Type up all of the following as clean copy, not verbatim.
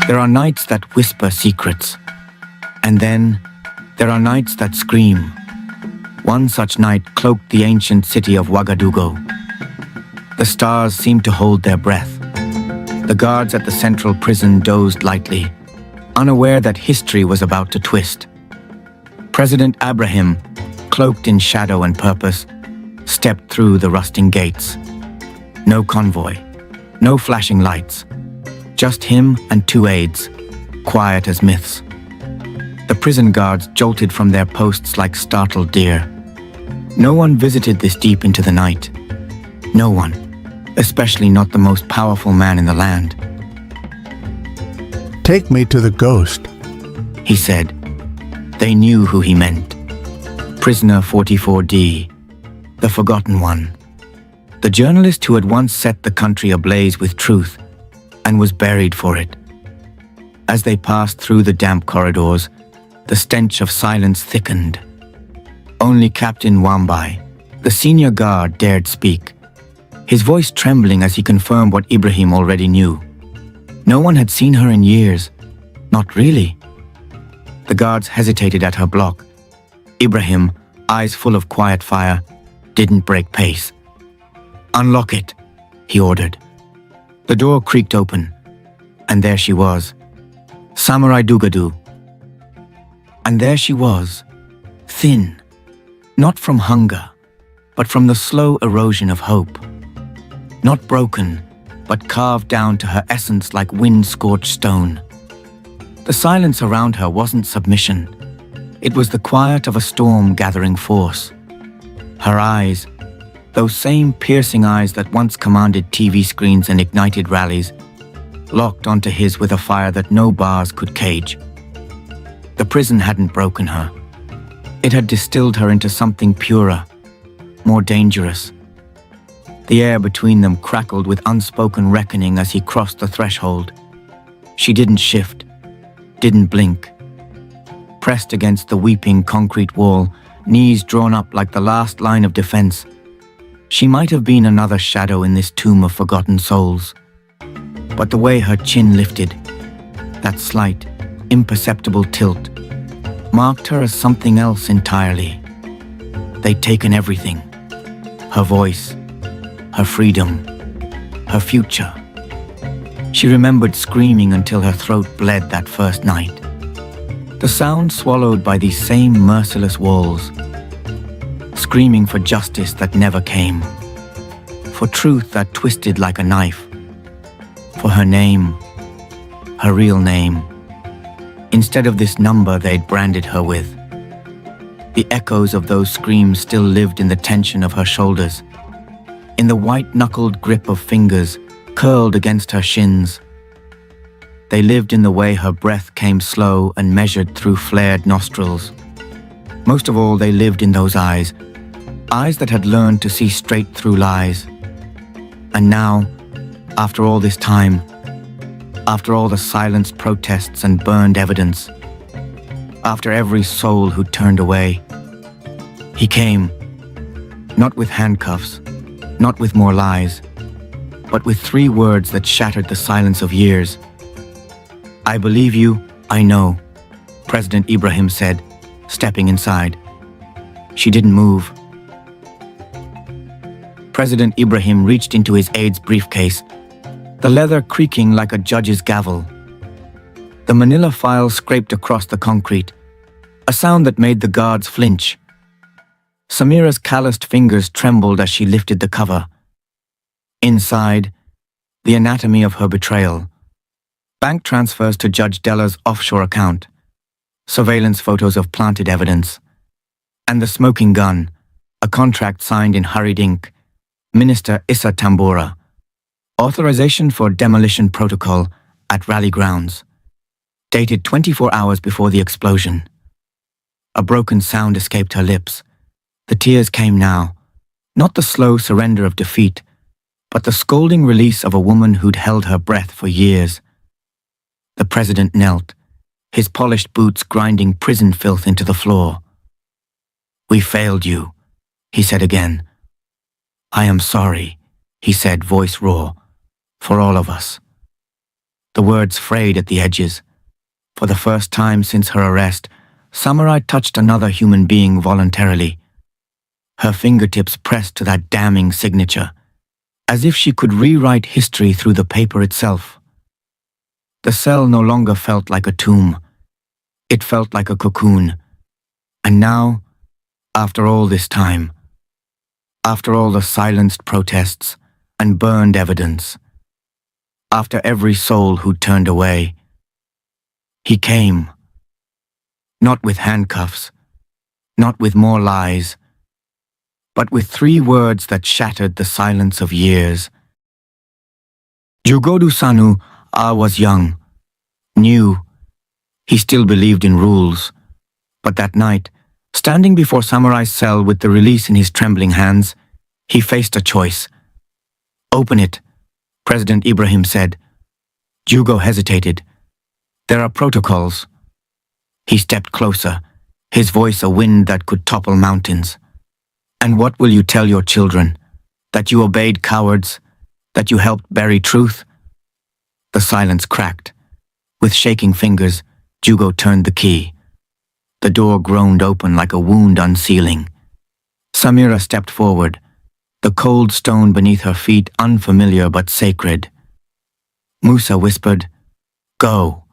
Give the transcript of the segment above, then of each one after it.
There are nights that whisper secrets, and then there are nights that scream. One such night cloaked the ancient city of Ouagadougou. The stars seemed to hold their breath. The guards at the central prison dozed lightly, unaware that history was about to twist. President Abraham, cloaked in shadow and purpose, stepped through the rusting gates. No convoy, no flashing lights, just him and two aides, quiet as myths. The prison guards jolted from their posts like startled deer. No one visited this deep into the night. No one, especially not the most powerful man in the land. "Take me to the ghost," he said. They knew who he meant. Prisoner 44D, the forgotten one. The journalist who had once set the country ablaze with truth and was buried for it. As they passed through the damp corridors, the stench of silence thickened. Only Captain Wambai, the senior guard, dared speak, his voice trembling as he confirmed what Ibrahim already knew. No one had seen her in years. Not really. The guards hesitated at her block. Ibrahim, eyes full of quiet fire, didn't break pace. "Unlock it," he ordered. The door creaked open, and there she was, Samurai Dougadou. And there she was, thin, not from hunger, but from the slow erosion of hope. Not broken, but carved down to her essence like wind-scorched stone. The silence around her wasn't submission. It was the quiet of a storm gathering force. Her eyes, those same piercing eyes that once commanded TV screens and ignited rallies, locked onto his with a fire that no bars could cage. The prison hadn't broken her. It had distilled her into something purer, more dangerous. The air between them crackled with unspoken reckoning as he crossed the threshold. She didn't shift, didn't blink. Pressed against the weeping concrete wall, knees drawn up like the last line of defense, she might have been another shadow in this tomb of forgotten souls. But the way her chin lifted, that slight, imperceptible tilt, marked her as something else entirely. They'd taken everything. Her voice, her freedom, her future. She remembered screaming until her throat bled that first night. The sound swallowed by these same merciless walls. Screaming for justice that never came. For truth that twisted like a knife. For her name, her real name, instead of this number they'd branded her with. The echoes of those screams still lived in the tension of her shoulders, in the white-knuckled grip of fingers curled against her shins. They lived in the way her breath came slow and measured through flared nostrils. Most of all, they lived in those eyes that had learned to see straight through lies. And now, after all this time, after all the silenced protests and burned evidence, after every soul who turned away, he came, not with handcuffs, not with more lies, but with 3 words that shattered the silence of years. "I believe you, I know," President Ibrahim said, stepping inside. She didn't move. President Ibrahim reached into his aide's briefcase, the leather creaking like a judge's gavel. The manila file scraped across the concrete, a sound that made the guards flinch. Samira's calloused fingers trembled as she lifted the cover. Inside, the anatomy of her betrayal. Bank transfers to Judge Della's offshore account. Surveillance photos of planted evidence. And the smoking gun, a contract signed in hurried ink. Minister Issa Tambora. Authorization for demolition protocol at rally grounds. Dated 24 hours before the explosion. A broken sound escaped her lips. The tears came now. Not the slow surrender of defeat, but the scolding release of a woman who'd held her breath for years. The president knelt, his polished boots grinding prison filth into the floor. "We failed you," he said again. "I am sorry," he said, voice raw, "for all of us." The words frayed at the edges. For the first time since her arrest, Samurai touched another human being voluntarily. Her fingertips pressed to that damning signature, as if she could rewrite history through the paper itself. The cell no longer felt like a tomb. It felt like a cocoon. And now, after all this time, after all the silenced protests and burned evidence, after every soul who turned away, he came. Not with handcuffs, not with more lies, but with 3 words that shattered the silence of years. Jugodu Sanu was young, new. He still believed in rules. But that night, standing before Samurai's cell with the release in his trembling hands, he faced a choice. "Open it," President Ibrahim said. Jugo hesitated. "There are protocols." He stepped closer, his voice a wind that could topple mountains. "And what will you tell your children? That you obeyed cowards? That you helped bury truth?" The silence cracked. With shaking fingers, Jugo turned the key. The door groaned open like a wound unsealing. Samira stepped forward, the cold stone beneath her feet unfamiliar but sacred. Musa whispered, "Go."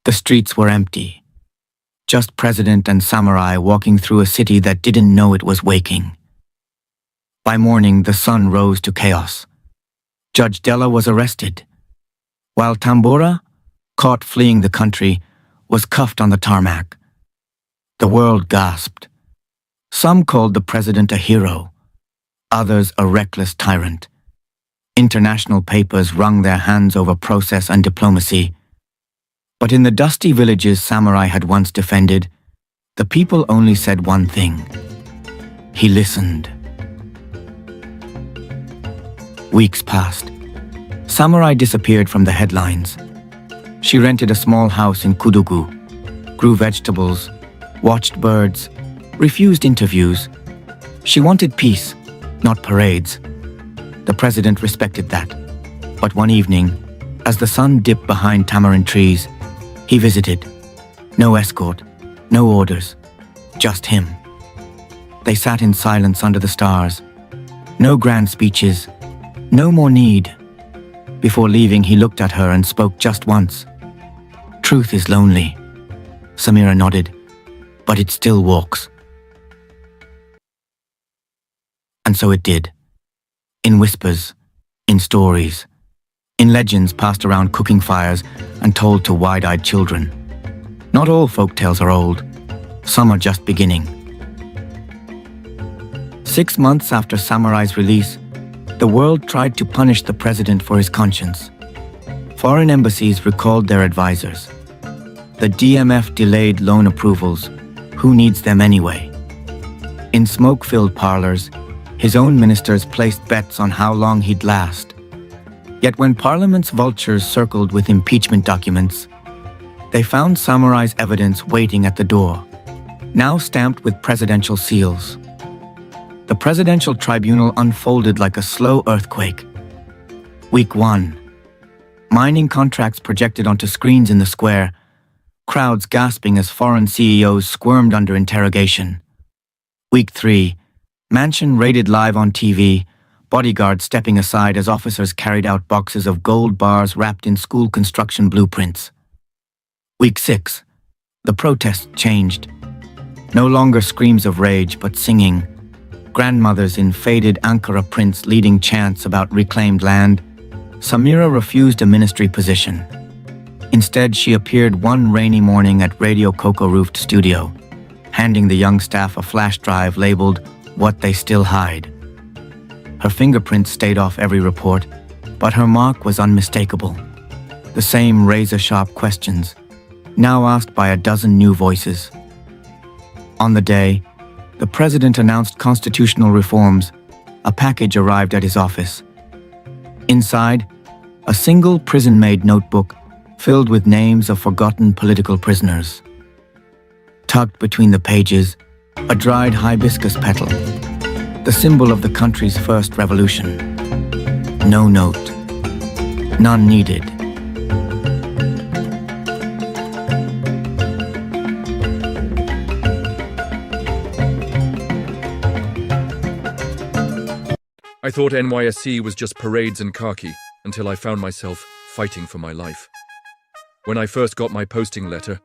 The streets were empty. Just President and Samurai walking through a city that didn't know it was waking. By morning, the sun rose to chaos. Judge Della was arrested, while Tambora, caught fleeing the country, was cuffed on the tarmac. The world gasped. Some called the president a hero, others a reckless tyrant. International papers wrung their hands over process and diplomacy. But in the dusty villages Samurai had once defended, the people only said one thing. He listened. Weeks passed. Samurai disappeared from the headlines. She rented a small house in Kudugu, grew vegetables, watched birds, refused interviews. She wanted peace, not parades. The president respected that. But one evening, as the sun dipped behind tamarind trees, he visited. No escort, no orders, just him. They sat in silence under the stars. No grand speeches, no more need. Before leaving, he looked at her and spoke just once. "Truth is lonely." Samira nodded. "But it still walks." And so it did. In whispers, in stories, in legends passed around cooking fires and told to wide-eyed children. Not all folktales are old. Some are just beginning. 6 months after Samurai's release, the world tried to punish the president for his conscience. Foreign embassies recalled their advisors. The DMF delayed loan approvals. Who needs them anyway? In smoke-filled parlors, his own ministers placed bets on how long he'd last. Yet when Parliament's vultures circled with impeachment documents, they found Samurai's evidence waiting at the door, now stamped with presidential seals. The presidential tribunal unfolded like a slow earthquake. Week 1. Mining contracts projected onto screens in the square, crowds gasping as foreign CEOs squirmed under interrogation. Week 3. Mansion raided live on TV, bodyguards stepping aside as officers carried out boxes of gold bars wrapped in school construction blueprints. Week 6. The protest changed. No longer screams of rage, but singing. Grandmothers in faded Ankara prints leading chants about reclaimed land. Samira refused a ministry position. Instead, she appeared one rainy morning at Radio Coco-roofed studio, handing the young staff a flash drive labeled, "What They Still Hide." Her fingerprints stayed off every report, but her mark was unmistakable. The same razor-sharp questions, now asked by a dozen new voices. On the day, the president announced constitutional reforms. A package arrived at his office. Inside, a single prison-made notebook filled with names of forgotten political prisoners. Tucked between the pages, a dried hibiscus petal, the symbol of the country's first revolution. No note, None needed. I thought NYSC was just parades and khaki until I found myself fighting for my life. When I first got my posting letter,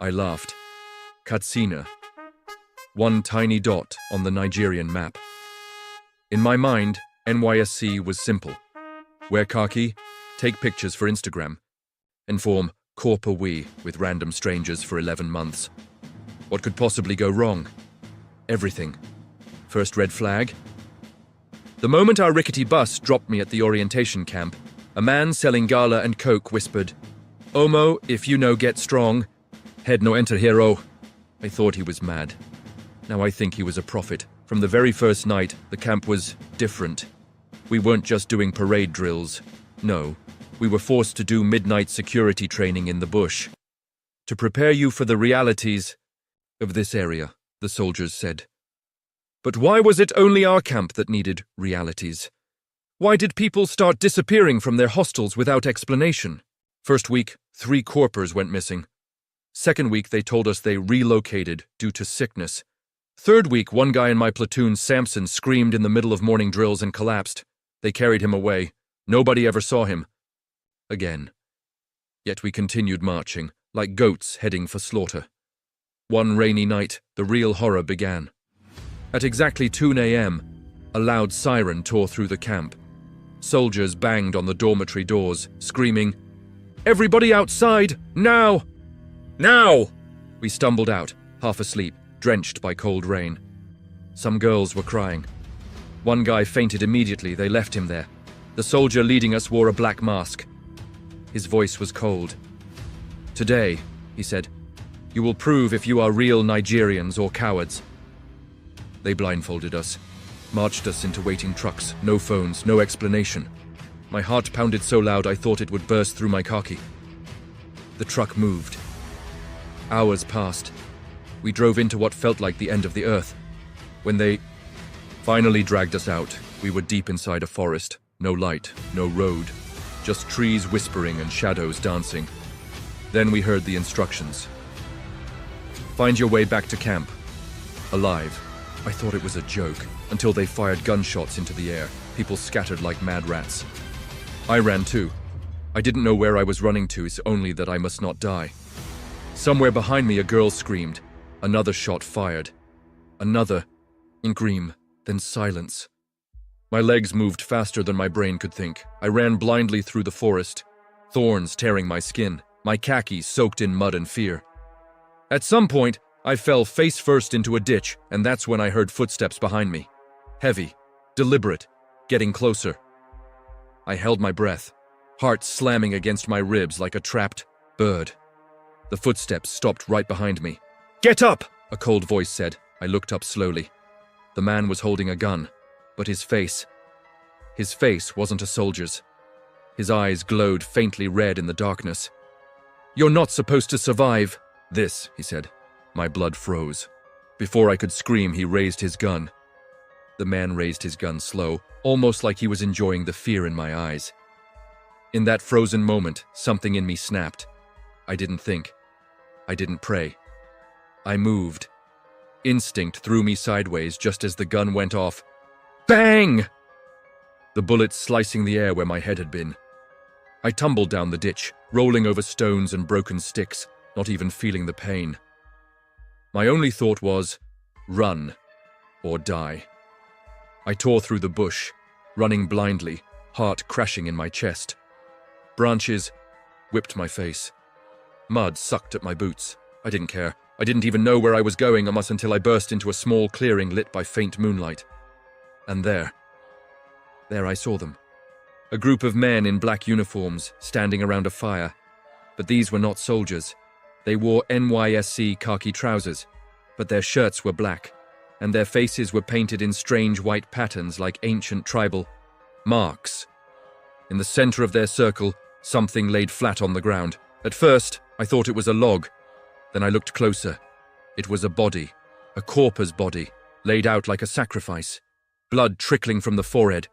I laughed. Katsina. One tiny dot on the Nigerian map. In my mind, NYSC was simple. Wear khaki, take pictures for Instagram, and form corps with random strangers for 11 months. What could possibly go wrong? Everything. First red flag. The moment our rickety bus dropped me at the orientation camp, a man selling gala and coke whispered, "Omo, if you no get strong, head no enter hero." I thought he was mad. Now I think he was a prophet. From the very first night, the camp was different. We weren't just doing parade drills. No, we were forced to do midnight security training in the bush. To prepare you for the realities of this area, the soldiers said. But why was it only our camp that needed realities? Why did people start disappearing from their hostels without explanation? First week, 3 corpers went missing. Second week, they told us they relocated due to sickness. Third week, one guy in my platoon, Samson, screamed in the middle of morning drills and collapsed. They carried him away. Nobody ever saw him again. Yet we continued marching, like goats heading for slaughter. One rainy night, the real horror began. At exactly 2 a.m., a loud siren tore through the camp. Soldiers banged on the dormitory doors, screaming, "Everybody outside, now! Now!" We stumbled out, half asleep, drenched by cold rain. Some girls were crying. One guy fainted immediately. They left him there. The soldier leading us wore a black mask. His voice was cold. "Today," he said, "you will prove if you are real Nigerians or cowards." They blindfolded us, marched us into waiting trucks, no phones, no explanation. My heart pounded so loud I thought it would burst through my khaki. The truck moved. Hours passed. We drove into what felt like the end of the earth. When they finally dragged us out, we were deep inside a forest. No light, no road, just trees whispering and shadows dancing. Then we heard the instructions. "Find your way back to camp. Alive." I thought it was a joke, until they fired gunshots into the air. People scattered like mad rats. I ran too. I didn't know where I was running to, it's only that I must not die. Somewhere behind me a girl screamed. Another shot fired. Another. Scream, then silence. My legs moved faster than my brain could think. I ran blindly through the forest, thorns tearing my skin, my khaki soaked in mud and fear. At some point, I fell face first into a ditch, and that's when I heard footsteps behind me. Heavy, deliberate, getting closer. I held my breath, heart slamming against my ribs like a trapped bird. The footsteps stopped right behind me. "Get up!" a cold voice said. I looked up slowly. The man was holding a gun, but his face wasn't a soldier's. His eyes glowed faintly red in the darkness. "You're not supposed to survive this," he said. My blood froze. Before I could scream, he raised his gun. The man raised his gun slow, almost like he was enjoying the fear in my eyes. In that frozen moment, something in me snapped. I didn't think. I didn't pray. I moved. Instinct threw me sideways just as the gun went off. Bang! The bullet slicing the air where my head had been. I tumbled down the ditch, rolling over stones and broken sticks, not even feeling the pain. My only thought was, run or die. I tore through the bush, running blindly, heart crashing in my chest. Branches whipped my face. Mud sucked at my boots. I didn't care. I didn't even know where I was going almost until I burst into a small clearing lit by faint moonlight. And there I saw them. A group of men in black uniforms standing around a fire. But these were not soldiers. They wore NYSC khaki trousers, but their shirts were black, and their faces were painted in strange white patterns like ancient tribal marks. In the center of their circle, something laid flat on the ground. At first, I thought it was a log. Then I looked closer. It was a body, a corpse's body, laid out like a sacrifice. Blood trickling from the forehead,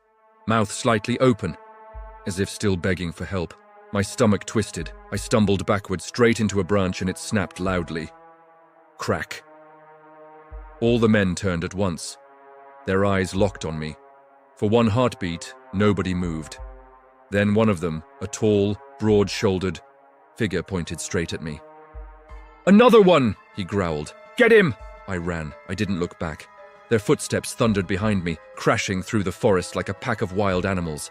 mouth slightly open. as if still begging for help. My stomach twisted. I stumbled backward straight into a branch and it snapped loudly. Crack. All the men turned at once. Their eyes locked on me. For one heartbeat, nobody moved. Then one of them, a tall, broad-shouldered figure, pointed straight at me. "Another one!" he growled. "Get him!" I ran. I didn't look back. Their footsteps thundered behind me, crashing through the forest like a pack of wild animals.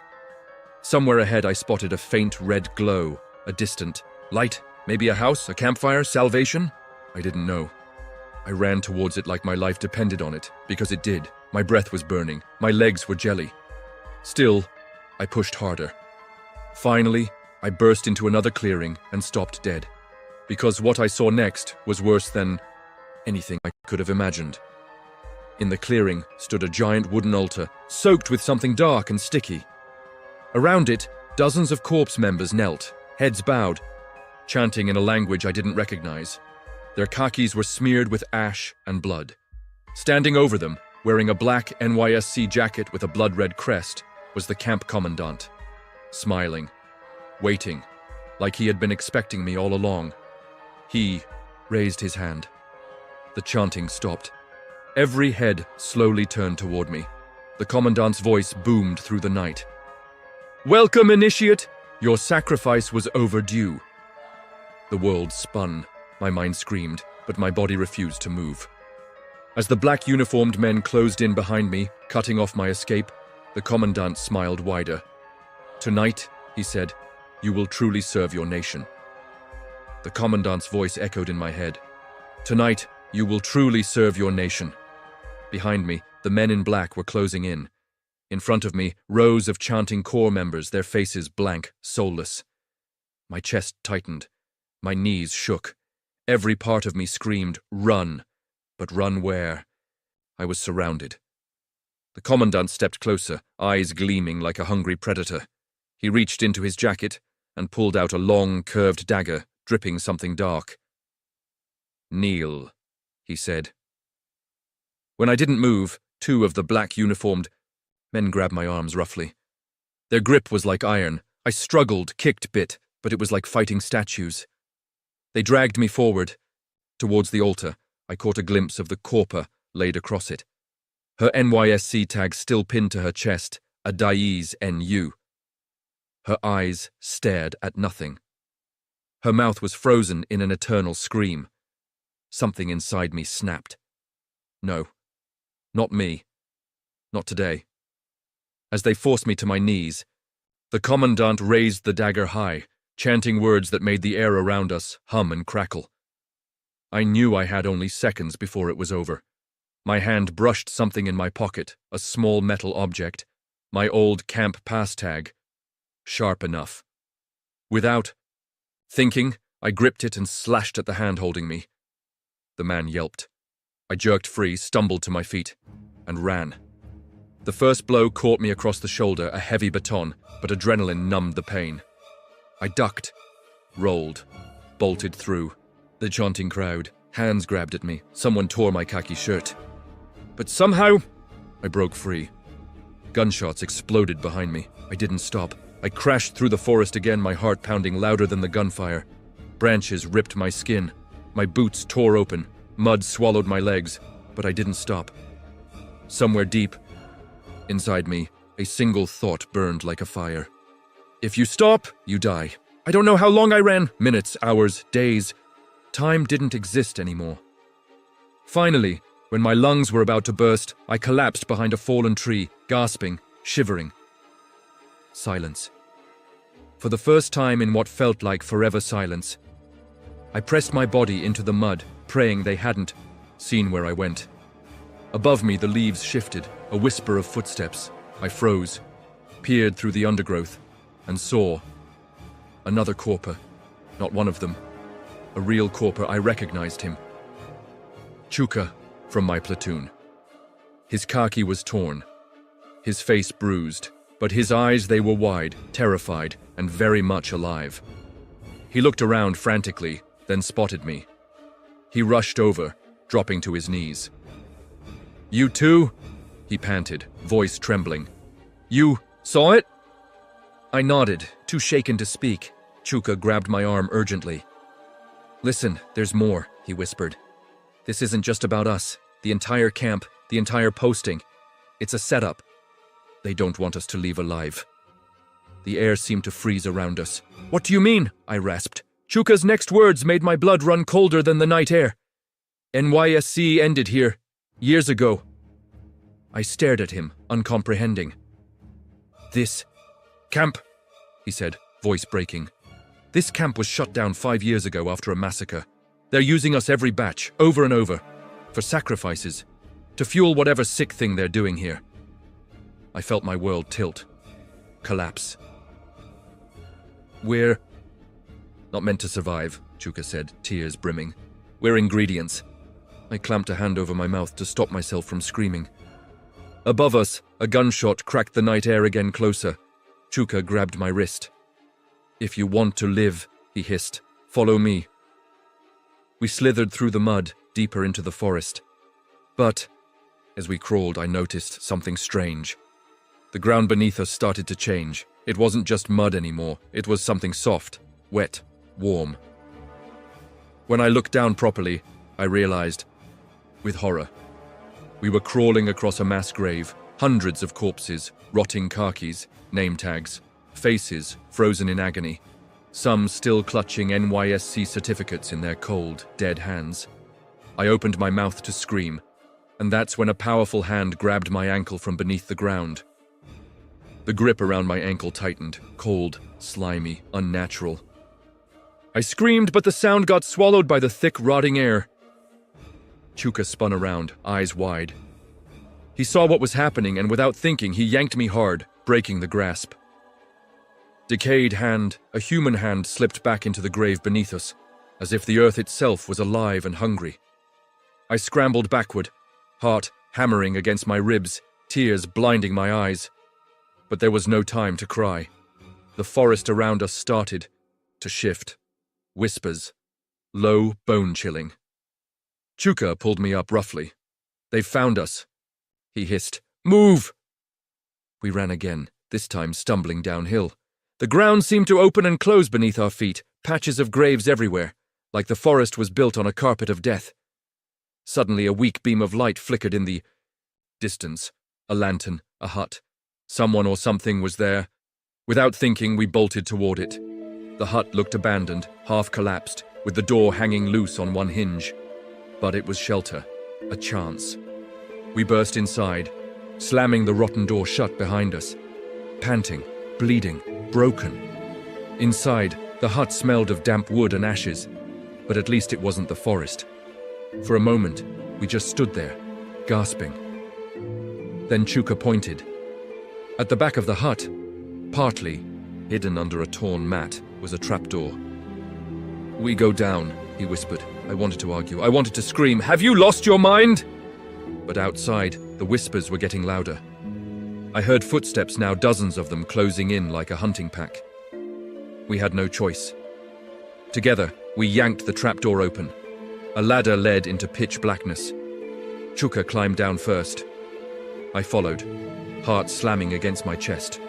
Somewhere ahead I spotted a faint red glow, a distant light, maybe a house, a campfire, salvation? I didn't know. I ran towards it like my life depended on it, because it did. My breath was burning, my legs were jelly. Still, I pushed harder. Finally, I burst into another clearing and stopped dead, because what I saw next was worse than anything I could have imagined. In the clearing stood a giant wooden altar, soaked with something dark and sticky. Around it, dozens of corpse members knelt, heads bowed, chanting in a language I didn't recognize. Their khakis were smeared with ash and blood. Standing over them, wearing a black NYSC jacket with a blood-red crest, was the camp commandant, smiling, waiting, like he had been expecting me all along. He raised his hand. The chanting stopped. Every head slowly turned toward me. The commandant's voice boomed through the night. "Welcome, initiate! Your sacrifice was overdue." The world spun. My mind screamed, but my body refused to move. As the black uniformed men closed in behind me, cutting off my escape, the commandant smiled wider. "Tonight," he said, "you will truly serve your nation." The commandant's voice echoed in my head. "Tonight, you will truly serve your nation." Behind me, the men in black were closing in. In front of me, rows of chanting corps members, their faces blank, soulless. My chest tightened. My knees shook. Every part of me screamed, "Run!" But run where? I was surrounded. The commandant stepped closer, eyes gleaming like a hungry predator. He reached into his jacket and pulled out a long, curved dagger, dripping something dark. "Kneel," he said. When I didn't move, two of the black uniformed men grabbed my arms roughly. Their grip was like iron. I struggled, kicked, bit, but it was like fighting statues. They dragged me forward. Towards the altar, I caught a glimpse of the corper laid across it. Her NYSC tag still pinned to her chest, a Dai's NU. Her eyes stared at nothing. Her mouth was frozen in an eternal scream. Something inside me snapped. No, not me. Not today. As they forced me to my knees, the commandant raised the dagger high, chanting words that made the air around us hum and crackle. I knew I had only seconds before it was over. My hand brushed something in my pocket, a small metal object, my old camp pass tag, sharp enough. Without thinking, I gripped it and slashed at the hand holding me. The man yelped. I jerked free, stumbled to my feet, and ran. The first blow caught me across the shoulder, a heavy baton, but adrenaline numbed the pain. I ducked, rolled, bolted through. The chanting crowd, hands grabbed at me. Someone tore my khaki shirt. But somehow, I broke free. Gunshots exploded behind me. I didn't stop. I crashed through the forest again, my heart pounding louder than the gunfire. Branches ripped my skin. My boots tore open. Mud swallowed my legs, but I didn't stop. Somewhere deep inside me, a single thought burned like a fire. If you stop, you die. I don't know how long I ran. Minutes, hours, days. Time didn't exist anymore. Finally, when my lungs were about to burst, I collapsed behind a fallen tree, gasping, shivering. Silence. For the first time in what felt like forever silence, I pressed my body into the mud, praying they hadn't seen where I went. Above me, the leaves shifted, a whisper of footsteps. I froze, peered through the undergrowth, and saw another corper, not one of them. A real corper. I recognized him. Chuka, from my platoon. His khaki was torn, his face bruised, but his eyes, they were wide, terrified, and very much alive. He looked around frantically, then spotted me. He rushed over, dropping to his knees. "You too?" he panted, voice trembling. "You saw it?" I nodded, too shaken to speak. Chuka grabbed my arm urgently. "Listen, there's more," he whispered. "This isn't just about us. The entire camp, the entire posting. It's a setup. They don't want us to leave alive." The air seemed to freeze around us. "What do you mean?" I rasped. Chuka's next words made my blood run colder than the night air. "NYSC ended here, years ago." I stared at him, uncomprehending. "This camp," he said, voice breaking. "This camp was shut down 5 years ago after a massacre. They're using us every batch, over and over, for sacrifices, to fuel whatever sick thing they're doing here." I felt my world tilt, collapse. "We're not meant to survive," Chuka said, tears brimming. "We're ingredients." I clamped a hand over my mouth to stop myself from screaming. Above us, a gunshot cracked the night air again closer. Chuka grabbed my wrist. "If you want to live," he hissed, "follow me." We slithered through the mud, deeper into the forest. But, as we crawled, I noticed something strange. The ground beneath us started to change. It wasn't just mud anymore. It was something soft, wet, warm. When I looked down properly, I realized, with horror, we were crawling across a mass grave, hundreds of corpses, rotting khakis, name tags, faces frozen in agony, some still clutching NYSC certificates in their cold, dead hands. I opened my mouth to scream, and that's when a powerful hand grabbed my ankle from beneath the ground. The grip around my ankle tightened, cold, slimy, unnatural. I screamed, but the sound got swallowed by the thick, rotting air. Chuka spun around, eyes wide. He saw what was happening, and without thinking, he yanked me hard, breaking the grasp. Decayed hand, a human hand, slipped back into the grave beneath us, as if the earth itself was alive and hungry. I scrambled backward, heart hammering against my ribs, tears blinding my eyes. But there was no time to cry. The forest around us started to shift. Whispers, low, bone-chilling. Chuka pulled me up roughly. "They've found us," he hissed. "Move!" We ran again, this time stumbling downhill. The ground seemed to open and close beneath our feet, patches of graves everywhere, like the forest was built on a carpet of death. Suddenly a weak beam of light flickered in the distance. A lantern, a hut. Someone or something was there. Without thinking, we bolted toward it. The hut looked abandoned, half collapsed, with the door hanging loose on one hinge. But it was shelter, a chance. We burst inside, slamming the rotten door shut behind us. Panting, bleeding, broken. Inside, the hut smelled of damp wood and ashes, but at least it wasn't the forest. For a moment, we just stood there, gasping. Then Chuka pointed. At the back of the hut, partly hidden under a torn mat, was a trapdoor. "We go down," he whispered. I wanted to argue. I wanted to scream, "Have you lost your mind?" But outside, the whispers were getting louder. I heard footsteps now, dozens of them closing in like a hunting pack. We had no choice. Together, we yanked the trapdoor open. A ladder led into pitch blackness. Chuka climbed down first. I followed, heart slamming against my chest.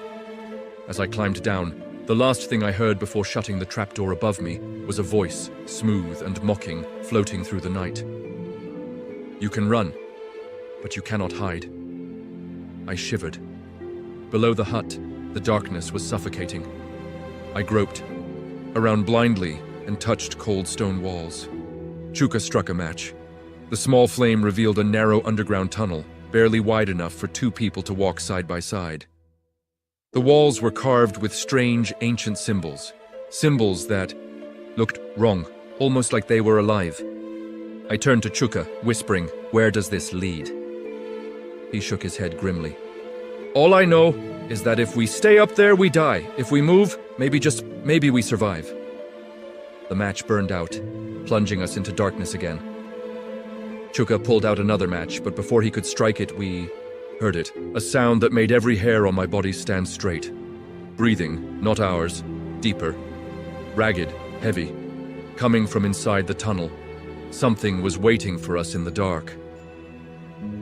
As I climbed down, the last thing I heard before shutting the trapdoor above me was a voice, smooth and mocking, floating through the night. "You can run, but you cannot hide." I shivered. Below the hut, the darkness was suffocating. I groped around blindly and touched cold stone walls. Chuka struck a match. The small flame revealed a narrow underground tunnel, barely wide enough for two people to walk side by side. The walls were carved with strange, ancient symbols. Symbols that looked wrong, almost like they were alive. I turned to Chuka, whispering, "Where does this lead?" He shook his head grimly. "All I know is that if we stay up there, we die. If we move, maybe we survive." The match burned out, plunging us into darkness again. Chuka pulled out another match, but before he could strike it, we heard it, a sound that made every hair on my body stand straight. Breathing, not ours, deeper, ragged, heavy, coming from inside the tunnel. Something was waiting for us in the dark.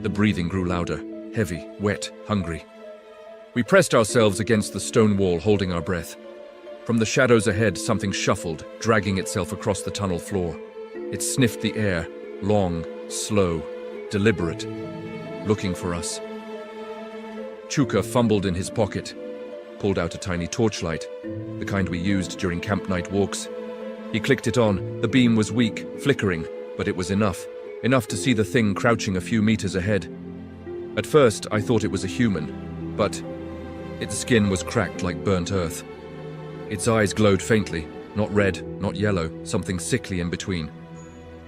The breathing grew louder, heavy, wet, hungry. We pressed ourselves against the stone wall, holding our breath. From the shadows ahead, something shuffled, dragging itself across the tunnel floor. It sniffed the air, long, slow, deliberate, looking for us. Chuka fumbled in his pocket, pulled out a tiny torchlight, the kind we used during camp night walks. He clicked it on. The beam was weak, flickering, but it was enough to see the thing crouching a few meters ahead. At first, I thought it was a human, but its skin was cracked like burnt earth. Its eyes glowed faintly, not red, not yellow, something sickly in between.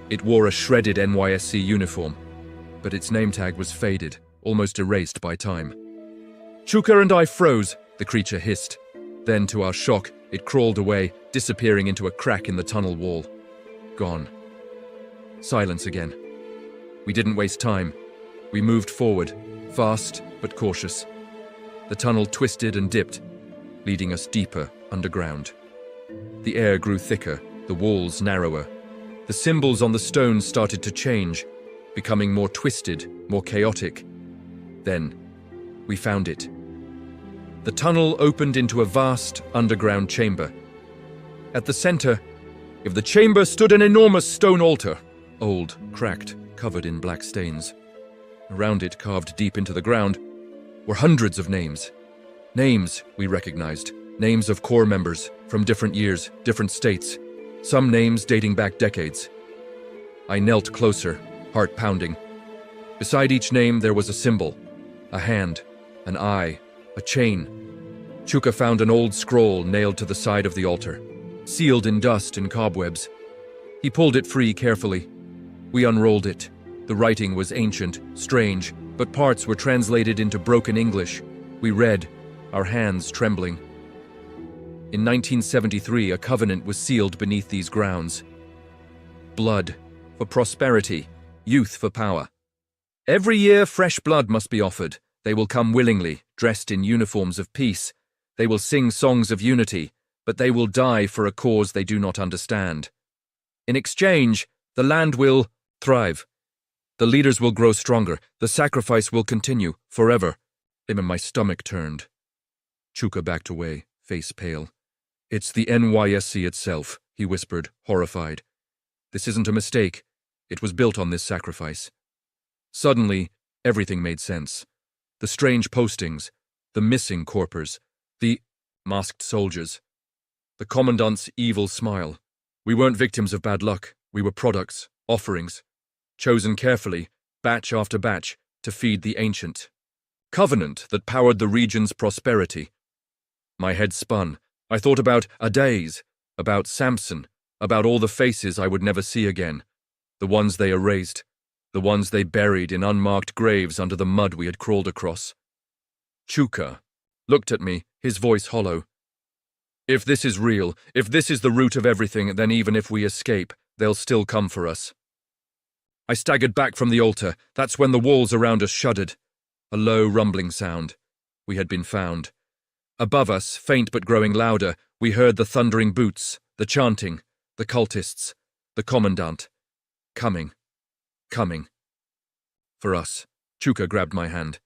It wore a shredded NYSC uniform, but its name tag was faded, almost erased by time. Chuka and I froze, the creature hissed. Then, to our shock, it crawled away, disappearing into a crack in the tunnel wall. Gone. Silence again. We didn't waste time. We moved forward, fast but cautious. The tunnel twisted and dipped, leading us deeper underground. The air grew thicker, the walls narrower. The symbols on the stones started to change, becoming more twisted, more chaotic. Then, we found it. The tunnel opened into a vast underground chamber. At the center of the chamber stood an enormous stone altar, old, cracked, covered in black stains. Around it, carved deep into the ground, were hundreds of names. Names we recognized, names of corps members from different years, different states, some names dating back decades. I knelt closer, heart pounding. Beside each name there was a symbol, a hand, an eye, a chain. Chuka found an old scroll nailed to the side of the altar, sealed in dust and cobwebs. He pulled it free carefully. We unrolled it. The writing was ancient, strange, but parts were translated into broken English. We read, our hands trembling. In 1973, a covenant was sealed beneath these grounds. Blood for prosperity, youth for power. Every year, fresh blood must be offered. They will come willingly, dressed in uniforms of peace. They will sing songs of unity, but they will die for a cause they do not understand. In exchange, the land will thrive. The leaders will grow stronger. The sacrifice will continue, forever. Even my stomach turned. Chuka backed away, face pale. It's the NYSC itself, he whispered, horrified. This isn't a mistake. It was built on this sacrifice. Suddenly, everything made sense. The strange postings, the missing corpers, the masked soldiers, the commandant's evil smile. We weren't victims of bad luck. We were products, offerings, chosen carefully, batch after batch, to feed the ancient covenant that powered the region's prosperity. My head spun. I thought about Adaze, about Samson, about all the faces I would never see again, the ones they erased, the ones they buried in unmarked graves under the mud we had crawled across. Chuka looked at me, his voice hollow. If this is real, if this is the root of everything, then even if we escape, they'll still come for us. I staggered back from the altar. That's when the walls around us shuddered. A low, rumbling sound. We had been found. Above us, faint but growing louder, we heard the thundering boots, the chanting, the cultists, the commandant. Coming. Coming. For us. Chuka grabbed my hand.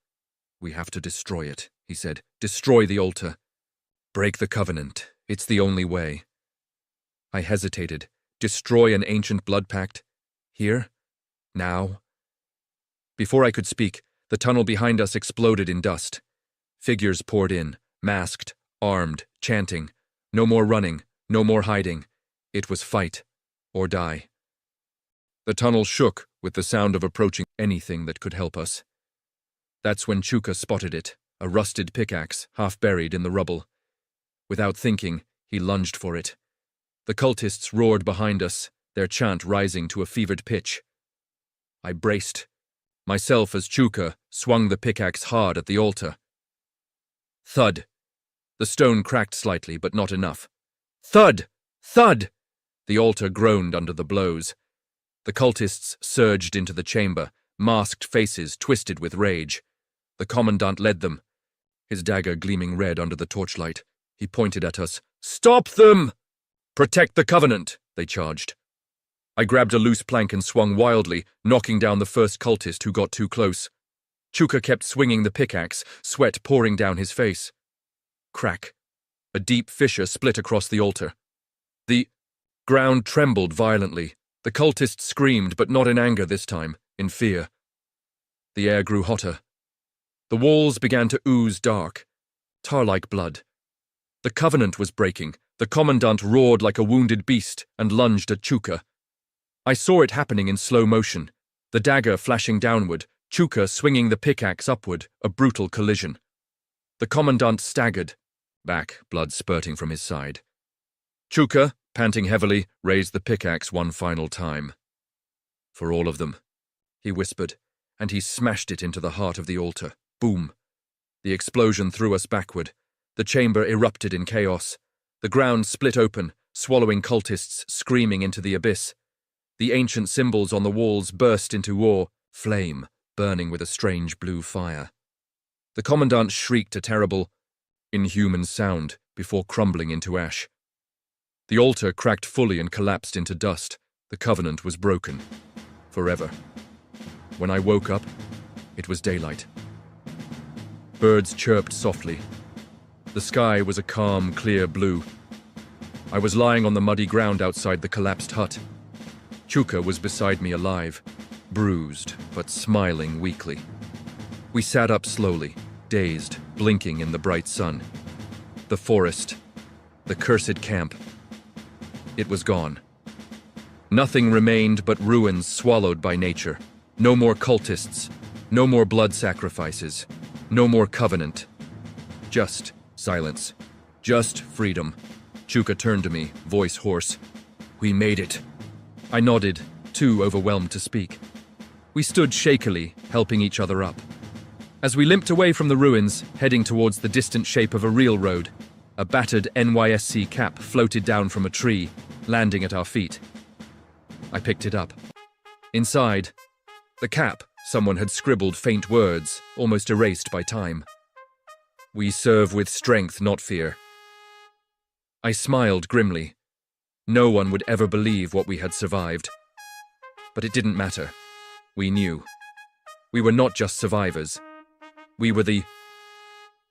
We have to destroy it, he said. Destroy the altar. Break the covenant. It's the only way. I hesitated. Destroy an ancient blood pact? Here? Now? Before I could speak, the tunnel behind us exploded in dust. Figures poured in, masked, armed, chanting. No more running, no more hiding. It was fight or die. The tunnel shook with the sound of approaching anything that could help us. That's when Chuka spotted it, a rusted pickaxe, half buried in the rubble. Without thinking, he lunged for it. The cultists roared behind us, their chant rising to a fevered pitch. I braced, myself as Chuka swung the pickaxe hard at the altar. Thud. The stone cracked slightly, but not enough. Thud! Thud! The altar groaned under the blows. The cultists surged into the chamber, masked faces twisted with rage. The commandant led them, his dagger gleaming red under the torchlight. He pointed at us. Stop them! Protect the covenant, they charged. I grabbed a loose plank and swung wildly, knocking down the first cultist who got too close. Chuka kept swinging the pickaxe, sweat pouring down his face. Crack. A deep fissure split across the altar. The ground trembled violently. The cultists screamed, but not in anger this time, in fear. The air grew hotter. The walls began to ooze dark, tar-like blood. The covenant was breaking. The commandant roared like a wounded beast and lunged at Chuka. I saw it happening in slow motion, the dagger flashing downward, Chuka swinging the pickaxe upward, a brutal collision. The commandant staggered, back, blood spurting from his side. Chuka, panting heavily, raised the pickaxe one final time. For all of them, he whispered, and he smashed it into the heart of the altar. Boom! The explosion threw us backward. The chamber erupted in chaos. The ground split open, swallowing cultists screaming into the abyss. The ancient symbols on the walls burst into war, flame, burning with a strange blue fire. The commandant shrieked a terrible, inhuman sound before crumbling into ash. The altar cracked fully and collapsed into dust. The covenant was broken. Forever. When I woke up, it was daylight. Birds chirped softly. The sky was a calm, clear blue. I was lying on the muddy ground outside the collapsed hut. Chuka was beside me alive, bruised, but smiling weakly. We sat up slowly, dazed, blinking in the bright sun. The forest, the cursed camp. It was gone. Nothing remained but ruins swallowed by nature. No more cultists, no more blood sacrifices, no more covenant. Just silence. Just freedom. Chuka turned to me, voice hoarse. We made it. I nodded, too overwhelmed to speak. We stood shakily, helping each other up. As we limped away from the ruins, heading towards the distant shape of a railroad, a battered NYSC cap floated down from a tree, landing at our feet. I picked it up. Inside, the cap, someone had scribbled faint words, almost erased by time. We serve with strength, not fear. I smiled grimly. No one would ever believe what we had survived. But it didn't matter. We knew. We were not just survivors. We were the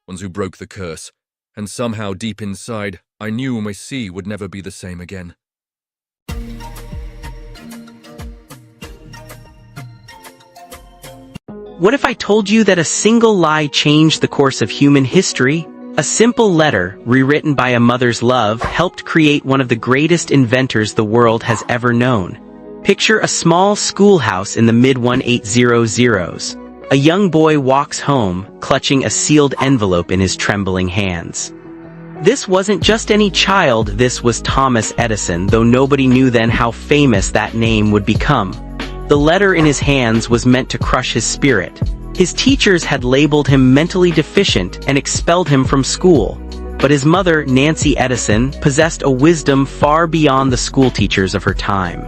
ones who broke the curse, and somehow deep inside, I knew my sea would never be the same again. What if I told you that a single lie changed the course of human history? A simple letter, rewritten by a mother's love, helped create one of the greatest inventors the world has ever known. Picture a small schoolhouse in the mid-1800s. A young boy walks home, clutching a sealed envelope in his trembling hands. This wasn't just any child, this was Thomas Edison, though nobody knew then how famous that name would become. The letter in his hands was meant to crush his spirit. His teachers had labeled him mentally deficient and expelled him from school. But his mother, Nancy Edison, possessed a wisdom far beyond the school teachers of her time.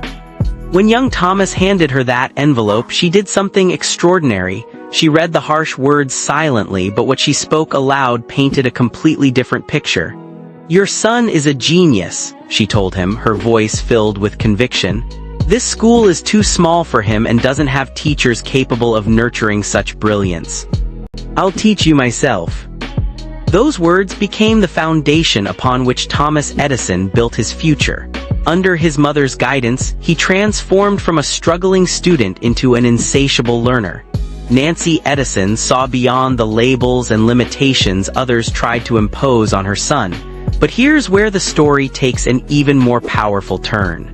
When young Thomas handed her that envelope, she did something extraordinary. She read the harsh words silently, but what she spoke aloud painted a completely different picture. "Your son is a genius," she told him, her voice filled with conviction. "This school is too small for him and doesn't have teachers capable of nurturing such brilliance. I'll teach you myself." Those words became the foundation upon which Thomas Edison built his future. Under his mother's guidance, he transformed from a struggling student into an insatiable learner. Nancy Edison saw beyond the labels and limitations others tried to impose on her son. But here's where the story takes an even more powerful turn.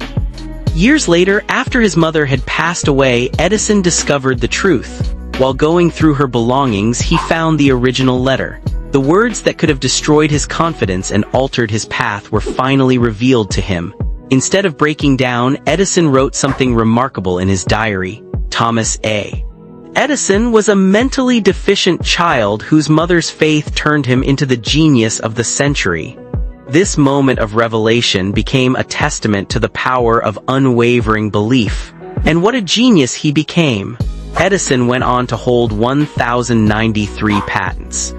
Years later, after his mother had passed away, Edison discovered the truth. While going through her belongings, he found the original letter. The words that could have destroyed his confidence and altered his path were finally revealed to him. Instead of breaking down, Edison wrote something remarkable in his diary. Thomas A. Edison was a mentally deficient child whose mother's faith turned him into the genius of the century. This moment of revelation became a testament to the power of unwavering belief. And what a genius he became! Edison went on to hold 1,093 patents.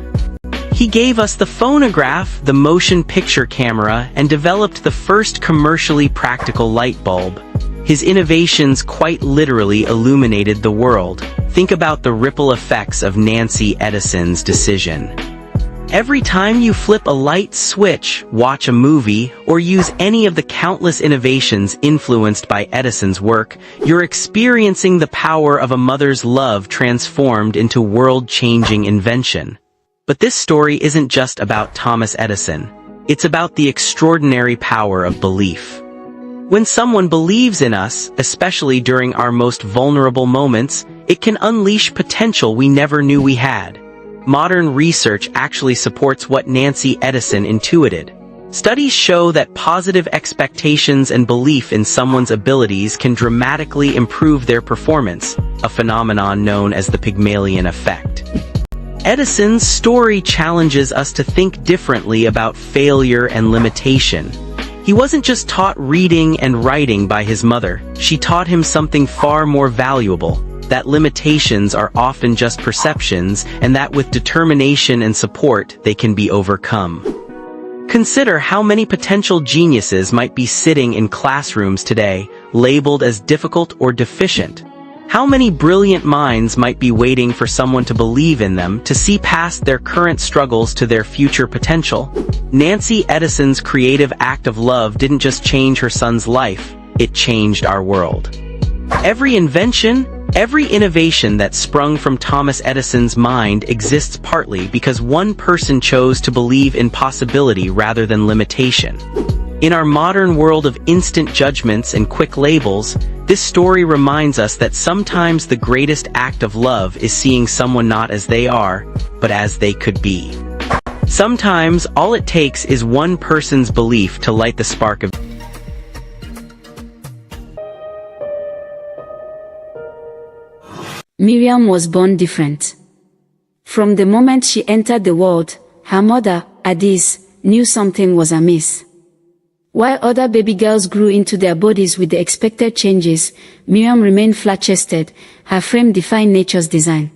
He gave us the phonograph, the motion picture camera, and developed the first commercially practical light bulb. His innovations quite literally illuminated the world. think about the ripple effects of Nancy Edison's decision. Every time you flip a light switch, watch a movie, or use any of the countless innovations influenced by Edison's work, you're experiencing the power of a mother's love transformed into world-changing invention. But this story isn't just about Thomas Edison. It's about the extraordinary power of belief. When someone believes in us, especially during our most vulnerable moments, it can unleash potential we never knew we had. Modern research actually supports what Nancy Edison intuited. Studies show that positive expectations and belief in someone's abilities can dramatically improve their performance, a phenomenon known as the Pygmalion effect. Edison's story challenges us to think differently about failure and limitation. He wasn't just taught reading and writing by his mother, she taught him something far more valuable, that limitations are often just perceptions and that with determination and support they can be overcome. Consider how many potential geniuses might be sitting in classrooms today, labeled as difficult or deficient. How many brilliant minds might be waiting for someone to believe in them, to see past their current struggles to their future potential? Nancy Edison's creative act of love didn't just change her son's life, it changed our world. Every invention, every innovation that sprung from Thomas Edison's mind exists partly because one person chose to believe in possibility rather than limitation. In our modern world of instant judgments and quick labels, this story reminds us that sometimes the greatest act of love is seeing someone not as they are, but as they could be. Sometimes all it takes is one person's belief to light the spark of Miriam was born different. From the moment she entered the world, her mother, Adis, knew something was amiss. While other baby girls grew into their bodies with the expected changes, Miriam remained flat-chested, her frame defying nature's design.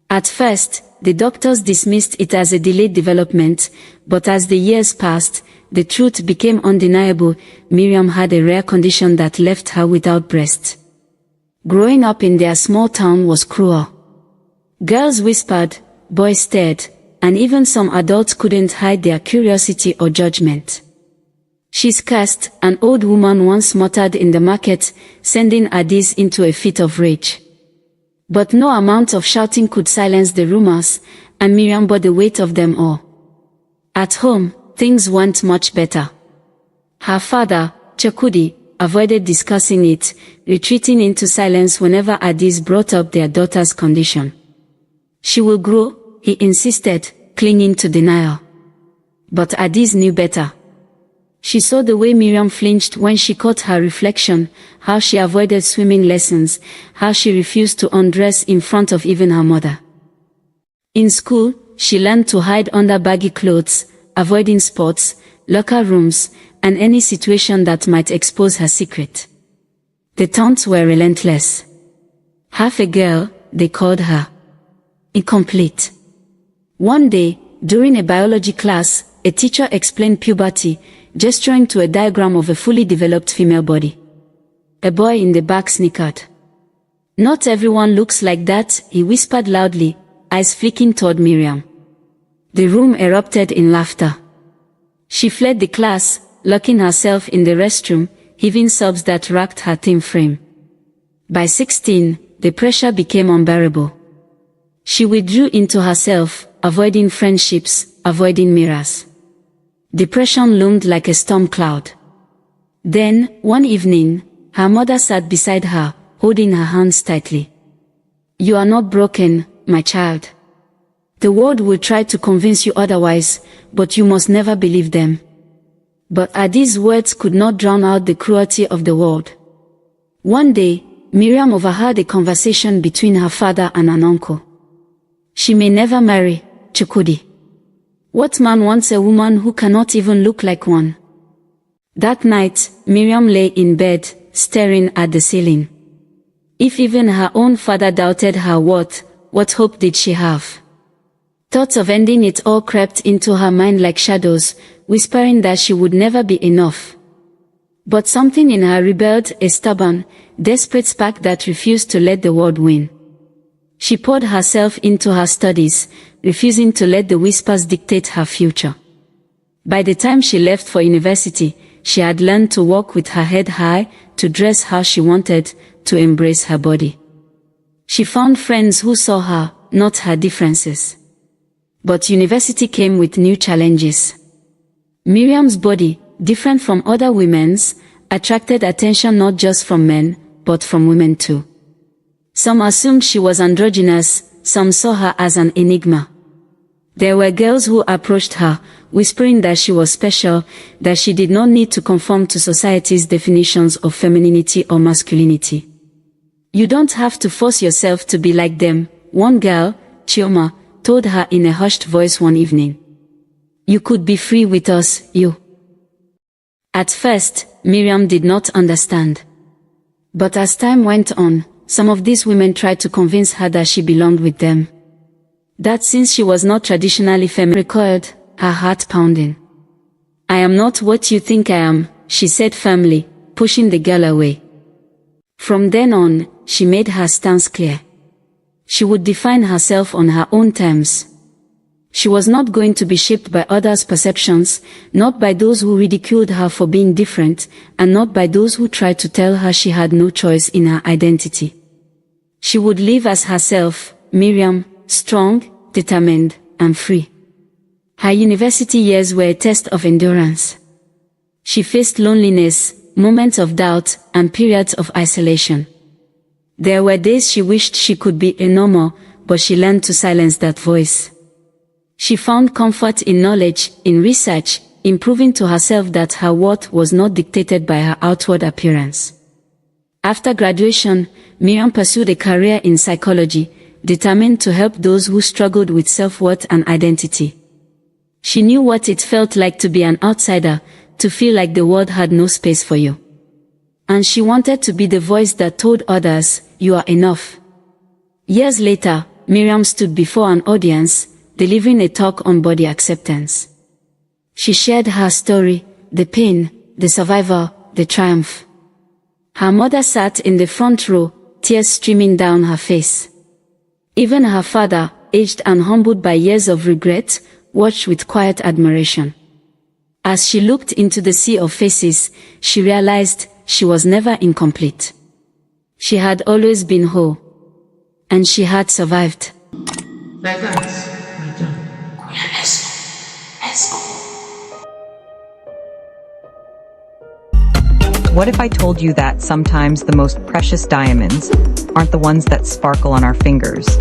At first, the doctors dismissed it as a delayed development, but as the years passed, the truth became undeniable. Miriam had a rare condition that left her without breasts. Growing up in their small town was cruel. Girls whispered, boys stared, and even some adults couldn't hide their curiosity or judgment. "She's cursed," an old woman once muttered in the market, sending Adis into a fit of rage. But no amount of shouting could silence the rumors, and Miriam bore the weight of them all. At home, things weren't much better. Her father, Chekudi, avoided discussing it, retreating into silence whenever Adis brought up their daughter's condition. "She will grow," he insisted, clinging to denial. But Adis knew better. She saw the way Miriam flinched when she caught her reflection, how she avoided swimming lessons, how she refused to undress in front of even her mother. In school, she learned to hide under baggy clothes, avoiding sports, locker rooms, and any situation that might expose her secret. The taunts were relentless. Half a girl, they called her. Incomplete. One day, during a biology class, a teacher explained puberty, gesturing to a diagram of a fully developed female body. A boy in the back snickered. "Not everyone looks like that," he whispered loudly, eyes flicking toward Miriam. The room erupted in laughter. She fled the class, locking herself in the restroom, heaving sobs that racked her thin frame. By 16, the pressure became unbearable. She withdrew into herself, avoiding friendships, avoiding mirrors. Depression loomed like a storm cloud. Then, one evening, her mother sat beside her, holding her hands tightly. "You are not broken, my child. The world will try to convince you otherwise, but you must never believe them." But Adis' words could not drown out the cruelty of the world. One day, Miriam overheard a conversation between her father and an uncle. "She may never marry, Chukudi. What man wants a woman who cannot even look like one?" That night, Miriam lay in bed, staring at the ceiling. If even her own father doubted her worth, what hope did she have? Thoughts of ending it all crept into her mind like shadows, whispering that she would never be enough. But something in her rebelled, a stubborn, desperate spark that refused to let the world win. She poured herself into her studies, refusing to let the whispers dictate her future. By the time she left for university, she had learned to walk with her head high, to dress how she wanted, to embrace her body. She found friends who saw her, not her differences. But university came with new challenges. Miriam's body, different from other women's, attracted attention not just from men, but from women too. Some assumed she was androgynous, some saw her as an enigma. There were girls who approached her, whispering that she was special, that she did not need to conform to society's definitions of femininity or masculinity. You don't have to force yourself to be like them, one girl, Chioma, told her in a hushed voice one evening. You could be free with us, you. At first, Miriam did not understand. But as time went on, some of these women tried to convince her that she belonged with them. That since she was not traditionally feminine, recoiled, her heart pounding. I am not what you think I am, she said firmly, pushing the girl away. From then on, she made her stance clear. She would define herself on her own terms. She was not going to be shaped by others' perceptions, not by those who ridiculed her for being different, and not by those who tried to tell her she had no choice in her identity. She would live as herself, Miriam, strong, determined, and free. Her university years were a test of endurance. She faced loneliness, moments of doubt, and periods of isolation. There were days she wished she could be a normal, but she learned to silence that voice. She found comfort in knowledge, in research, in proving to herself that her worth was not dictated by her outward appearance. After graduation, Miriam pursued a career in psychology, determined to help those who struggled with self-worth and identity. She knew what it felt like to be an outsider, to feel like the world had no space for you. And she wanted to be the voice that told others, you are enough. Years later, Miriam stood before an audience, delivering a talk on body acceptance. She shared her story, the pain, the survival, the triumph. Her mother sat in the front row, tears streaming down her face. Even her father, aged and humbled by years of regret, watched with quiet admiration. As she looked into the sea of faces, she realized she was never incomplete. She had always been whole. And she had survived. Like that. What if I told you that sometimes the most precious diamonds aren't the ones that sparkle on our fingers,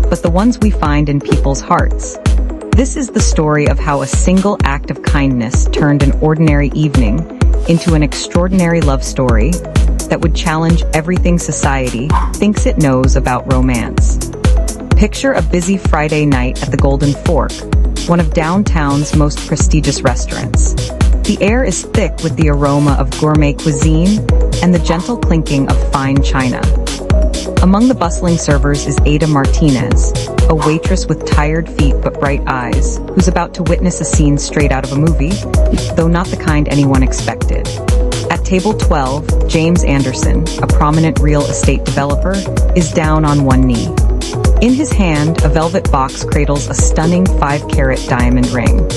but the ones we find in people's hearts? This is the story of how a single act of kindness turned an ordinary evening into an extraordinary love story that would challenge everything society thinks it knows about romance. Picture a busy Friday night at the Golden Fork, one of downtown's most prestigious restaurants. The air is thick with the aroma of gourmet cuisine and the gentle clinking of fine china. Among the bustling servers is Ada Martinez, a waitress with tired feet but bright eyes, who's about to witness a scene straight out of a movie, though not the kind anyone expected. At table 12, James Anderson, a prominent real estate developer, is down on one knee. In his hand, a velvet box cradles a stunning 5-carat diamond ring.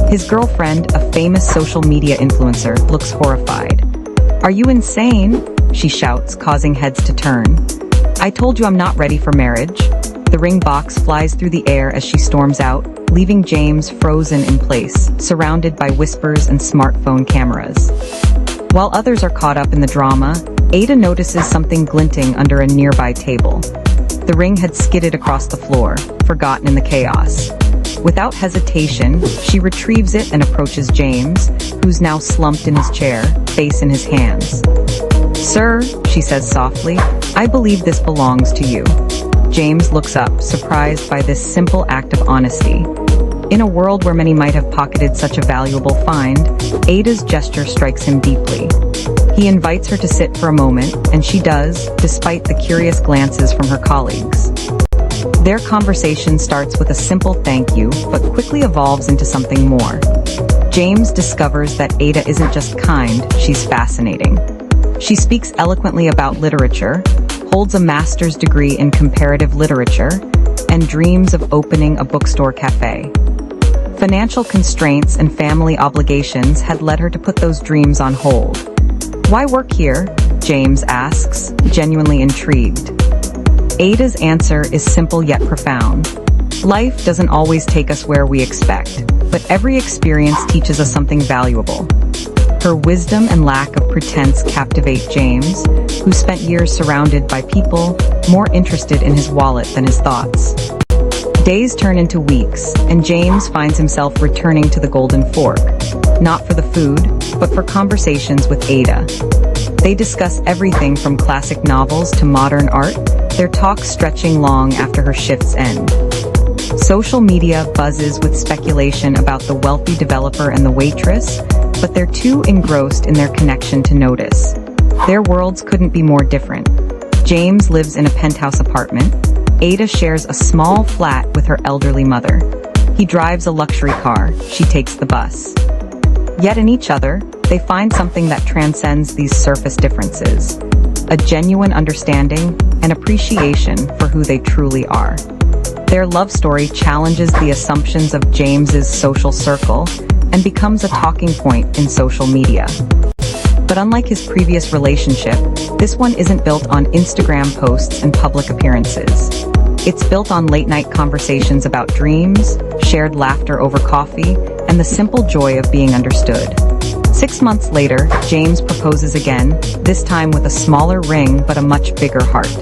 His girlfriend, a famous social media influencer, looks horrified. "Are you insane?" she shouts, causing heads to turn. "I told you I'm not ready for marriage." The ring box flies through the air as she storms out, leaving James frozen in place, surrounded by whispers and smartphone cameras. While others are caught up in the drama, Ada notices something glinting under a nearby table. The ring had skidded across the floor, forgotten in the chaos. Without hesitation, she retrieves it and approaches James, who's now slumped in his chair, face in his hands. "Sir," she says softly, "I believe this belongs to you." James looks up, surprised by this simple act of honesty. In a world where many might have pocketed such a valuable find, Ada's gesture strikes him deeply. He invites her to sit for a moment, and she does, despite the curious glances from her colleagues. Their conversation starts with a simple thank you, but quickly evolves into something more. James discovers that Ada isn't just kind, she's fascinating. She speaks eloquently about literature, holds a master's degree in comparative literature, and dreams of opening a bookstore cafe. Financial constraints and family obligations had led her to put those dreams on hold. "Why work here?" James asks, genuinely intrigued. Ada's answer is simple yet profound. Life doesn't always take us where we expect, but every experience teaches us something valuable. Her wisdom and lack of pretense captivate James, who spent years surrounded by people more interested in his wallet than his thoughts. Days turn into weeks, and James finds himself returning to the Golden Fork, not for the food, but for conversations with Ada. They discuss everything from classic novels to modern art, their talks stretching long after her shifts end. Social media buzzes with speculation about the wealthy developer and the waitress, but they're too engrossed in their connection to notice. Their worlds couldn't be more different. James lives in a penthouse apartment. Ada shares a small flat with her elderly mother. He drives a luxury car, she takes the bus. Yet in each other, they find something that transcends these surface differences: a genuine understanding and appreciation for who they truly are. Their love story challenges the assumptions of James's social circle and becomes a talking point in social media. But unlike his previous relationship, this one isn't built on Instagram posts and public appearances. It's built on late-night conversations about dreams, shared laughter over coffee, and the simple joy of being understood. 6 months later, James proposes again, this time with a smaller ring but a much bigger heart.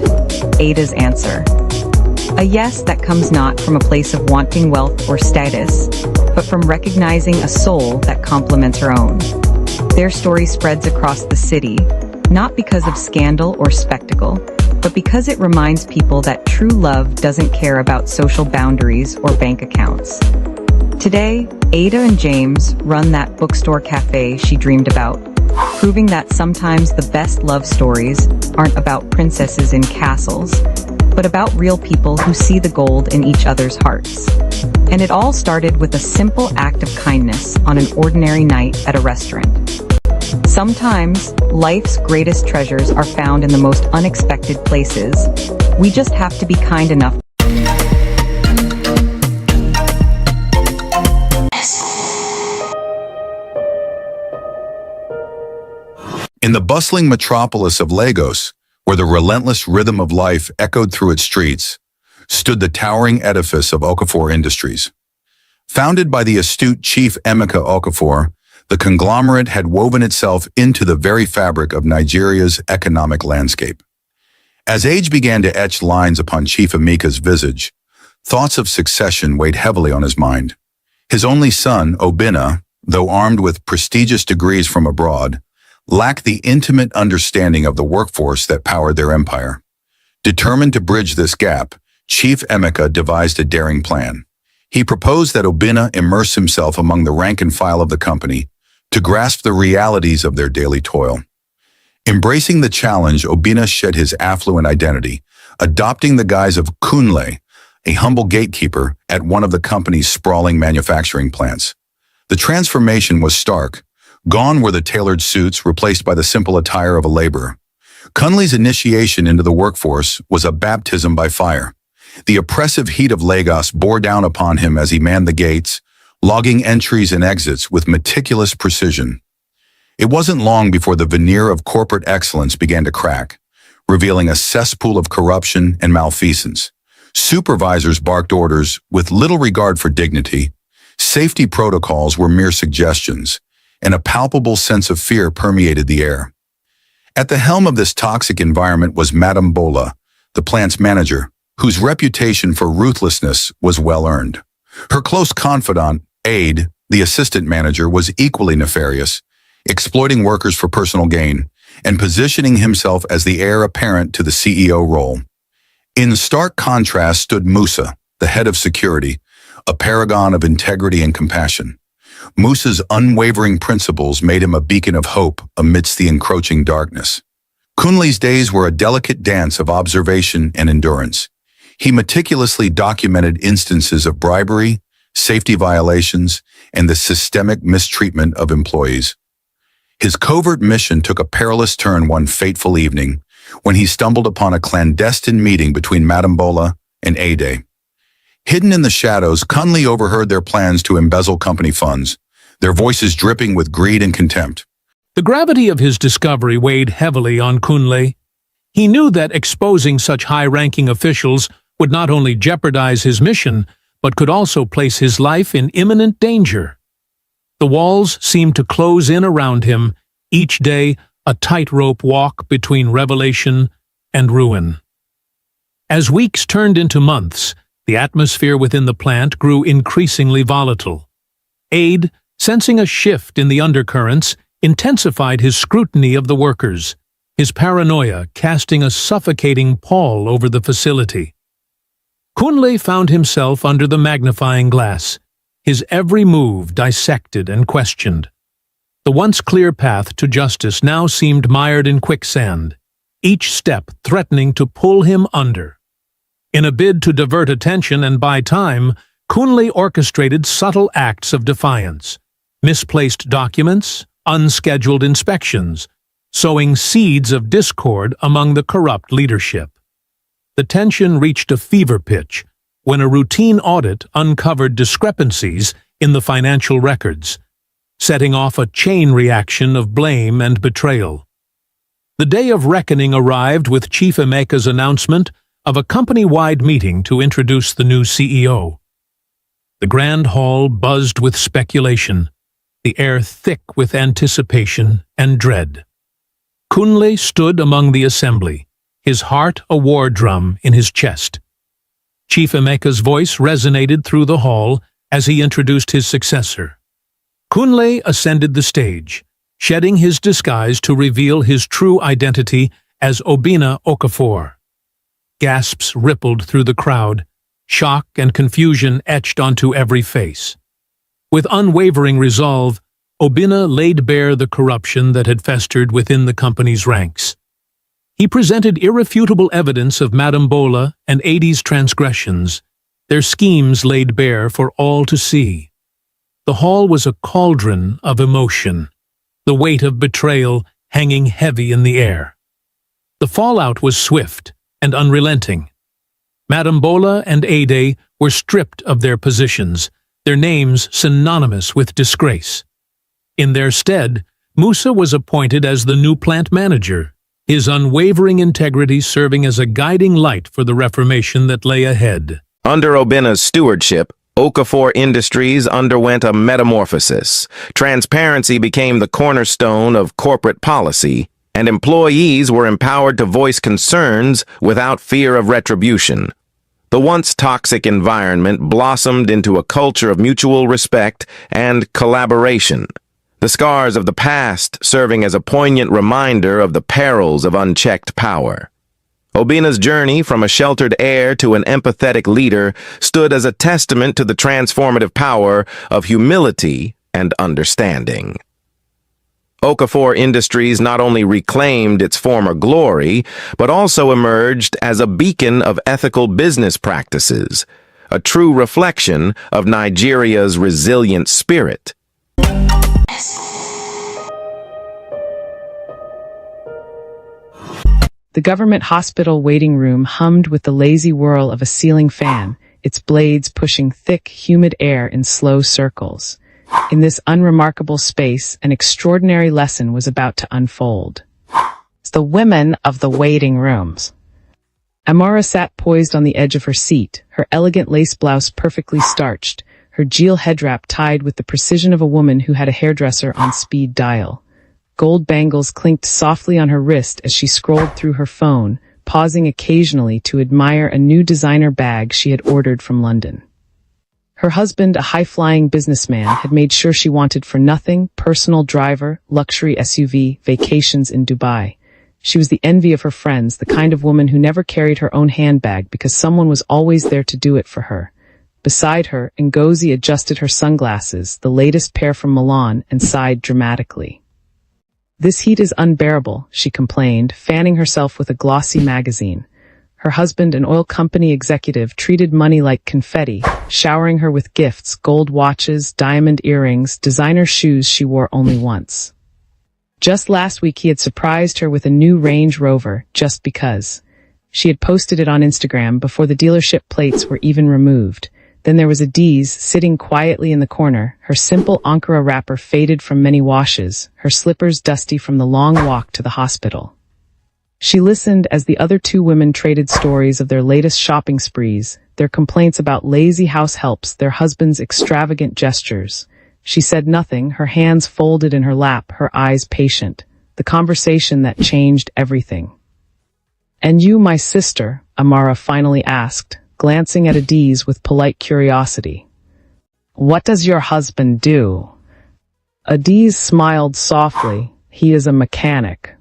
Ada's answer: a yes that comes not from a place of wanting wealth or status, but from recognizing a soul that complements her own. Their story spreads across the city, not because of scandal or spectacle, but because it reminds people that true love doesn't care about social boundaries or bank accounts. Today, Ada and James run that bookstore cafe she dreamed about, proving that sometimes the best love stories aren't about princesses in castles, but about real people who see the gold in each other's hearts. And it all started with a simple act of kindness on an ordinary night at a restaurant. Sometimes, life's greatest treasures are found in the most unexpected places. We just have to be kind enough. In the bustling metropolis of Lagos, where the relentless rhythm of life echoed through its streets, stood the towering edifice of Okafor Industries. Founded by the astute Chief Emeka Okafor, the conglomerate had woven itself into the very fabric of Nigeria's economic landscape. As age began to etch lines upon Chief Emeka's visage, thoughts of succession weighed heavily on his mind. His only son, Obinna, though armed with prestigious degrees from abroad, lacked the intimate understanding of the workforce that powered their empire. Determined to bridge this gap, Chief Emeka devised a daring plan. He proposed that Obinna immerse himself among the rank and file of the company to grasp the realities of their daily toil. Embracing the challenge, Obinna shed his affluent identity, adopting the guise of Kunle, a humble gatekeeper at one of the company's sprawling manufacturing plants. The transformation was stark. Gone were the tailored suits, replaced by the simple attire of a laborer. Kunle's initiation into the workforce was a baptism by fire. The oppressive heat of Lagos bore down upon him as he manned the gates, logging entries and exits with meticulous precision. It wasn't long before the veneer of corporate excellence began to crack, revealing a cesspool of corruption and malfeasance. Supervisors barked orders with little regard for dignity. Safety protocols were mere suggestions, and a palpable sense of fear permeated the air. At the helm of this toxic environment was Madame Bola, the plant's manager, whose reputation for ruthlessness was well-earned. Her close confidant, Aide, the assistant manager, was equally nefarious, exploiting workers for personal gain and positioning himself as the heir apparent to the CEO role. In stark contrast stood Musa, the head of security, a paragon of integrity and compassion. Musa's unwavering principles made him a beacon of hope amidst the encroaching darkness. Kunle's days were a delicate dance of observation and endurance. He meticulously documented instances of bribery, safety violations, and the systemic mistreatment of employees. His covert mission took a perilous turn one fateful evening, when he stumbled upon a clandestine meeting between Madame Bola and Ade. Hidden in the shadows, Kunle overheard their plans to embezzle company funds, their voices dripping with greed and contempt. The gravity of his discovery weighed heavily on Kunle. He knew that exposing such high-ranking officials would not only jeopardize his mission, but could also place his life in imminent danger. The walls seemed to close in around him, each day a tightrope walk between revelation and ruin. As weeks turned into months, the atmosphere within the plant grew increasingly volatile. Ade, sensing a shift in the undercurrents, intensified his scrutiny of the workers, his paranoia casting a suffocating pall over the facility. Kunle found himself under the magnifying glass, his every move dissected and questioned. The once clear path to justice now seemed mired in quicksand, each step threatening to pull him under. In a bid to divert attention and buy time, Kunle orchestrated subtle acts of defiance, misplaced documents, unscheduled inspections, sowing seeds of discord among the corrupt leadership. The tension reached a fever pitch when a routine audit uncovered discrepancies in the financial records, setting off a chain reaction of blame and betrayal. The day of reckoning arrived with Chief Emeka's announcement of a company-wide meeting to introduce the new CEO. The grand hall buzzed with speculation, the air thick with anticipation and dread. Kunle stood among the assembly, his heart a war drum in his chest. Chief Emeka's voice resonated through the hall as he introduced his successor. Kunle ascended the stage, shedding his disguise to reveal his true identity as Obinna Okafor. Gasps rippled through the crowd, shock and confusion etched onto every face. With unwavering resolve, Obinna laid bare the corruption that had festered within the company's ranks. He presented irrefutable evidence of Madame Bola and Ade's transgressions, their schemes laid bare for all to see. The hall was a cauldron of emotion, the weight of betrayal hanging heavy in the air. The fallout was swift and unrelenting. Madame Bola and Ade were stripped of their positions, their names synonymous with disgrace. In their stead, Musa was appointed as the new plant manager, his unwavering integrity serving as a guiding light for the reformation that lay ahead. Under Obinna's stewardship, Okafor Industries underwent a metamorphosis. Transparency became the cornerstone of corporate policy, and employees were empowered to voice concerns without fear of retribution. The once toxic environment blossomed into a culture of mutual respect and collaboration, the scars of the past serving as a poignant reminder of the perils of unchecked power. Obinna's journey from a sheltered heir to an empathetic leader stood as a testament to the transformative power of humility and understanding. Okafor Industries not only reclaimed its former glory, but also emerged as a beacon of ethical business practices, a true reflection of Nigeria's resilient spirit. The government hospital waiting room hummed with the lazy whirl of a ceiling fan, its blades pushing thick, humid air in slow circles. In this unremarkable space, an extraordinary lesson was about to unfold. It's the women of the waiting rooms. Amara sat poised on the edge of her seat, her elegant lace blouse perfectly starched, her Jeel headwrap tied with the precision of a woman who had a hairdresser on speed dial. Gold bangles clinked softly on her wrist as she scrolled through her phone, pausing occasionally to admire a new designer bag she had ordered from London. Her husband, a high-flying businessman, had made sure she wanted for nothing: personal driver, luxury SUV, vacations in Dubai. She was the envy of her friends, the kind of woman who never carried her own handbag because someone was always there to do it for her. Beside her, Ngozi adjusted her sunglasses, the latest pair from Milan, and sighed dramatically. "This heat is unbearable," she complained, fanning herself with a glossy magazine. Her husband, an oil company executive, treated money like confetti, showering her with gifts: gold watches, diamond earrings, designer shoes she wore only once. Just last week he had surprised her with a new Range Rover just because. She had posted it on Instagram before the dealership plates were even removed. Then there was Adiz sitting quietly in the corner, her simple Ankara wrapper faded from many washes, her slippers dusty from the long walk to the hospital. She listened as the other two women traded stories of their latest shopping sprees, their complaints about lazy house helps, their husbands' extravagant gestures. She said nothing, her hands folded in her lap, her eyes patient. The conversation that changed everything. "And you, my sister?" Amara finally asked, glancing at Adiz with polite curiosity. "What does your husband do?" Adiz smiled softly. "He is a mechanic."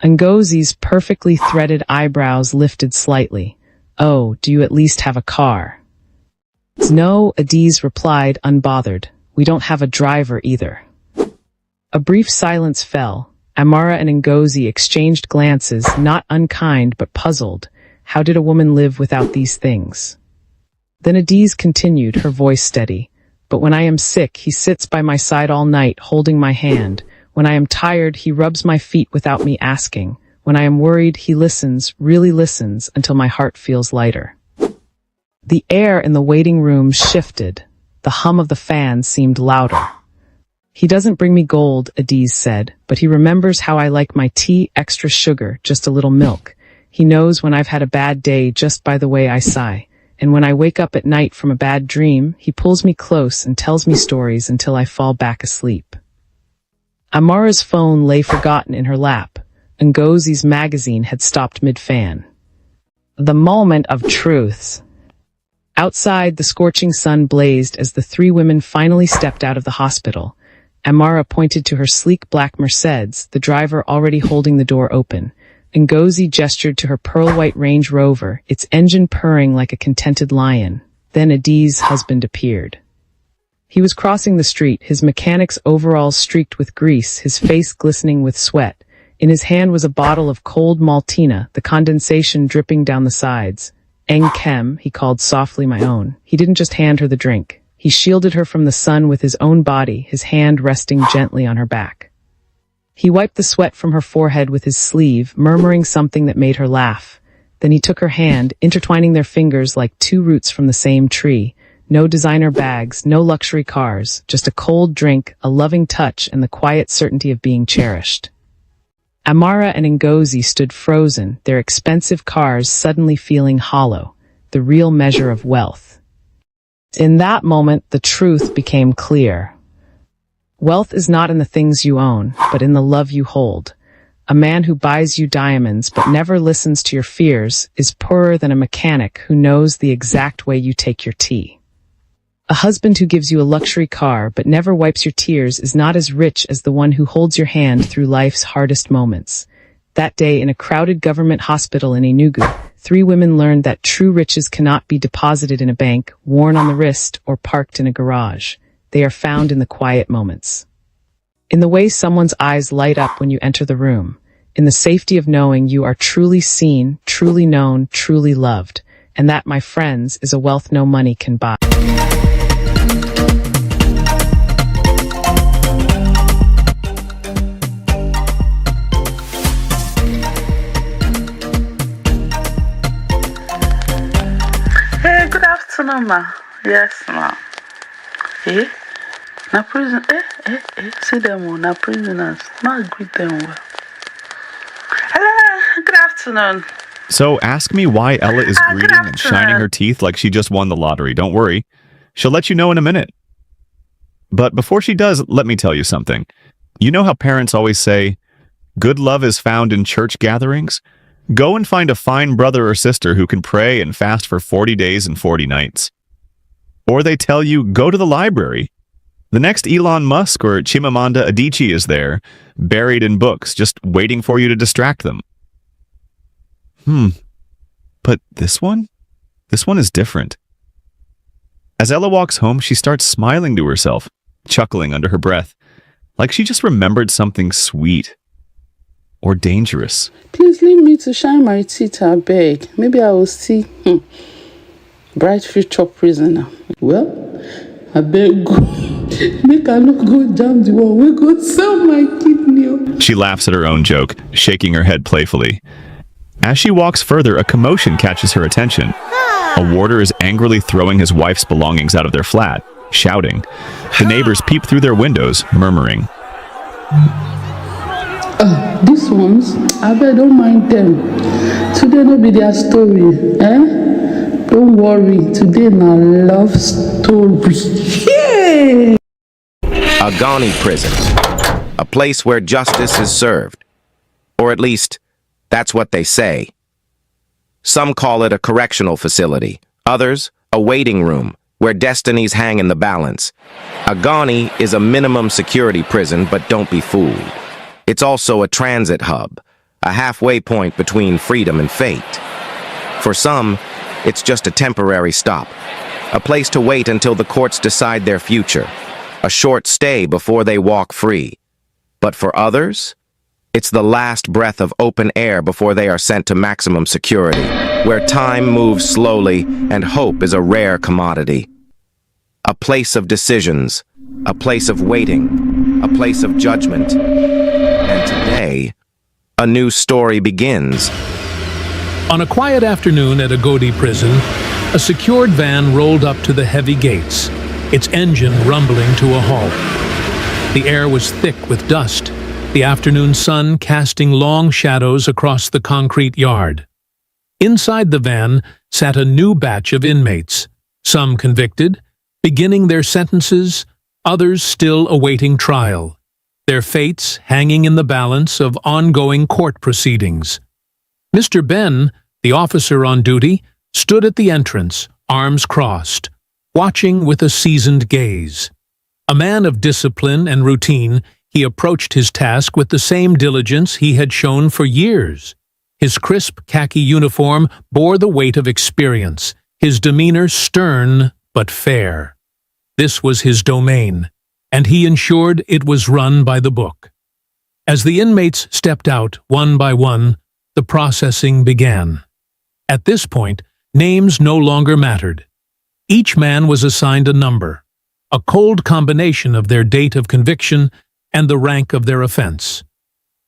Ngozi's perfectly threaded eyebrows lifted slightly. "Oh, do you at least have a car?" "No," Adiz replied, unbothered. "We don't have a driver either." A brief silence fell. Amara and Ngozi exchanged glances, not unkind but puzzled. How did a woman live without these things? Then Adiz continued, her voice steady. "But when I am sick, he sits by my side all night, holding my hand. When I am tired, he rubs my feet without me asking. When I am worried, he listens, really listens, until my heart feels lighter." The air in the waiting room shifted. The hum of the fan seemed louder. "He doesn't bring me gold," Adiz said, "but he remembers how I like my tea, extra sugar, just a little milk. He knows when I've had a bad day just by the way I sigh. And when I wake up at night from a bad dream, he pulls me close and tells me stories until I fall back asleep." Amara's phone lay forgotten in her lap. Ngozi's magazine had stopped mid-fan. The moment of truth. Outside, the scorching sun blazed as the three women finally stepped out of the hospital. Amara pointed to her sleek black Mercedes, the driver already holding the door open. Ngozi gestured to her pearl-white Range Rover, its engine purring like a contented lion. Then Adiz's husband appeared. He was crossing the street, his mechanic's overalls streaked with grease, his face glistening with sweat. In his hand was a bottle of cold Maltina, the condensation dripping down the sides. "Eng Kem," he called softly, "my own." He didn't just hand her the drink. He shielded her from the sun with his own body, his hand resting gently on her back. He wiped the sweat from her forehead with his sleeve, murmuring something that made her laugh. Then he took her hand, intertwining their fingers like two roots from the same tree. No designer bags, no luxury cars, just a cold drink, a loving touch, and the quiet certainty of being cherished. Amara and Ngozi stood frozen, their expensive cars suddenly feeling hollow, the real measure of wealth. In that moment, the truth became clear. Wealth is not in the things you own, but in the love you hold. A man who buys you diamonds but never listens to your fears is poorer than a mechanic who knows the exact way you take your tea. A husband who gives you a luxury car but never wipes your tears is not as rich as the one who holds your hand through life's hardest moments. That day in a crowded government hospital in Enugu, three women learned that true riches cannot be deposited in a bank, worn on the wrist, or parked in a garage. They are found in the quiet moments. In the way someone's eyes light up when you enter the room. In the safety of knowing you are truly seen, truly known, truly loved. And that, my friends, is a wealth no money can buy. Hey, good afternoon, ma. Yes, ma. Eh? Na prison, see them, na prisoners. Ma greet them well. Hello, good afternoon. So ask me why Ella is greeting and shining her teeth like she just won the lottery. Don't worry. She'll let you know in a minute. But before she does, let me tell you something. You know how parents always say, good love is found in church gatherings? Go and find a fine brother or sister who can pray and fast for 40 days and 40 nights. Or they tell you, go to the library. The next Elon Musk or Chimamanda Adichie is there, buried in books, just waiting for you to distract them. But this one? This one is different. As Ella walks home, she starts smiling to herself, chuckling under her breath, like she just remembered something sweet or dangerous. Please leave me to shine my teeth, I beg. Maybe I will see bright future prisoner. Well, I beg. Make I no go jam the one. We go sell my kidney. She laughs at her own joke, shaking her head playfully. As she walks further, a commotion catches her attention. A warder is angrily throwing his wife's belongings out of their flat, shouting. The neighbors peep through their windows, murmuring. These ones, I bet don't mind them. Today no be their story, eh? Don't worry, today na love story. Yay! Agani Prison, a place where justice is served. Or at least, that's what they say. Some call it a correctional facility, others, a waiting room, where destinies hang in the balance. Agani is a minimum security prison, but don't be fooled. It's also a transit hub, a halfway point between freedom and fate. For some, it's just a temporary stop, a place to wait until the courts decide their future, a short stay before they walk free. But for others, it's the last breath of open air before they are sent to maximum security, where time moves slowly and hope is a rare commodity. A place of decisions, a place of waiting, a place of judgment. And today, a new story begins. On a quiet afternoon at Agodi prison, a secured van rolled up to the heavy gates, its engine rumbling to a halt. The air was thick with dust, the afternoon sun casting long shadows across the concrete yard. Inside the van sat a new batch of inmates, some convicted, beginning their sentences, others still awaiting trial, their fates hanging in the balance of ongoing court proceedings. Mr. Ben, the officer on duty, stood at the entrance, arms crossed, watching with a seasoned gaze. A man of discipline and routine, he approached his task with the same diligence he had shown for years. His crisp khaki uniform bore the weight of experience, his demeanor stern but fair. This was his domain, and he ensured it was run by the book. As the inmates stepped out one by one, the processing began. At this point, names no longer mattered. Each man was assigned a number, a cold combination of their date of conviction and the rank of their offense.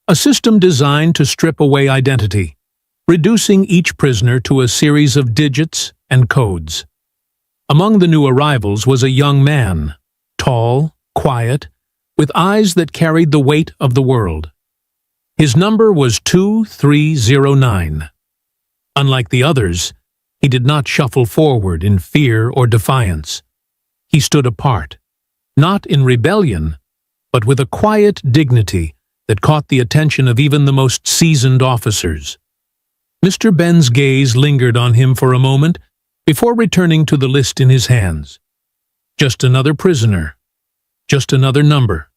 A system designed to strip away identity, reducing each prisoner to a series of digits and codes. Among the new arrivals was a young man, tall, quiet, with eyes that carried the weight of the world. His number was 2309. Unlike the others, he did not shuffle forward in fear or defiance. He stood apart, not in rebellion, but with a quiet dignity that caught the attention of even the most seasoned officers. Mr. Ben's gaze lingered on him for a moment before returning to the list in his hands. Just another prisoner, just another number.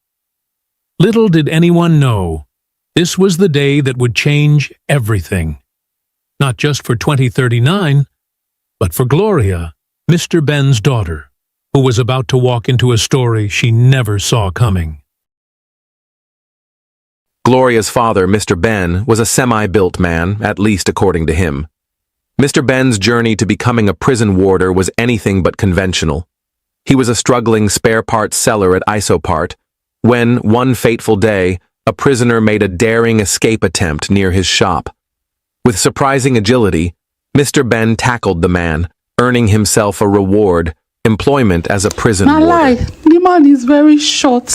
Little did anyone know, this was the day that would change everything. Not just for 2039, but for Gloria, Mr. Ben's daughter, who was about to walk into a story she never saw coming. Gloria's father, Mr. Ben, was a semi-built man, at least according to him. Mr. Ben's journey to becoming a prison warder was anything but conventional. He was a struggling spare parts seller at Isopart, when, one fateful day, a prisoner made a daring escape attempt near his shop. With surprising agility, Mr. Ben tackled the man, earning himself a reward, employment as a prison warder. Lie, the man is very short.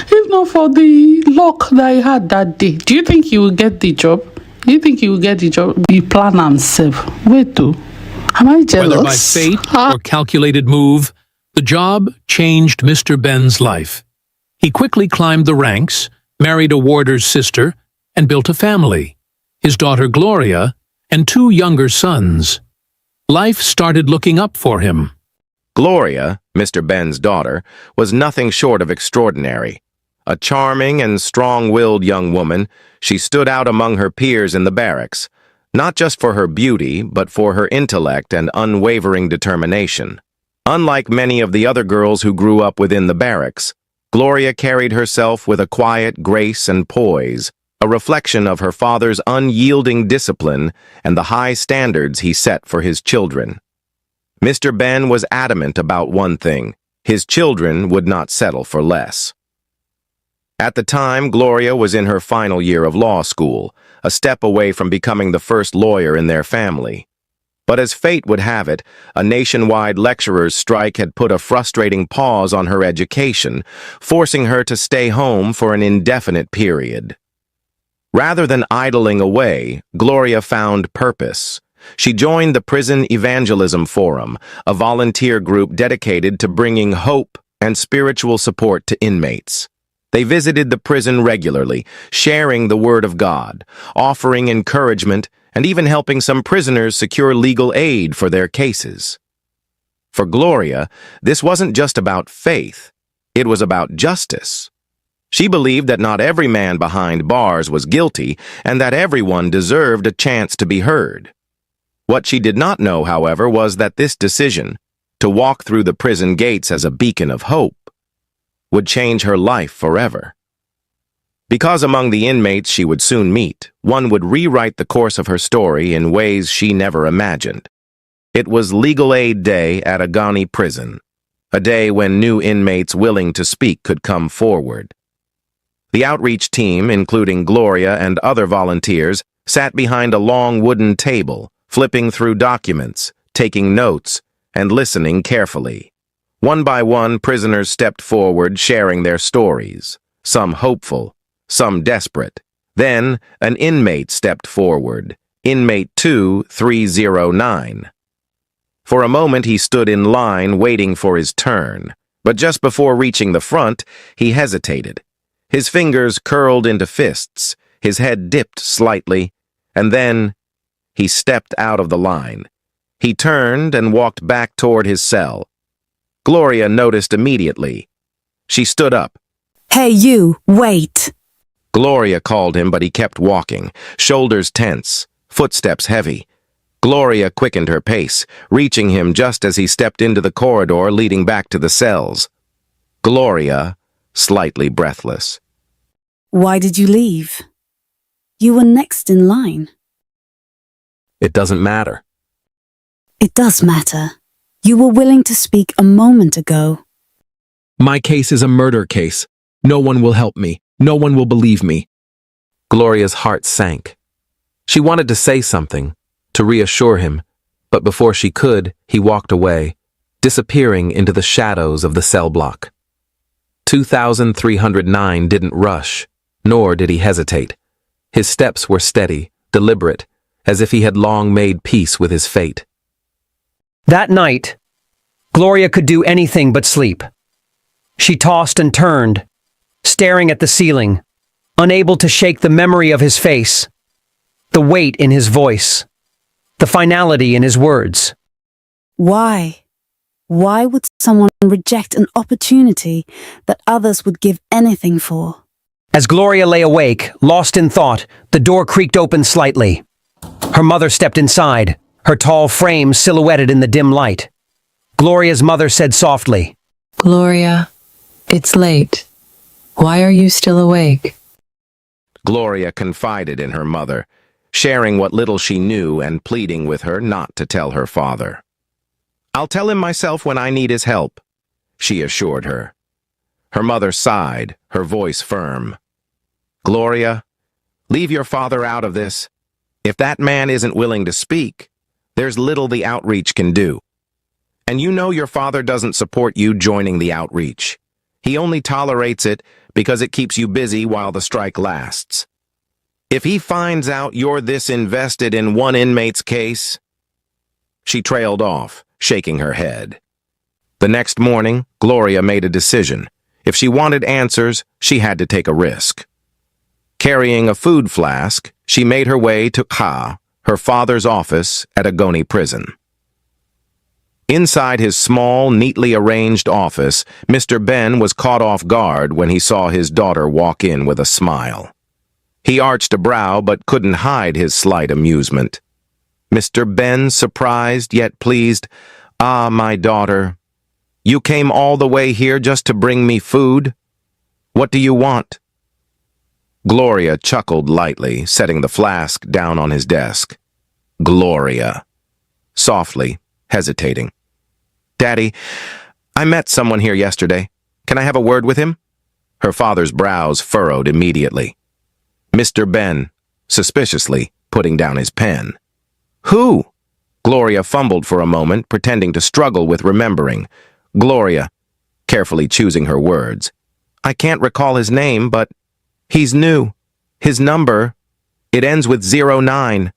If not for the luck that he had that day, do you think he will get the job? Do you think he will get the job? He plan himself. Wait, too. Am I jealous? Whether by fate or calculated move, the job changed Mr. Ben's life. He quickly climbed the ranks, married a warder's sister, and built a family. His daughter Gloria, and 2 younger sons. Life started looking up for him. Gloria, Mr. Ben's daughter, was nothing short of extraordinary. A charming and strong-willed young woman, she stood out among her peers in the barracks, not just for her beauty, but for her intellect and unwavering determination. Unlike many of the other girls who grew up within the barracks, Gloria carried herself with a quiet grace and poise, a reflection of her father's unyielding discipline and the high standards he set for his children. Mr. Ben was adamant about one thing: His children would not settle for less. At the time, Gloria was in her final year of law school, a step away from becoming the first lawyer in their family. But as fate would have it, a nationwide lecturers' strike had put a frustrating pause on her education, forcing her to stay home for an indefinite period. Rather than idling away, Gloria found purpose. She joined the Prison Evangelism Forum, a volunteer group dedicated to bringing hope and spiritual support to inmates. They visited the prison regularly, sharing the Word of God, offering encouragement, and even helping some prisoners secure legal aid for their cases. For Gloria, this wasn't just about faith, it was about justice. She believed that not every man behind bars was guilty and that everyone deserved a chance to be heard. What she did not know, however, was that this decision, to walk through the prison gates as a beacon of hope, would change her life forever. Because among the inmates she would soon meet, one would rewrite the course of her story in ways she never imagined. It was Legal Aid Day at Agani Prison, a day when new inmates willing to speak could come forward. The outreach team, including Gloria and other volunteers, sat behind a long wooden table, flipping through documents, taking notes, and listening carefully. One by one, prisoners stepped forward, sharing their stories, some hopeful, some desperate. Then, an inmate stepped forward, inmate 2309. For a moment, he stood in line, waiting for his turn. But just before reaching the front, he hesitated. His fingers curled into fists, his head dipped slightly, and then he stepped out of the line. He turned and walked back toward his cell. Gloria noticed immediately. She stood up. Hey, you, wait! Gloria called him, but he kept walking, shoulders tense, footsteps heavy. Gloria quickened her pace, reaching him just as he stepped into the corridor leading back to the cells. Gloria, slightly breathless. Why did you leave? You were next in line. It doesn't matter. It does matter. You were willing to speak a moment ago. My case is a murder case. No one will help me. No one will believe me. Gloria's heart sank. She wanted to say something, to reassure him, but before she could, he walked away, disappearing into the shadows of the cell block. 2309 didn't rush, nor did he hesitate. His steps were steady, deliberate, as if he had long made peace with his fate. That night, Gloria could do anything but sleep. She tossed and turned, staring at the ceiling, unable to shake the memory of his face, the weight in his voice, the finality in his words. Why? Why would someone reject an opportunity that others would give anything for? As Gloria lay awake, lost in thought, the door creaked open slightly. Her mother stepped inside, her tall frame silhouetted in the dim light. Gloria's mother said softly, Gloria, it's late. Why are you still awake? Gloria confided in her mother, sharing what little she knew and pleading with her not to tell her father. I'll tell him myself when I need his help, she assured her. Her mother sighed, her voice firm. Gloria, leave your father out of this. If that man isn't willing to speak, there's little the outreach can do. And you know your father doesn't support you joining the outreach. He only tolerates it because it keeps you busy while the strike lasts. If he finds out you're this invested in one inmate's case... She trailed off, shaking her head. The next morning, Gloria made a decision. If she wanted answers, she had to take a risk. Carrying a food flask, she made her way to Kha, her father's office at Agoni Prison. Inside his small, neatly arranged office, Mr. Ben was caught off guard when he saw his daughter walk in with a smile. He arched a brow but couldn't hide his slight amusement. Mr. Ben, surprised yet pleased, "Ah, my daughter, you came all the way here just to bring me food? What do you want?" Gloria chuckled lightly, setting the flask down on his desk. Gloria. Softly, hesitating. "Daddy, I met someone here yesterday. Can I have a word with him? Her father's brows furrowed immediately. Mr. Ben, suspiciously, putting down his pen. Who? Gloria fumbled for a moment, pretending to struggle with remembering. Gloria, carefully choosing her words. I can't recall his name, but he's new. His number, it ends with 09.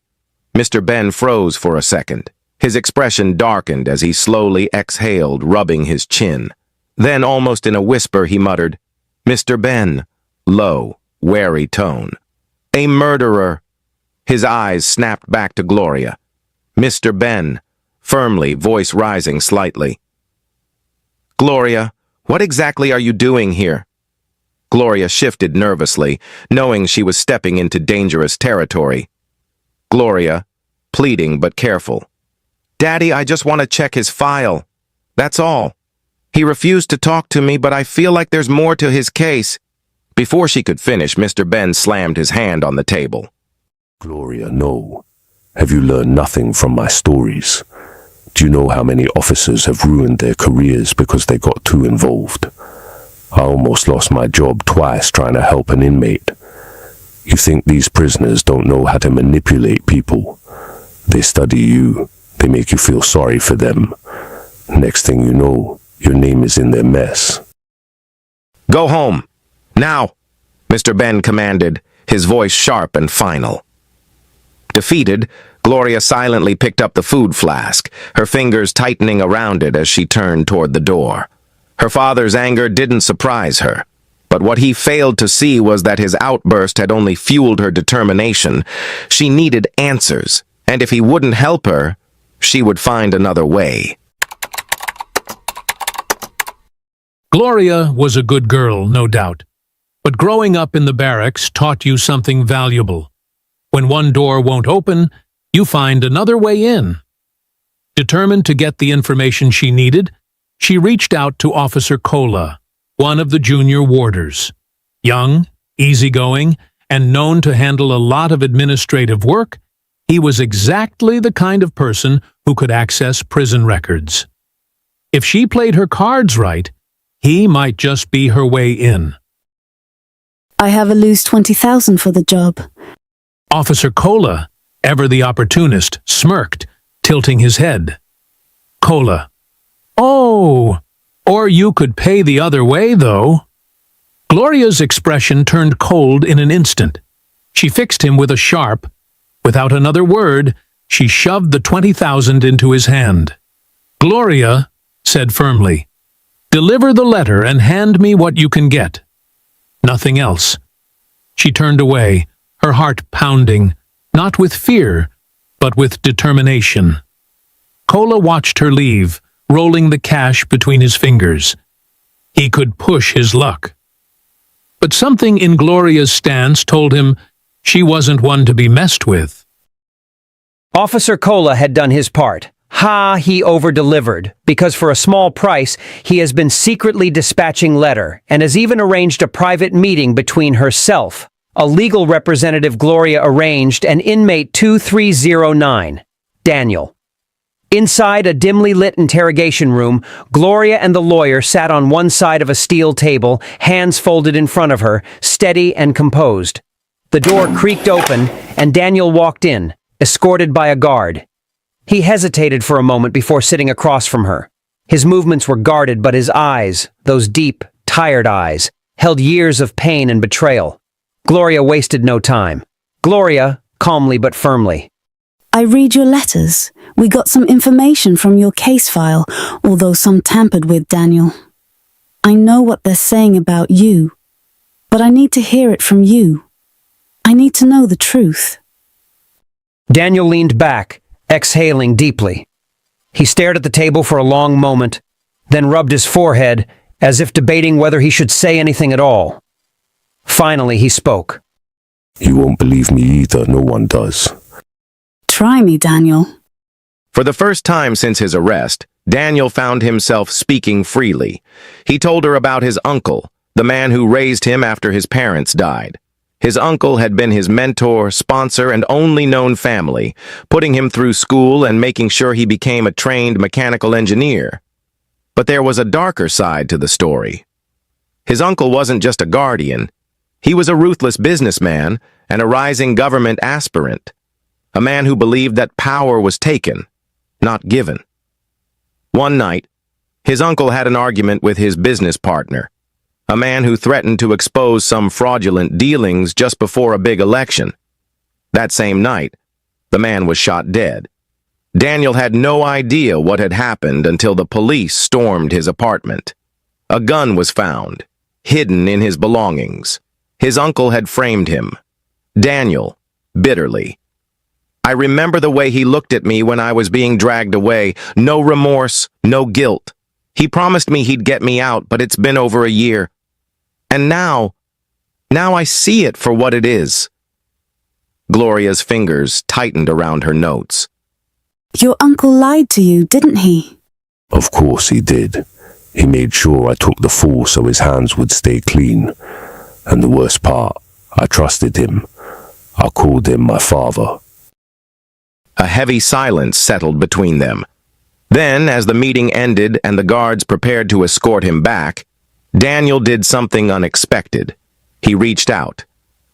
Mr. Ben froze for a second. His expression darkened as he slowly exhaled, rubbing his chin. Then, almost in a whisper, he muttered, Mr. Ben, low, wary tone. A murderer. His eyes snapped back to Gloria. Mr. Ben, firmly, voice rising slightly. Gloria, what exactly are you doing here? Gloria shifted nervously, knowing she was stepping into dangerous territory. Gloria, pleading but careful. Daddy, I just want to check his file. That's all. He refused to talk to me, but I feel like there's more to his case. Before she could finish, Mr. Ben slammed his hand on the table. Gloria, no. Have you learned nothing from my stories? Do you know how many officers have ruined their careers because they got too involved? I almost lost my job twice trying to help an inmate. You think these prisoners don't know how to manipulate people? They study you. They make you feel sorry for them. Next thing you know, your name is in their mess. Go home. Now, Mr. Ben commanded, his voice sharp and final. Defeated, Gloria silently picked up the food flask, her fingers tightening around it as she turned toward the door. Her father's anger didn't surprise her, but what he failed to see was that his outburst had only fueled her determination. She needed answers, and if he wouldn't help her, she would find another way. Gloria was a good girl, no doubt, but growing up in the barracks taught you something valuable. When one door won't open, you find another way in. Determined to get the information she needed, she reached out to Officer Kola, one of the junior warders. Young, easygoing, and known to handle a lot of administrative work, he was exactly the kind of person who could access prison records. If she played her cards right, he might just be her way in. I have a loose 20,000 for the job. Officer Kola, ever the opportunist, smirked, tilting his head. Kola. Oh, or you could pay the other way, though. Gloria's expression turned cold in an instant. She fixed him with a sharp. Without another word, she shoved the 20,000 into his hand. Gloria said firmly, "Deliver the letter and hand me what you can get." Nothing else. She turned away, her heart pounding, not with fear, but with determination. Kola watched her leave, rolling the cash between his fingers. He could push his luck. But something in Gloria's stance told him she wasn't one to be messed with. Officer Kola had done his part. He over-delivered, because for a small price, he has been secretly dispatching letter and has even arranged a private meeting between herself, a legal representative Gloria arranged, and inmate 2309, Daniel. Inside a dimly lit interrogation room, Gloria and the lawyer sat on one side of a steel table, hands folded in front of her, steady and composed. The door creaked open, and Daniel walked in, escorted by a guard. He hesitated for a moment before sitting across from her. His movements were guarded, but his eyes, those deep, tired eyes, held years of pain and betrayal. Gloria wasted no time. Gloria, calmly but firmly. I read your letters. We got some information from your case file, although some tampered with, Daniel. I know what they're saying about you, but I need to hear it from you. I need to know the truth. Daniel leaned back, exhaling deeply. He stared at the table for a long moment, then rubbed his forehead as if debating whether he should say anything at all. Finally, he spoke. You won't believe me either, no one does. Try me, Daniel. For the first time since his arrest, Daniel found himself speaking freely. He told her about his uncle, the man who raised him after his parents died. His uncle had been his mentor, sponsor, and only known family, putting him through school and making sure he became a trained mechanical engineer. But there was a darker side to the story. His uncle wasn't just a guardian. He was a ruthless businessman and a rising government aspirant. A man who believed that power was taken, not given. One night, his uncle had an argument with his business partner, a man who threatened to expose some fraudulent dealings just before a big election. That same night, the man was shot dead. Daniel had no idea what had happened until the police stormed his apartment. A gun was found, hidden in his belongings. His uncle had framed him. Daniel, bitterly. I remember the way he looked at me when I was being dragged away. No remorse, no guilt. He promised me he'd get me out, but it's been over a year. And now I see it for what it is. Gloria's fingers tightened around her notes. Your uncle lied to you, didn't he? Of course he did. He made sure I took the fall so his hands would stay clean. And the worst part, I trusted him. I called him my father. A heavy silence settled between them. Then, as the meeting ended and the guards prepared to escort him back, Daniel did something unexpected. He reached out,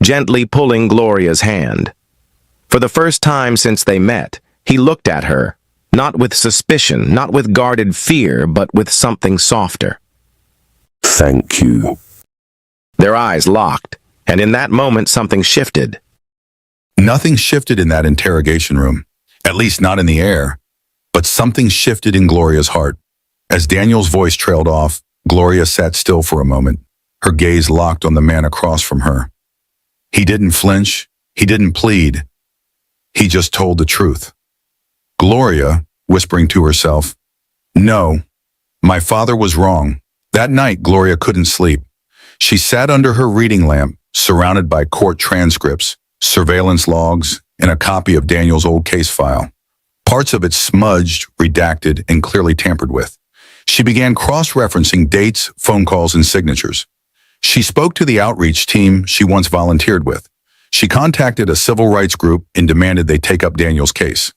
gently pulling Gloria's hand. For the first time since they met, he looked at her, not with suspicion, not with guarded fear, but with something softer. Thank you. Their eyes locked, and in that moment something shifted. Nothing shifted in that interrogation room, at least not in the air, but something shifted in Gloria's heart. As Daniel's voice trailed off, Gloria sat still for a moment, her gaze locked on the man across from her. He didn't flinch, he didn't plead, he just told the truth. Gloria, whispering to herself, "No, my father was wrong." That night, Gloria couldn't sleep. She sat under her reading lamp, surrounded by court transcripts, surveillance logs, and a copy of Daniel's old case file. Parts of it smudged, redacted, and clearly tampered with. She began cross-referencing dates, phone calls, and signatures. She spoke to the outreach team she once volunteered with. She contacted a civil rights group and demanded they take up Daniel's case.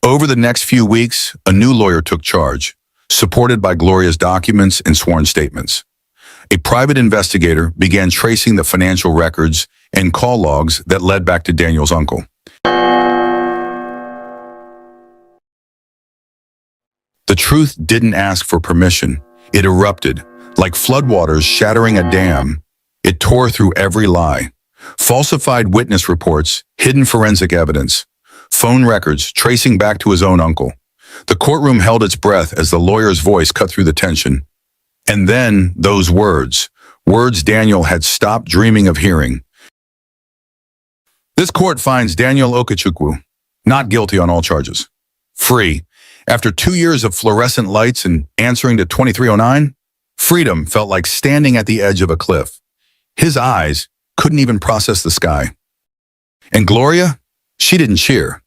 Over the next few weeks, a new lawyer took charge, supported by Gloria's documents and sworn statements. A private investigator began tracing the financial records and call logs that led back to Daniel's uncle. The truth didn't ask for permission. It erupted, like floodwaters shattering a dam. It tore through every lie. Falsified witness reports, hidden forensic evidence, phone records tracing back to his own uncle. The courtroom held its breath as the lawyer's voice cut through the tension. And then those words Daniel had stopped dreaming of hearing. This court finds Daniel Okechukwu not guilty on all charges. Free. After 2 years of fluorescent lights and answering to 2309, freedom felt like standing at the edge of a cliff. His eyes couldn't even process the sky. And Gloria, she didn't cheer,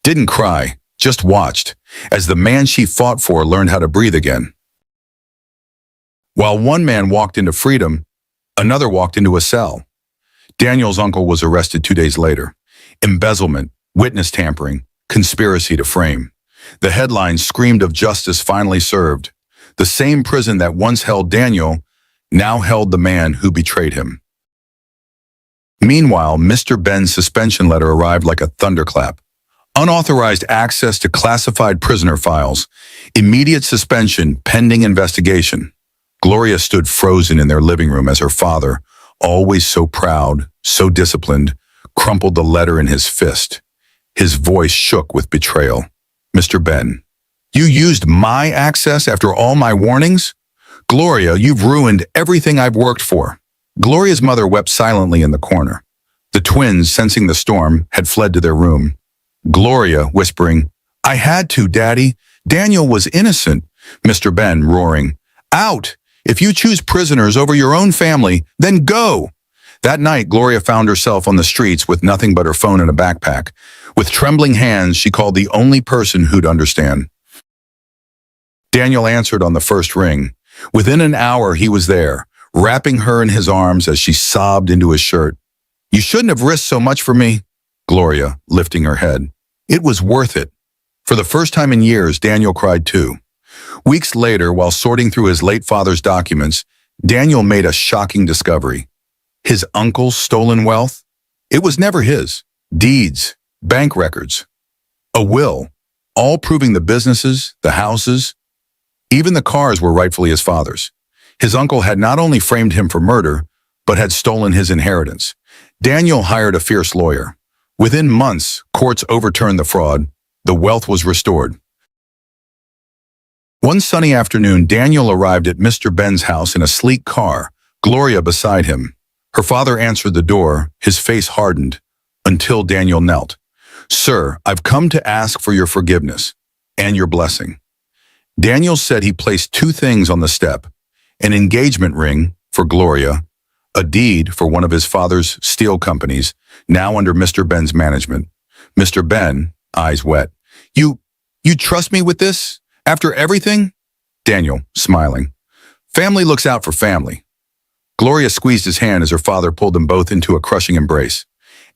didn't cry, just watched as the man she fought for learned how to breathe again. While one man walked into freedom, another walked into a cell. Daniel's uncle was arrested 2 days later. Embezzlement, witness tampering, conspiracy to frame. The headlines screamed of justice finally served. The same prison that once held Daniel now held the man who betrayed him. Meanwhile, Mr. Ben's suspension letter arrived like a thunderclap. Unauthorized access to classified prisoner files. Immediate suspension pending investigation. Gloria stood frozen in their living room as her father, always so proud, so disciplined, crumpled the letter in his fist. His voice shook with betrayal. "Mr. Ben, you used my access after all my warnings? Gloria, you've ruined everything I've worked for." Gloria's mother wept silently in the corner. The twins, sensing the storm, had fled to their room. Gloria, whispering, "I had to, Daddy. Daniel was innocent." Mr. Ben, roaring, "Out! If you choose prisoners over your own family, then go!" That night, Gloria found herself on the streets with nothing but her phone and a backpack. With trembling hands, she called the only person who'd understand. Daniel answered on the first ring. Within an hour, he was there, wrapping her in his arms as she sobbed into his shirt. "You shouldn't have risked so much for me." Gloria, lifting her head. "It was worth it." For the first time in years, Daniel cried too. Weeks later, while sorting through his late father's documents, Daniel made a shocking discovery. His uncle's stolen wealth? It was never his. Deeds, bank records, a will, all proving the businesses, the houses, even the cars were rightfully his father's. His uncle had not only framed him for murder, but had stolen his inheritance. Daniel hired a fierce lawyer. Within months, courts overturned the fraud. The wealth was restored. One sunny afternoon, Daniel arrived at Mr. Ben's house in a sleek car, Gloria beside him. Her father answered the door, his face hardened, until Daniel knelt. "Sir, I've come to ask for your forgiveness and your blessing." Daniel said he placed two things on the step, an engagement ring for Gloria, a deed for one of his father's steel companies, now under Mr. Ben's management. Mr. Ben, eyes wet. You trust me with this? After everything?" Daniel, smiling. "Family looks out for family." Gloria squeezed his hand as her father pulled them both into a crushing embrace.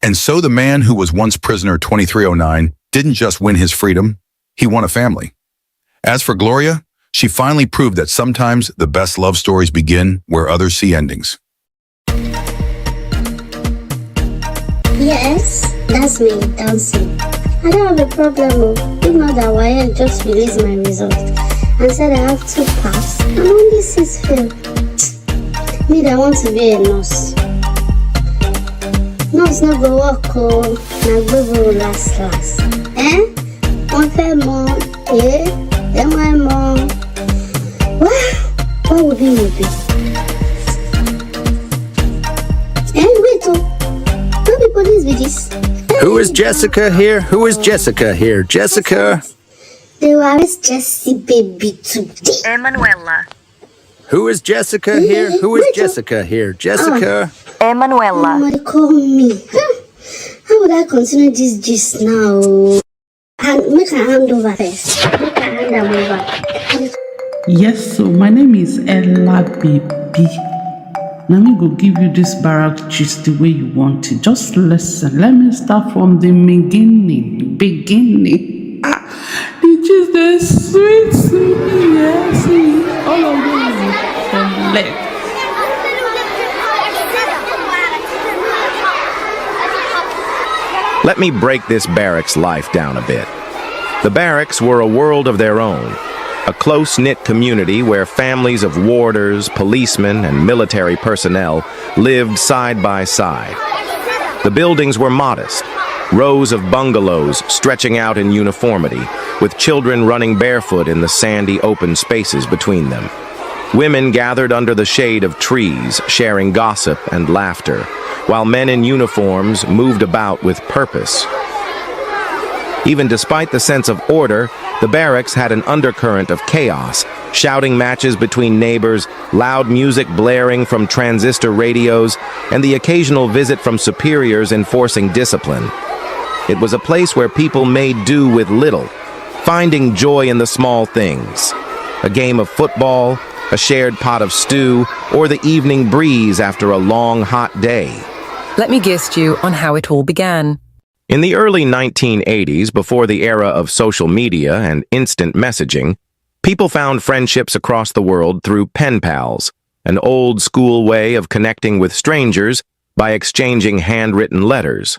And so the man who was once prisoner 2309 didn't just win his freedom, he won a family. As for Gloria, she finally proved that sometimes the best love stories begin where others see endings. Yes, that's me, dancing. I don't have a problem. If not that why I just released my result and said I have 2 pass and only 6 fail. Me that want to be a nurse. Nurse no go work oh, na go last. One fair more, then one more. What would be? Wait oh, no be police with this. Who is Jessica here? Who is Jessica here? Jessica? They will arrest Jessie baby today. Emanuela. Who is Jessica here? Who is Jessica here? Jessica? Emanuela. They call me. How would I continue this gist now? And make her hand over first. Make her hand over. Yes, so my name is Ella Baby. Let me go give you this barrack gist the way you want it. Just listen. Let me start from the beginning. The gist is sweet, yes, sweet. All of them is left. Let me break this barracks life down a bit. The barracks were a world of their own, a close-knit community where families of warders, policemen, and military personnel lived side by side. The buildings were modest, rows of bungalows stretching out in uniformity, with children running barefoot in the sandy open spaces between them. Women gathered under the shade of trees, sharing gossip and laughter, while men in uniforms moved about with purpose. Even despite the sense of order, the barracks had an undercurrent of chaos, shouting matches between neighbors, loud music blaring from transistor radios, and the occasional visit from superiors enforcing discipline. It was a place where people made do with little, finding joy in the small things. A game of football, a shared pot of stew, or the evening breeze after a long, hot day. Let me gist you on how it all began. In the early 1980s, before the era of social media and instant messaging, people found friendships across the world through pen pals, an old-school way of connecting with strangers by exchanging handwritten letters.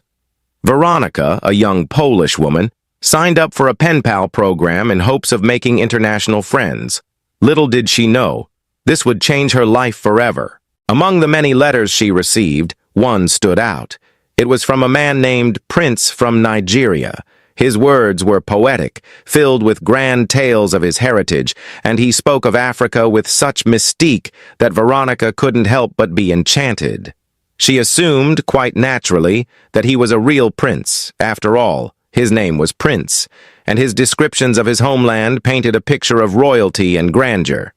Veronica, a young Polish woman, signed up for a pen pal program in hopes of making international friends. Little did she know, this would change her life forever. Among the many letters she received, one stood out. It was from a man named Prince from Nigeria. His words were poetic, filled with grand tales of his heritage, and he spoke of Africa with such mystique that Veronica couldn't help but be enchanted. She assumed, quite naturally, that he was a real prince. After all, his name was Prince, and his descriptions of his homeland painted a picture of royalty and grandeur.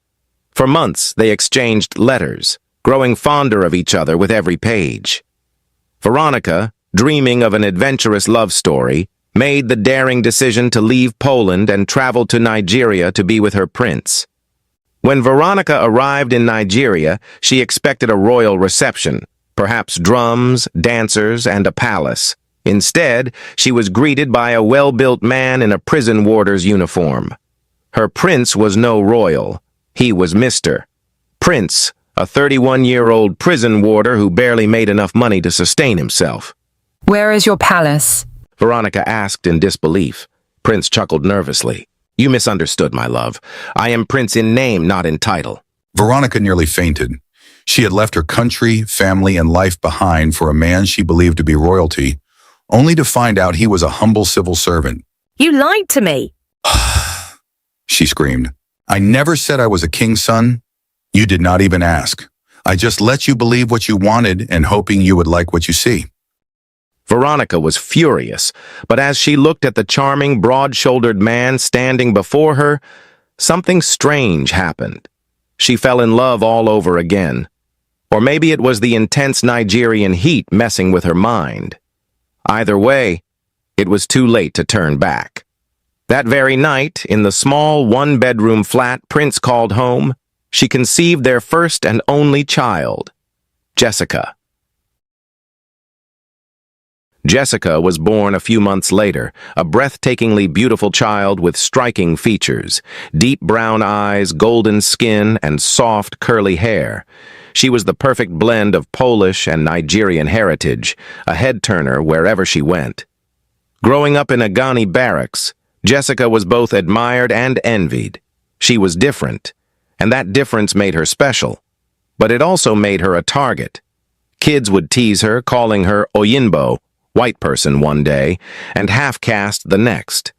For months, they exchanged letters, growing fonder of each other with every page. Veronica, dreaming of an adventurous love story, made the daring decision to leave Poland and travel to Nigeria to be with her prince. When Veronica arrived in Nigeria, she expected a royal reception, perhaps drums, dancers, and a palace. Instead, she was greeted by a well-built man in a prison warder's uniform. Her prince was no royal. He was Mr. Prince, a 31-year-old prison warder who barely made enough money to sustain himself. Where is your palace? Veronica asked in disbelief. Prince chuckled nervously. You misunderstood, my love. I am Prince in name, not in title. Veronica nearly fainted. She had left her country, family, and life behind for a man she believed to be royalty, only to find out he was a humble civil servant. You lied to me. She screamed. I never said I was a king's son. You did not even ask. I just let you believe what you wanted and hoping you would like what you see. Veronica was furious, but as she looked at the charming, broad-shouldered man standing before her, something strange happened. She fell in love all over again. Or maybe it was the intense Nigerian heat messing with her mind. Either way, it was too late to turn back. That very night, in the small one-bedroom flat Prince called home, she conceived their first and only child, Jessica. Jessica was born a few months later, a breathtakingly beautiful child with striking features, deep brown eyes, golden skin, and soft, curly hair. She was the perfect blend of Polish and Nigerian heritage, a head-turner wherever she went. Growing up in a Ghani barracks, Jessica was both admired and envied. She was different, and that difference made her special. But it also made her a target. Kids would tease her, calling her Oyinbo, white person one day, and half-caste the next.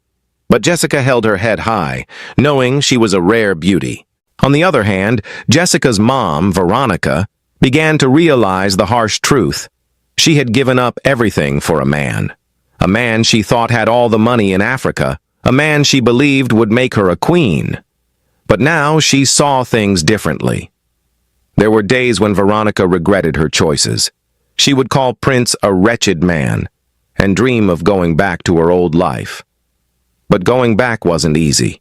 But Jessica held her head high, knowing she was a rare beauty. On the other hand, Jessica's mom, Veronica, began to realize the harsh truth. She had given up everything for a man she thought had all the money in Africa, a man she believed would make her a queen. But now she saw things differently. There were days when Veronica regretted her choices. She would call Prince a wretched man and dream of going back to her old life. But going back wasn't easy.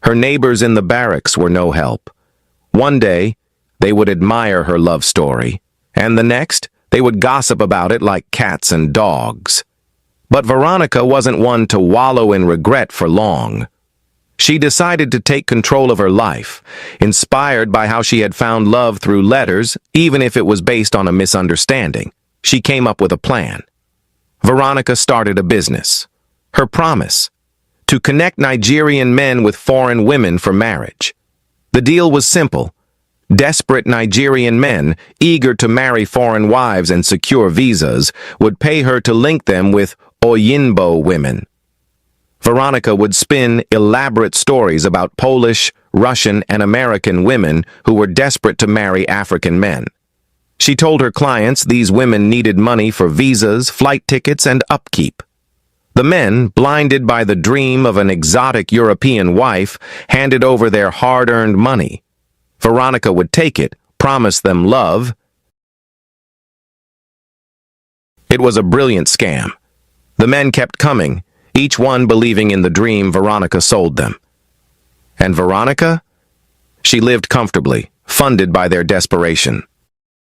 Her neighbors in the barracks were no help. One day, they would admire her love story, and the next, they would gossip about it like cats and dogs. But Veronica wasn't one to wallow in regret for long. She decided to take control of her life, inspired by how she had found love through letters, even if it was based on a misunderstanding. She came up with a plan. Veronica started a business. Her promise: to connect Nigerian men with foreign women for marriage. The deal was simple. Desperate Nigerian men, eager to marry foreign wives and secure visas, would pay her to link them with Oyinbo women. Veronica would spin elaborate stories about Polish, Russian, and American women who were desperate to marry African men. She told her clients these women needed money for visas, flight tickets, and upkeep. The men, blinded by the dream of an exotic European wife, handed over their hard-earned money. Veronica would take it, promise them love. It was a brilliant scam. The men kept coming, each one believing in the dream Veronica sold them. And Veronica? She lived comfortably, funded by their desperation.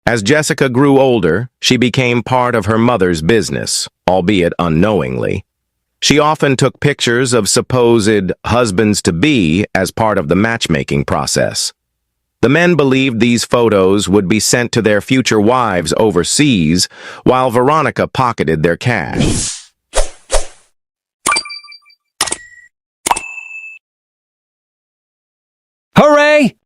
As Jessica grew older, she became part of her mother's business, albeit unknowingly. She often took pictures of supposed husbands-to-be as part of the matchmaking process. The men believed these photos would be sent to their future wives overseas, while Veronica pocketed their cash. Hooray!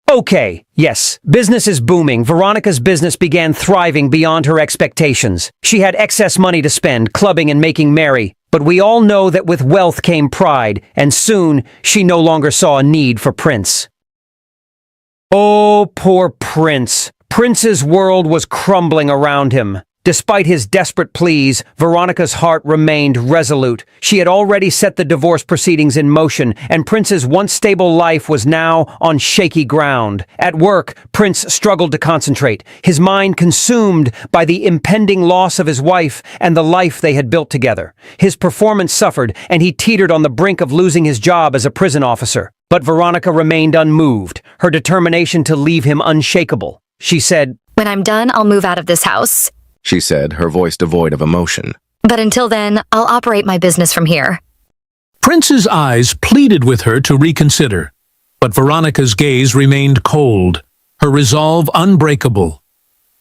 Okay, yes, business is booming. Veronica's business began thriving beyond her expectations. She had excess money to spend, clubbing and making merry. But we all know that with wealth came pride, and soon she no longer saw a need for Prince. Oh, poor Prince. Prince's world was crumbling around him. Despite his desperate pleas, Veronica's heart remained resolute. She had already set the divorce proceedings in motion, and Prince's once stable life was now on shaky ground. At work, Prince struggled to concentrate, his mind consumed by the impending loss of his wife and the life they had built together. His performance suffered, and he teetered on the brink of losing his job as a prison officer. But Veronica remained unmoved, her determination to leave him unshakable. She said, "When I'm done, I'll move out of this house," she said, her voice devoid of emotion. "But until then, I'll operate my business from here." Prince's eyes pleaded with her to reconsider, but Veronica's gaze remained cold, her resolve unbreakable.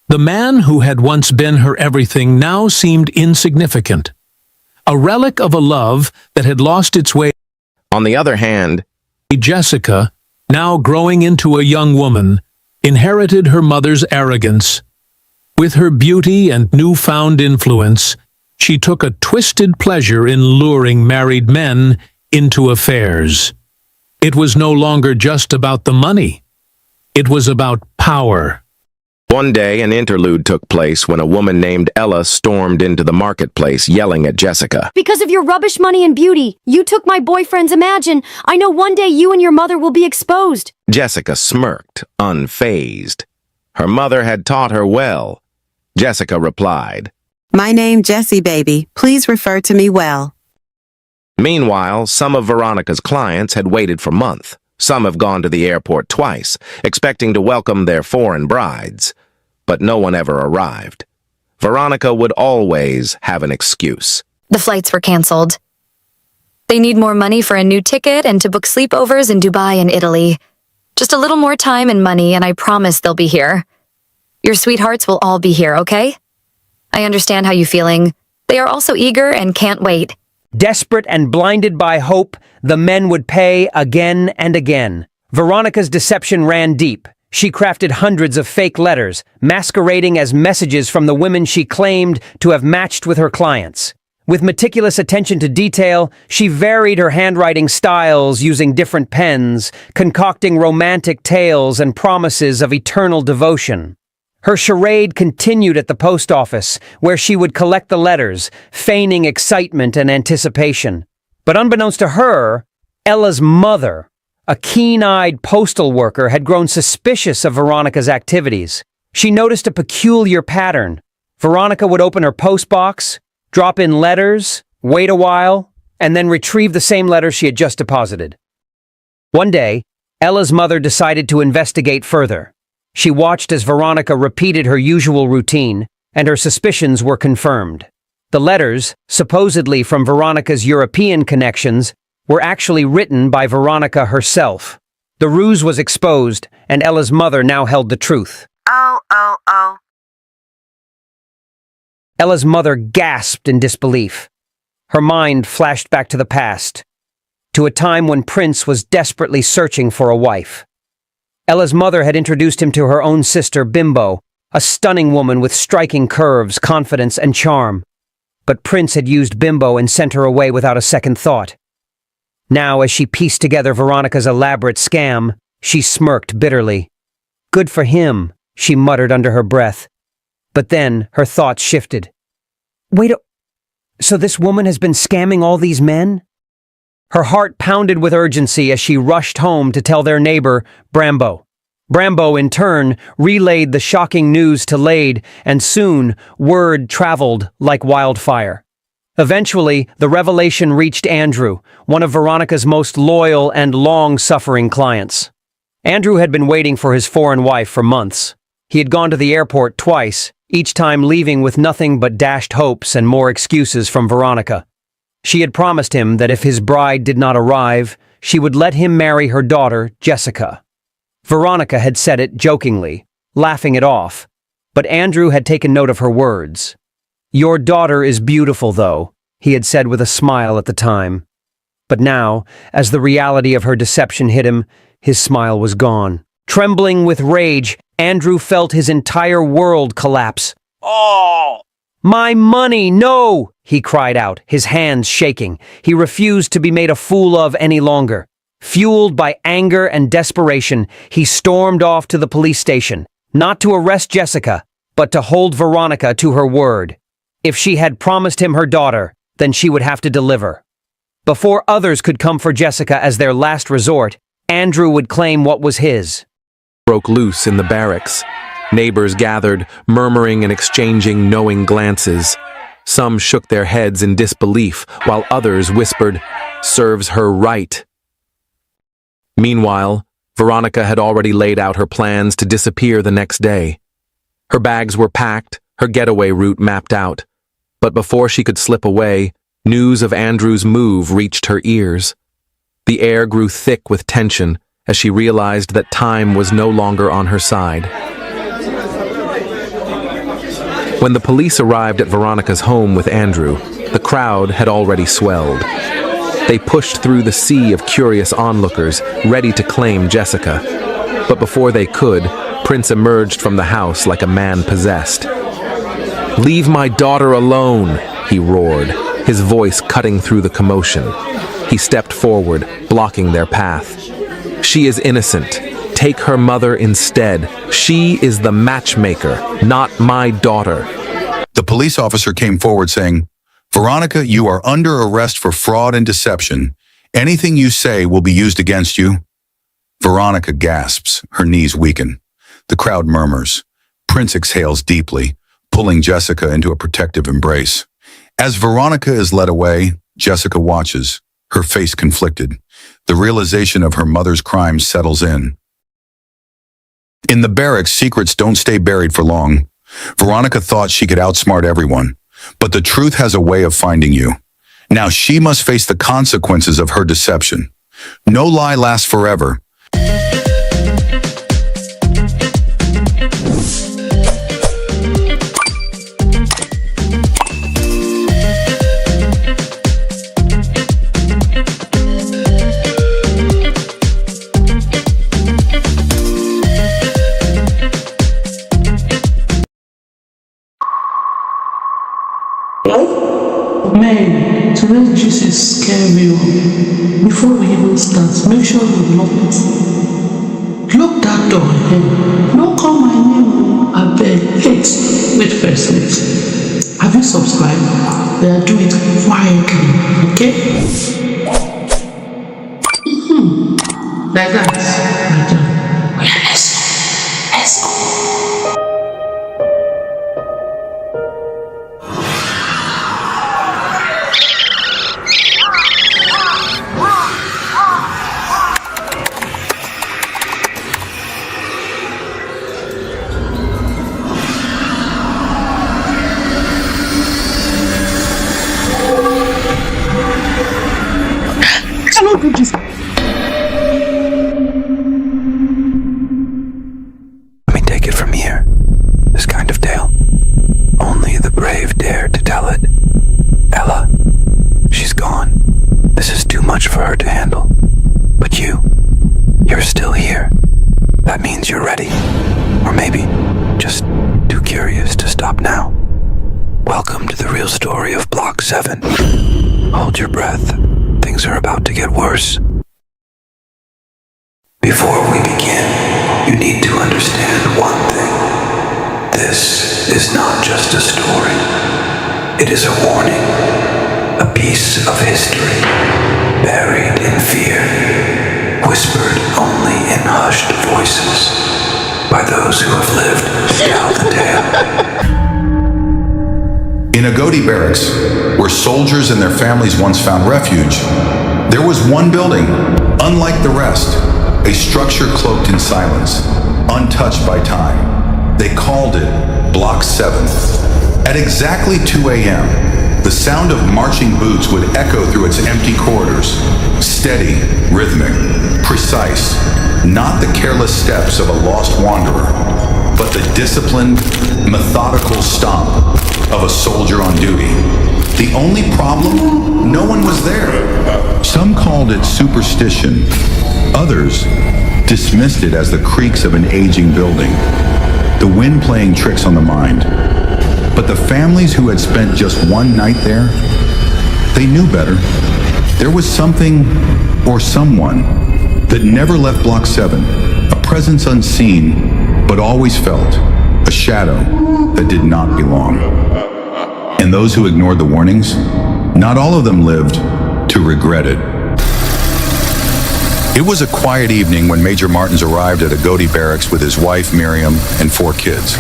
The man who had once been her everything now seemed insignificant, a relic of a love that had lost its way. On the other hand, Jessica, now growing into a young woman, inherited her mother's arrogance. With her beauty and newfound influence, she took a twisted pleasure in luring married men into affairs. It was no longer just about the money. It was about power. One day, an interlude took place when a woman named Ella stormed into the marketplace yelling at Jessica. Because of your rubbish money and beauty, you took my boyfriend's Imagine. I know one day you and your mother will be exposed. Jessica smirked, unfazed. Her mother had taught her well. Jessica replied, My name Jessie, baby. Please refer to me well. Meanwhile, some of Veronica's clients had waited for months. Some have gone to the airport twice, expecting to welcome their foreign brides. But no one ever arrived. Veronica would always have an excuse. The flights were canceled. They need more money for a new ticket and to book sleepovers in Dubai and Italy. Just a little more time and money, and I promise they'll be here. Your sweethearts will all be here, okay? I understand how you're feeling. They are also eager and can't wait. Desperate and blinded by hope, the men would pay again and again. Veronica's deception ran deep. She crafted hundreds of fake letters, masquerading as messages from the women she claimed to have matched with her clients. With meticulous attention to detail, she varied her handwriting styles using different pens, concocting romantic tales and promises of eternal devotion. Her charade continued at the post office, where she would collect the letters, feigning excitement and anticipation. But unbeknownst to her, Ella's mother, a keen-eyed postal worker, had grown suspicious of Veronica's activities. She noticed a peculiar pattern. Veronica would open her postbox, drop in letters, wait a while, and then retrieve the same letters she had just deposited. One day, Ella's mother decided to investigate further. She watched as Veronica repeated her usual routine, and her suspicions were confirmed. The letters, supposedly from Veronica's European connections, were actually written by Veronica herself. The ruse was exposed, and Ella's mother now held the truth. Oh. Ella's mother gasped in disbelief. Her mind flashed back to the past, to a time when Prince was desperately searching for a wife. Ella's mother had introduced him to her own sister, Bimbo, a stunning woman with striking curves, confidence, and charm. But Prince had used Bimbo and sent her away without a second thought. Now, as she pieced together Veronica's elaborate scam, she smirked bitterly. Good for him, she muttered under her breath. But then her thoughts shifted. Wait, so this woman has been scamming all these men? Her heart pounded with urgency as she rushed home to tell their neighbor, Brambo. Brambo, in turn, relayed the shocking news to Lade, and soon word traveled like wildfire. Eventually, the revelation reached Andrew, one of Veronica's most loyal and long-suffering clients. Andrew had been waiting for his foreign wife for months. He had gone to the airport twice, each time leaving with nothing but dashed hopes and more excuses from Veronica. She had promised him that if his bride did not arrive, she would let him marry her daughter, Jessica. Veronica had said it jokingly, laughing it off, but Andrew had taken note of her words. Your daughter is beautiful, though, he had said with a smile at the time. But now, as the reality of her deception hit him, his smile was gone. Trembling with rage, Andrew felt his entire world collapse. Oh! My money, no! He cried out, his hands shaking. He refused to be made a fool of any longer. Fueled by anger and desperation, he stormed off to the police station, not to arrest Jessica, but to hold Veronica to her word. If she had promised him her daughter, then she would have to deliver. Before others could come for Jessica as their last resort, Andrew would claim what was his. Broke loose in the barracks. Neighbors gathered, murmuring and exchanging knowing glances. Some shook their heads in disbelief, while others whispered, "Serves her right." Meanwhile, Veronica had already laid out her plans to disappear the next day. Her bags were packed, her getaway route mapped out. But before she could slip away, News of Andrew's move reached her ears. The air grew thick with tension as she realized that time was no longer on her side. When the police arrived at Veronica's home with Andrew, the crowd had already swelled. They pushed through the sea of curious onlookers, ready to claim Jessica. But before they could, Prince emerged from the house like a man possessed. "Leave my daughter alone," he roared, his voice cutting through the commotion. He stepped forward, blocking their path. "She is innocent. Take her mother instead. She is the matchmaker, not my daughter." The police officer came forward saying, "Veronica, you are under arrest for fraud and deception. Anything you say will be used against you." Veronica gasps, her knees weaken. The crowd murmurs. Prince exhales deeply, pulling Jessica into a protective embrace. As Veronica is led away, Jessica watches, her face conflicted. The realization of her mother's crime settles in. In the barracks, secrets don't stay buried for long. Veronica thought she could outsmart everyone, but the truth has a way of finding you. Now she must face the consequences of her deception. No lie lasts forever. Man, to let Jesus scare me. Before we even start, make sure you lock that door. Don't call my name. I beg. Wait first. Have you subscribed? Then do it quietly, okay? Like that. Let's go. Let me take it from here. This kind of tale. Only the brave dare to tell it. Ella, she's gone. This is too much for her to handle. But you're still here. That means you're ready. Or maybe just too curious to stop now. Welcome to the real story of Block 7. Hold your breath. Things are about to get worse. Before we begin, you need to understand one thing. This is not just a story. It is a warning, a piece of history, buried in fear, whispered only in hushed voices by those who have lived to tell the tale. In Agodi barracks, where soldiers and their families once found refuge, there was one building, unlike the rest, a structure cloaked in silence, untouched by time. They called it Block 7. At exactly 2 a.m., the sound of marching boots would echo through its empty corridors, steady, rhythmic, precise, not the careless steps of a lost wanderer, but the disciplined, methodical stomp of a soldier on duty. The only problem? No one was there. Some called it superstition. Others dismissed it as the creaks of an aging building, the wind playing tricks on the mind. But the families who had spent just one night there, they knew better. There was something or someone that never left Block 7, a presence unseen but always felt, a shadow that did not belong. And those who ignored the warnings, not all of them lived to regret it. It was a quiet evening when Major Martins arrived at Agodi barracks with his wife Miriam and 4 kids.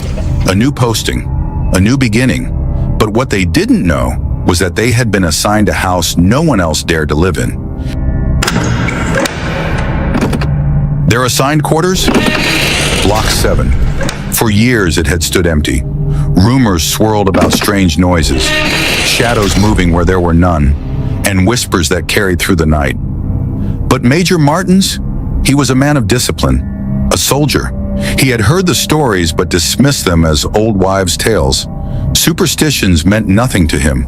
A new posting, a new beginning. But what they didn't know was that they had been assigned a house no one else dared to live in. Their assigned quarters? Block 7. For years it had stood empty. Rumors swirled about strange noises, shadows moving where there were none, and whispers that carried through the night. But Major Martins, he was a man of discipline, a soldier. He had heard the stories but dismissed them as old wives' tales. Superstitions meant nothing to him.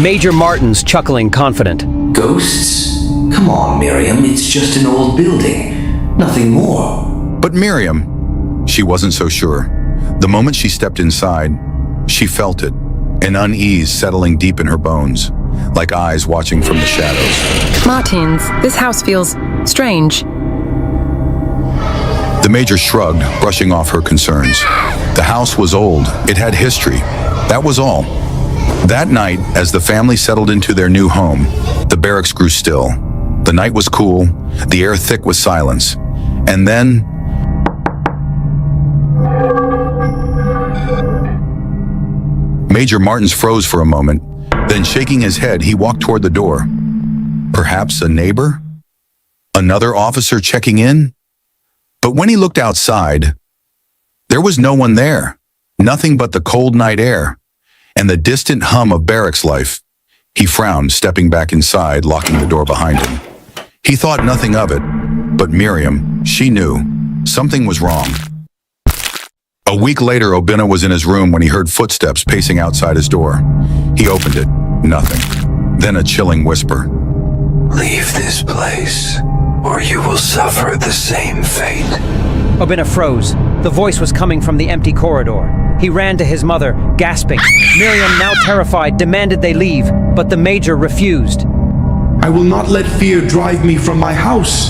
Major Martins chuckling confident. Ghosts? Come on, Miriam, it's just an old building. Nothing more. But Miriam, she wasn't so sure. The moment she stepped inside, she felt it, an unease settling deep in her bones, like eyes watching from the shadows. Martins, this house feels strange. The Major shrugged, brushing off her concerns. The house was old. It had history. That was all. That night, as the family settled into their new home, the barracks grew still. The night was cool, the air thick with silence. And then... Major Martins froze for a moment. Then, shaking his head, he walked toward the door. Perhaps a neighbor? Another officer checking in? But when he looked outside, there was no one there. Nothing but the cold night air and the distant hum of barracks life. He frowned, stepping back inside, locking the door behind him. He thought nothing of it, but Miriam, she knew. Something was wrong. A week later, Obinna was in his room when he heard footsteps pacing outside his door. He opened it. Nothing. Then a chilling whisper. Leave this place, or you will suffer the same fate. Obinna froze. The voice was coming from the empty corridor. He ran to his mother, gasping. Miriam, now terrified, demanded they leave, but the Major refused. I will not let fear drive me from my house.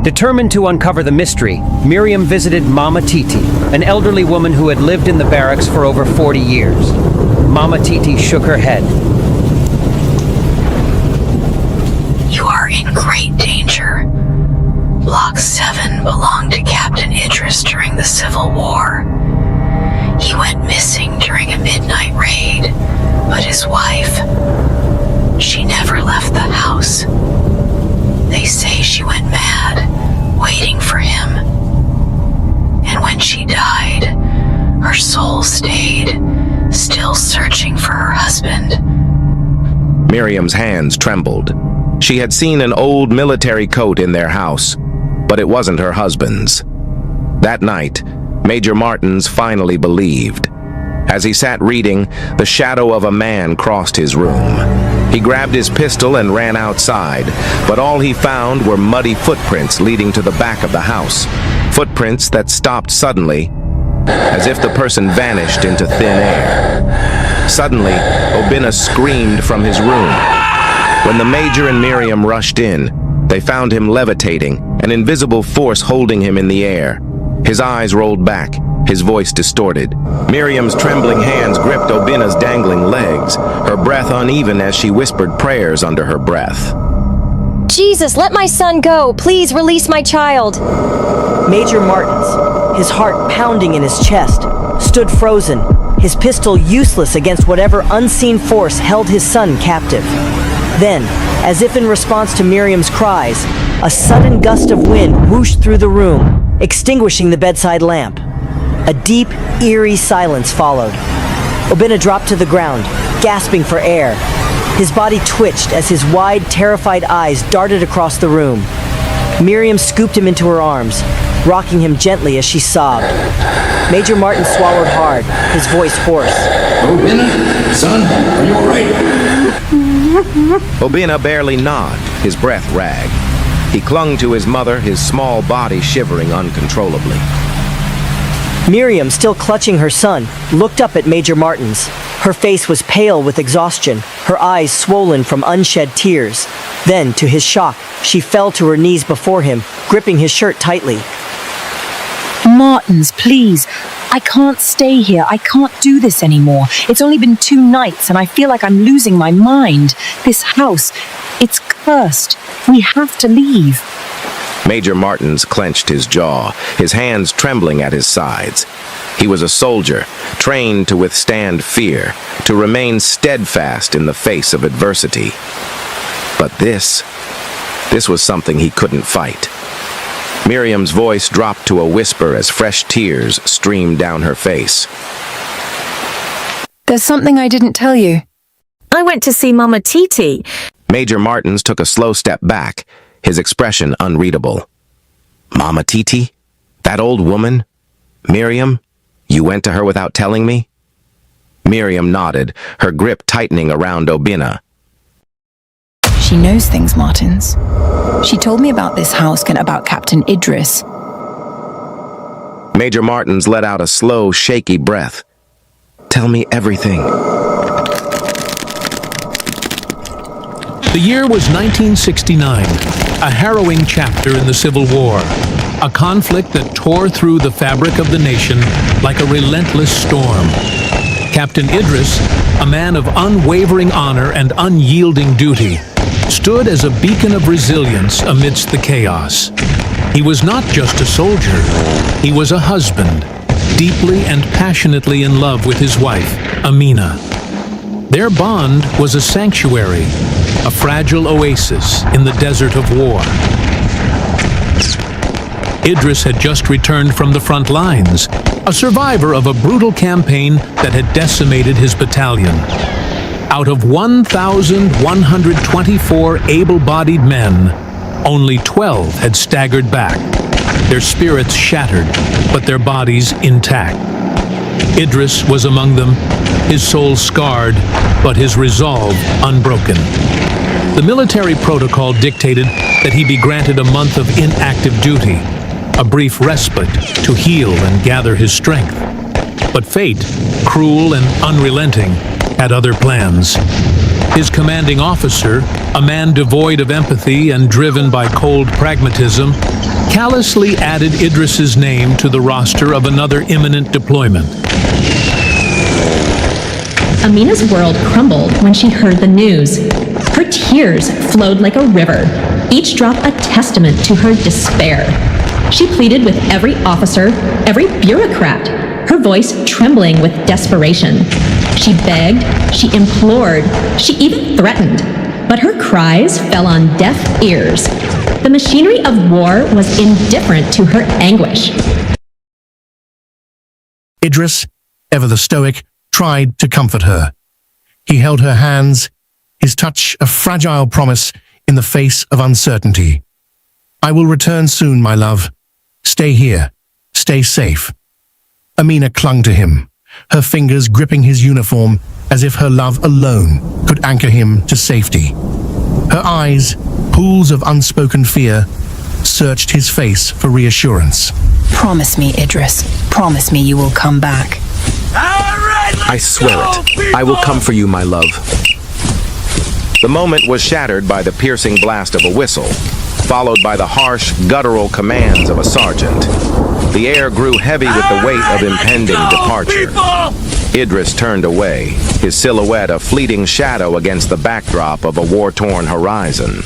Determined to uncover the mystery, Miriam visited Mama Titi, an elderly woman who had lived in the barracks for over 40 years. Mama Titi shook her head. You are in great danger. Block 7 belonged to Captain Idris during the Civil War. He went missing during a midnight raid, but his wife, she never left the house. They say she went mad, waiting for him. And when she died, her soul stayed, still searching for her husband. Miriam's hands trembled. She had seen an old military coat in their house, but it wasn't her husband's. That night, Major Martins finally believed. As he sat reading, the shadow of a man crossed his room. He grabbed his pistol and ran outside, but all he found were muddy footprints leading to the back of the house. Footprints that stopped suddenly, as if the person vanished into thin air. Suddenly, Obinna screamed from his room. When the Major and Miriam rushed in, they found him levitating, an invisible force holding him in the air. His eyes rolled back, his voice distorted. Miriam's trembling hands gripped Obinna's dangling legs, her breath uneven as she whispered prayers under her breath. Jesus, let my son go. Please release my child. Major Martins, his heart pounding in his chest, stood frozen, his pistol useless against whatever unseen force held his son captive. Then, as if in response to Miriam's cries, a sudden gust of wind whooshed through the room, extinguishing the bedside lamp. A deep, eerie silence followed. Obinna dropped to the ground, gasping for air. His body twitched as his wide, terrified eyes darted across the room. Miriam scooped him into her arms, rocking him gently as she sobbed. Major Martin swallowed hard, his voice hoarse. Obinna, son, are you all right? Obinna barely nodded, his breath ragged. He clung to his mother, his small body shivering uncontrollably. Miriam, still clutching her son, looked up at Major Martins. Her face was pale with exhaustion, her eyes swollen from unshed tears. Then, to his shock, she fell to her knees before him, gripping his shirt tightly. Martins, please. I can't stay here. I can't do this anymore. It's only been 2 nights and I feel like I'm losing my mind. This house, it's cursed. We have to leave. Major Martins clenched his jaw, his hands trembling at his sides. He was a soldier, trained to withstand fear, to remain steadfast in the face of adversity. But this was something he couldn't fight. Miriam's voice dropped to a whisper as fresh tears streamed down her face. There's something I didn't tell you. I went to see Mama Titi. Major Martins took a slow step back, his expression unreadable. Mama Titi? That old woman? Miriam? You went to her without telling me? Miriam nodded, her grip tightening around Obina. She knows things, Martins. She told me about this house and about Captain Idris. Major Martins let out a slow, shaky breath. Tell me everything. The year was 1969, a harrowing chapter in the Civil War, a conflict that tore through the fabric of the nation like a relentless storm. Captain Idris, a man of unwavering honor and unyielding duty, stood as a beacon of resilience amidst the chaos. He was not just a soldier, he was a husband, deeply and passionately in love with his wife, Amina. Their bond was a sanctuary, a fragile oasis in the desert of war. Idris had just returned from the front lines, a survivor of a brutal campaign that had decimated his battalion. Out of 1,124 able-bodied men, only 12 had staggered back, their spirits shattered, but their bodies intact. Idris was among them, his soul scarred, but his resolve unbroken. The military protocol dictated that he be granted a month of inactive duty, a brief respite to heal and gather his strength. But fate, cruel and unrelenting, had other plans. His commanding officer, a man devoid of empathy and driven by cold pragmatism, callously added Idris's name to the roster of another imminent deployment. Amina's world crumbled when she heard the news. Her tears flowed like a river, each drop a testament to her despair. She pleaded with every officer, every bureaucrat, her voice trembling with desperation. She begged, she implored, she even threatened, but her cries fell on deaf ears. The machinery of war was indifferent to her anguish. Idris, ever the stoic, tried to comfort her. He held her hands, his touch a fragile promise in the face of uncertainty. I will return soon, my love. Stay here. Stay safe. Amina clung to him, her fingers gripping his uniform as if her love alone could anchor him to safety. Her eyes, pools of unspoken fear, searched his face for reassurance. Promise me, Idris. Promise me you will come back. I swear it. I will come for you, my love. The moment was shattered by the piercing blast of a whistle, followed by the harsh, guttural commands of a sergeant. The air grew heavy with the weight of impending departure. Idris turned away, his silhouette a fleeting shadow against the backdrop of a war-torn horizon.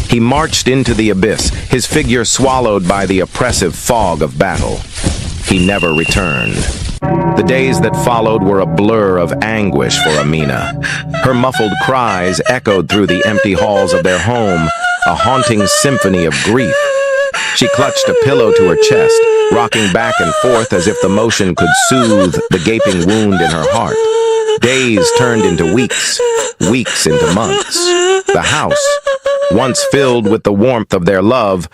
He marched into the abyss, his figure swallowed by the oppressive fog of battle. He never returned. The days that followed were a blur of anguish for Amina. Her muffled cries echoed through the empty halls of their home, a haunting symphony of grief. She clutched a pillow to her chest, rocking back and forth as if the motion could soothe the gaping wound in her heart. Days turned into weeks, weeks into months. The house, once filled with the warmth of their love,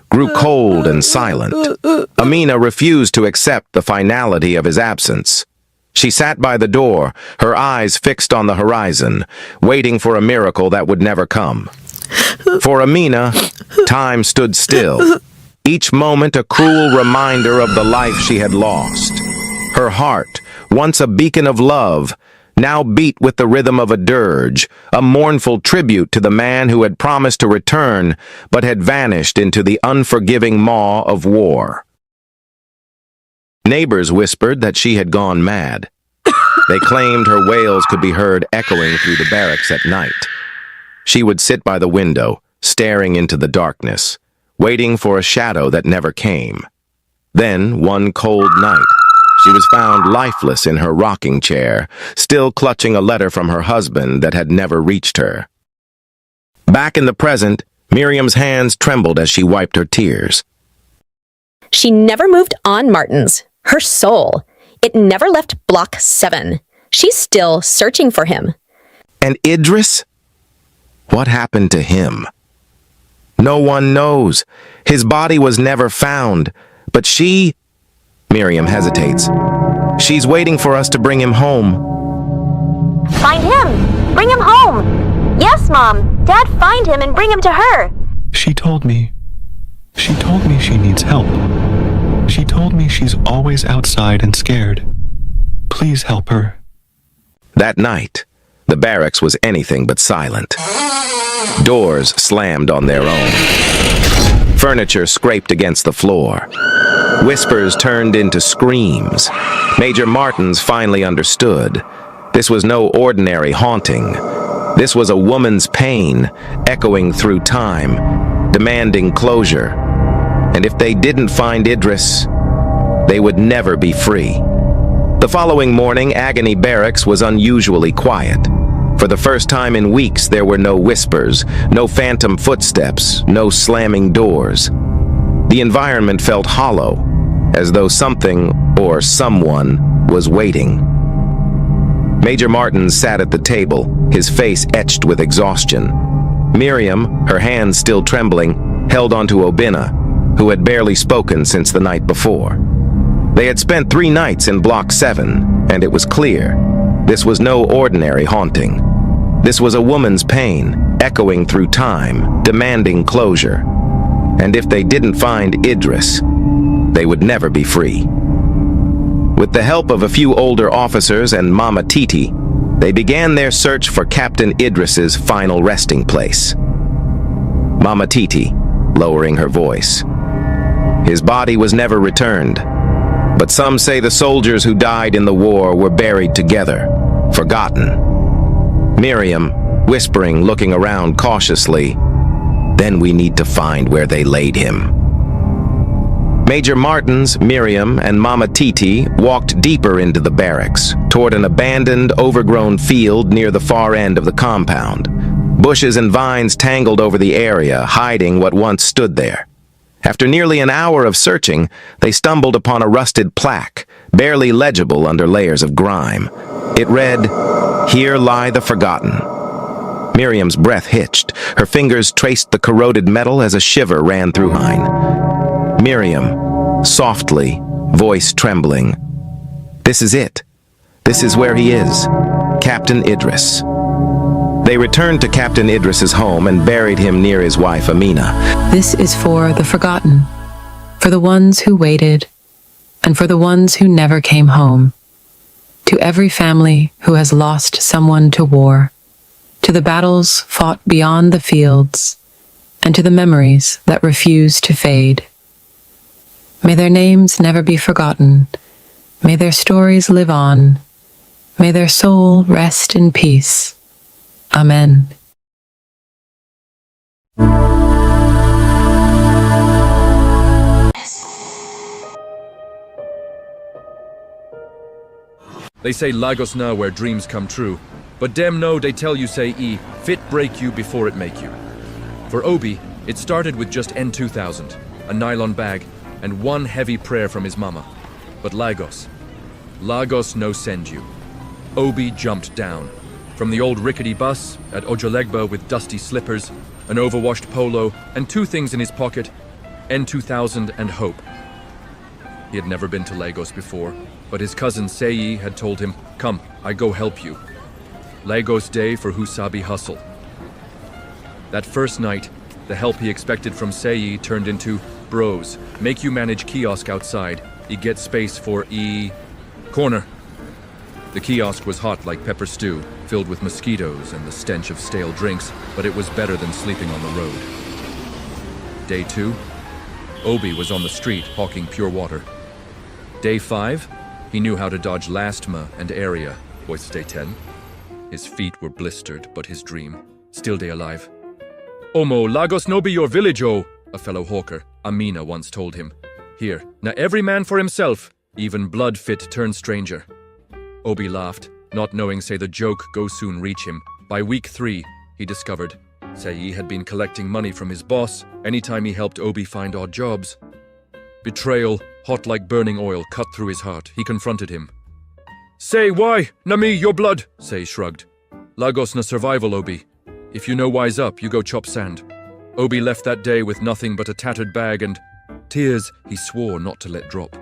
grew cold and silent. Amina refused to accept the finality of his absence. She sat by the door, her eyes fixed on the horizon, waiting for a miracle that would never come. For Amina, time stood still, each moment a cruel reminder of the life she had lost. Her heart, once a beacon of love, now beat with the rhythm of a dirge, a mournful tribute to the man who had promised to return, but had vanished into the unforgiving maw of war. Neighbors whispered that she had gone mad. They claimed her wails could be heard echoing through the barracks at night. She would sit by the window, staring into the darkness, waiting for a shadow that never came. Then, one cold night, she was found lifeless in her rocking chair, still clutching a letter from her husband that had never reached her. Back in the present, Miriam's hands trembled as she wiped her tears. She never moved on, Martins. Her soul. It never left Block 7. She's still searching for him. And Idris? What happened to him? No one knows. His body was never found. But she... Miriam hesitates. She's waiting for us to bring him home. Find him! Bring him home! Yes, Mom! Dad, find him and bring him to her! She told me she needs help. She told me she's always outside and scared. Please help her. That night, the barracks was anything but silent. Doors slammed on their own. Furniture scraped against the floor. Whispers turned into screams. Major Martins finally understood. This was no ordinary haunting. This was a woman's pain, echoing through time, demanding closure. And if they didn't find Idris, they would never be free. The following morning, Agony Barracks was unusually quiet. For the first time in weeks, there were no whispers, no phantom footsteps, no slamming doors. The environment felt hollow, as though something or someone was waiting. Major Martins sat at the table, his face etched with exhaustion. Miriam, her hands still trembling, held onto Obinna, who had barely spoken since the night before. They had spent 3 nights in Block 7, and it was clear. This was no ordinary haunting. This was a woman's pain, echoing through time, demanding closure. And if they didn't find Idris, they would never be free. With the help of a few older officers and Mama Titi, they began their search for Captain Idris's final resting place. Mama Titi, lowering her voice. His body was never returned, but some say the soldiers who died in the war were buried together, forgotten. Miriam, whispering, looking around cautiously, then we need to find where they laid him. Major Martins, Miriam, and Mama Titi walked deeper into the barracks, toward an abandoned, overgrown field near the far end of the compound. Bushes and vines tangled over the area, hiding what once stood there. After nearly an hour of searching, they stumbled upon a rusted plaque, barely legible under layers of grime. It read, "Here lie the forgotten." Miriam's breath hitched. Her fingers traced the corroded metal as a shiver ran through Hein. Miriam, softly, voice trembling. This is it. This is where he is. Captain Idris. They returned to Captain Idris's home and buried him near his wife Amina. This is for the forgotten, for the ones who waited, and for the ones who never came home. To every family who has lost someone to war, to the battles fought beyond the fields, and to the memories that refuse to fade. May their names never be forgotten. May their stories live on. May their soul rest in peace. Amen. They say Lagos now where dreams come true, but dem know they tell you say fit break you before it make you. For Obi, it started with just N2000, a nylon bag, and one heavy prayer from his mama. But Lagos no send you. Obi jumped down. From the old rickety bus at Ojolegba with dusty slippers, an overwashed polo, and 2 things in his pocket, N2000 and hope. He had never been to Lagos before, but his cousin Seyi had told him, "Come, I go help you." Lagos Day for Husabi hustle. That first night, the help he expected from Seyi turned into, "Bros, make you manage kiosk outside. Get space for corner." The kiosk was hot like pepper stew, filled with mosquitoes and the stench of stale drinks, but it was better than sleeping on the road. Day 2, Obi was on the street hawking pure water. Day 5, he knew how to dodge Lastma and area. Voice Day 10. His feet were blistered, but his dream, still day alive. "Omo, Lagos no be your village, oh," a fellow hawker, Amina, once told him. "Here, now every man for himself, even blood fit turn stranger." Obi laughed, not knowing say the joke go soon reach him. By week 3, he discovered Seyi had been collecting money from his boss anytime he helped Obi find odd jobs. Betrayal, hot like burning oil, cut through his heart. He confronted him. Say, why? Na me, your blood, Say shrugged. Lagos na survival, Obi. If you know wise up, you go chop sand. Obi left that day with nothing but a tattered bag and tears he swore not to let drop.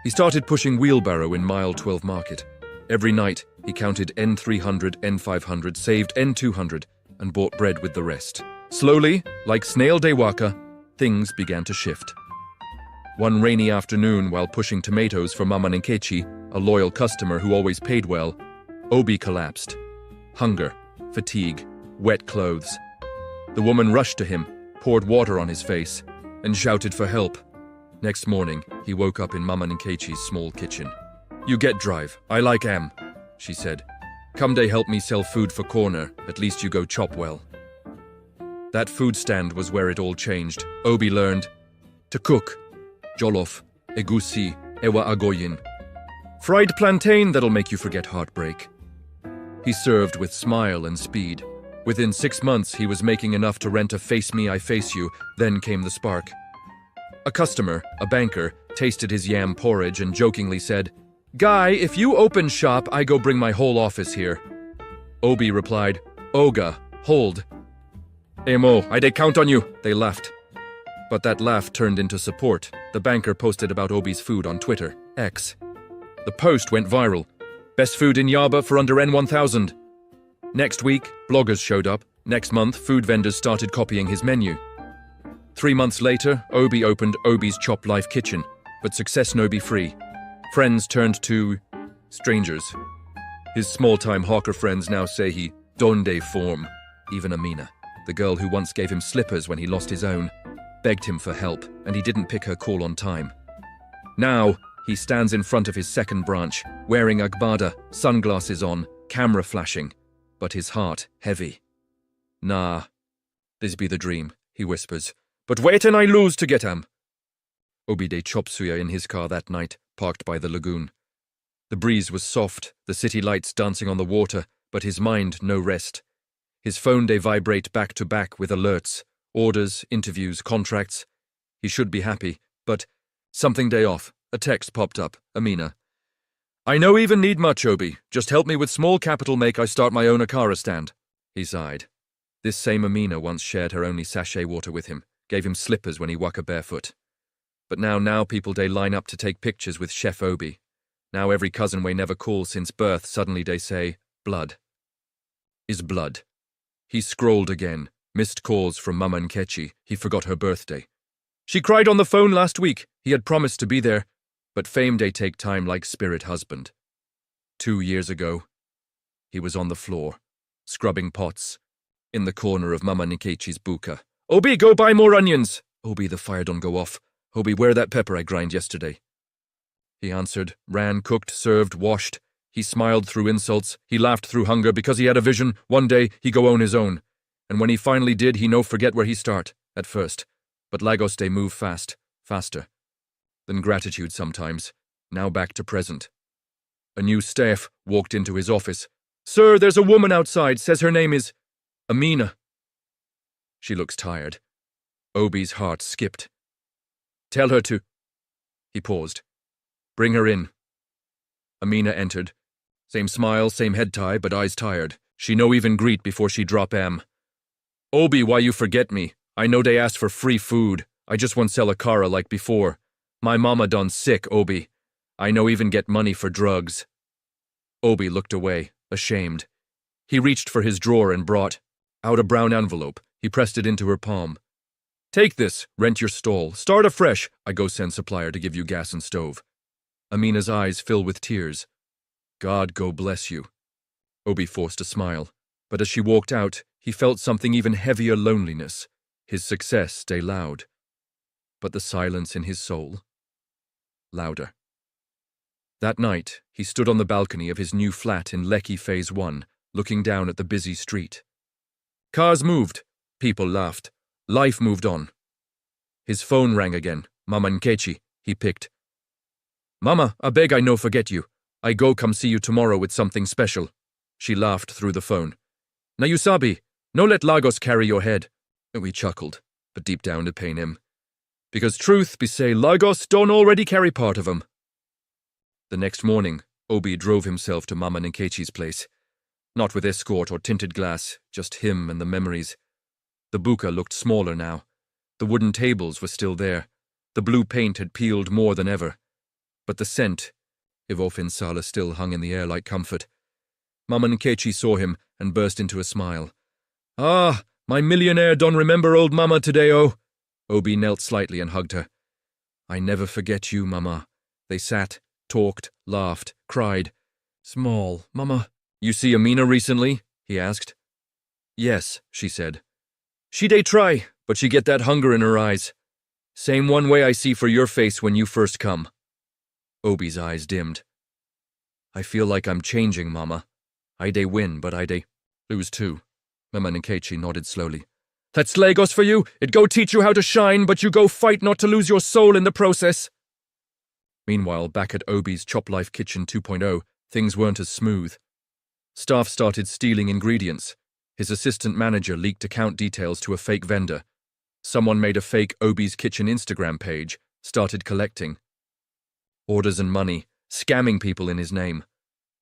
He started pushing wheelbarrow in mile 12 market. Every night, he counted N300, N500, saved N200, and bought bread with the rest. Slowly, like snail dewaka, things began to shift. One rainy afternoon, while pushing tomatoes for Mama Nkechi, a loyal customer who always paid well, Obi collapsed. Hunger, fatigue, wet clothes. The woman rushed to him, poured water on his face, and shouted for help. Next morning, he woke up in Mama Nkechi's small kitchen. You get drive, I like am, she said. Come day help me sell food for corner, at least you go chop well. That food stand was where it all changed. Obi learned to cook. Jollof, egusi, ewa agoyin. Fried plantain that'll make you forget heartbreak. He served with smile and speed. Within 6 months, he was making enough to rent a Face Me, I Face You, then came the spark. A customer, a banker, tasted his yam porridge and jokingly said, Guy, if you open shop, I go bring my whole office here. Obi replied, Oga, hold. Emo, I dey count on you, they laughed. But that laugh turned into support. The banker posted about Obi's food on Twitter, X. The post went viral. Best food in Yaba for under N1000. Next week, bloggers showed up. Next month, food vendors started copying his menu. 3 months later, Obi opened Obi's Chop Life Kitchen, but success no be free. Friends turned to strangers. His small-time hawker friends now say he donde form. Even Amina, the girl who once gave him slippers when he lost his own, begged him for help, and he didn't pick her call on time. Now, he stands in front of his second branch, wearing agbada, sunglasses on, camera flashing, but his heart heavy. Nah, this be the dream, he whispers, but wait and I lose to get am. Obi de chop suya in his car that night, parked by the lagoon. The breeze was soft, the city lights dancing on the water, but his mind no rest. His phone de vibrate back to back with alerts, orders, interviews, contracts. He should be happy, but something day off. A text popped up, Amina. I no even need much, Obi. Just help me with small capital make I start my own Akara stand. He sighed. This same Amina once shared her only sachet water with him, gave him slippers when he waka barefoot. But now people they line up to take pictures with Chef Obi. Now every cousin we never call since birth suddenly they say, blood. Is blood. He scrolled again, missed calls from Mama Nkechi. He forgot her birthday. She cried on the phone last week. He had promised to be there. But fame they take time like spirit husband. 2 years ago, he was on the floor, scrubbing pots, in the corner of Mama Nkechi's buka. Obi, go buy more onions! Obi, the fire don't go off. Obi, where that pepper I grind yesterday? He answered, ran, cooked, served, washed. He smiled through insults. He laughed through hunger because he had a vision. One day, he go own his own. And when he finally did, he no forget where he start, at first. But Lagos they move fast, faster. Then gratitude sometimes, now back to present. A new staff walked into his office. Sir, there's a woman outside, says her name is Amina. She looks tired. Obi's heart skipped. Tell her to... He paused. Bring her in. Amina entered. Same smile, same head tie, but eyes tired. She no even greet before she drop am. Obi, why you forget me? I know they ask for free food. I just want sell Akara like before. My mama done sick, Obi. I no even get money for drugs. Obi looked away, ashamed. He reached for his drawer and brought out a brown envelope. He pressed it into her palm. Take this, rent your stall. Start afresh. I go send supplier to give you gas and stove. Amina's eyes fill with tears. God go bless you. Obi forced a smile, but as she walked out, he felt something even heavier loneliness. His success stay loud, but the silence in his soul louder. That night, he stood on the balcony of his new flat in Lekki Phase 1, looking down at the busy street. Cars moved, people laughed, life moved on. His phone rang again. Mama Nkechi, he picked. Mama, I beg I no forget you. I go come see you tomorrow with something special. She laughed through the phone. Now you sabi, no let Lagos carry your head. We chuckled, but deep down it pain him. Because truth be say Lagos don't already carry part of him. The next morning, Obi drove himself to Mama Nkechi's place. Not with escort or tinted glass, just him and the memories. The buka looked smaller now. The wooden tables were still there. The blue paint had peeled more than ever. But the scent, Ivofin Sala, still hung in the air like comfort. Mama Nkechi saw him and burst into a smile. "Ah, my millionaire don't remember old Mama today, oh." Obi knelt slightly and hugged her. "I never forget you, Mama." They sat, talked, laughed, cried. "Small, Mama." "You see Amina recently?" he asked. "Yes," she said. "She dey try, but she get that hunger in her eyes. Same one way I see for your face when you first come." Obi's eyes dimmed. "I feel like I'm changing, Mama. I dey win, but I dey lose too." Mama Nkechi nodded slowly. "That's Lagos for you. It go teach you how to shine, but you go fight not to lose your soul in the process." Meanwhile, back at Obi's Chop Life Kitchen 2.0, things weren't as smooth. Staff started stealing ingredients. His assistant manager leaked account details to a fake vendor. Someone made a fake Obi's Kitchen Instagram page, started collecting orders and money, scamming people in his name.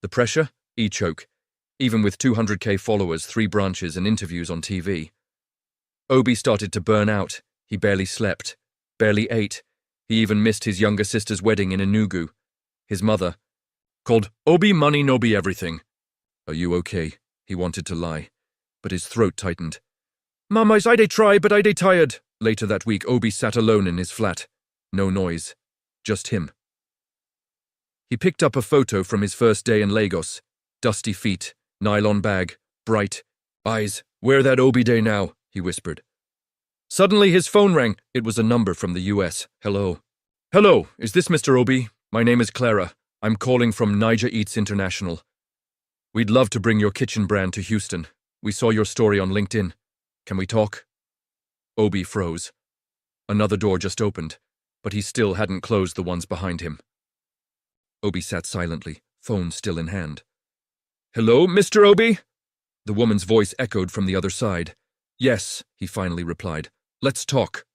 The pressure? E-choke. Even with 200k followers, 3 branches and interviews on TV. Obi started to burn out. He barely slept, barely ate. He even missed his younger sister's wedding in Enugu. His mother called Obi money no be everything. "Are you okay?" He wanted to lie, but his throat tightened. "Mama, I dey try, but I dey tired." Later that week, Obi sat alone in his flat. No noise. Just him. He picked up a photo from his first day in Lagos. Dusty feet, nylon bag, bright eyes. "Where that Obi day now?" he whispered. Suddenly his phone rang. It was a number from the US. "Hello." "Hello, is this Mr. Obi? My name is Clara. I'm calling from Niger Eats International. We'd love to bring your kitchen brand to Houston. We saw your story on LinkedIn. Can we talk?" Obi froze. Another door just opened, but he still hadn't closed the ones behind him. Obi sat silently, phone still in hand. "Hello, Mr. Obi?" The woman's voice echoed from the other side. "Yes," he finally replied. "Let's talk."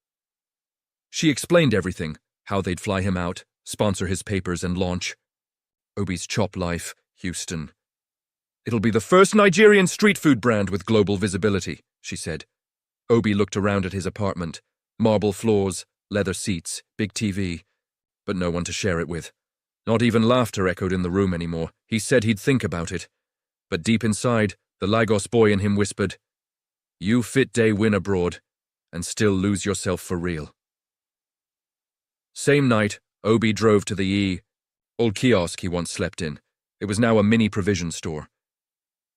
She explained everything, how they'd fly him out, sponsor his papers and launch. Obi's Chop Life, Houston. "It'll be the first Nigerian street food brand with global visibility," she said. Obi looked around at his apartment. Marble floors, leather seats, big TV, but no one to share it with. Not even laughter echoed in the room anymore. He said he'd think about it. But deep inside, the Lagos boy in him whispered, "You fit day win abroad, and still lose yourself for real." Same night, Obi drove to the old kiosk he once slept in. It was now a mini provision store.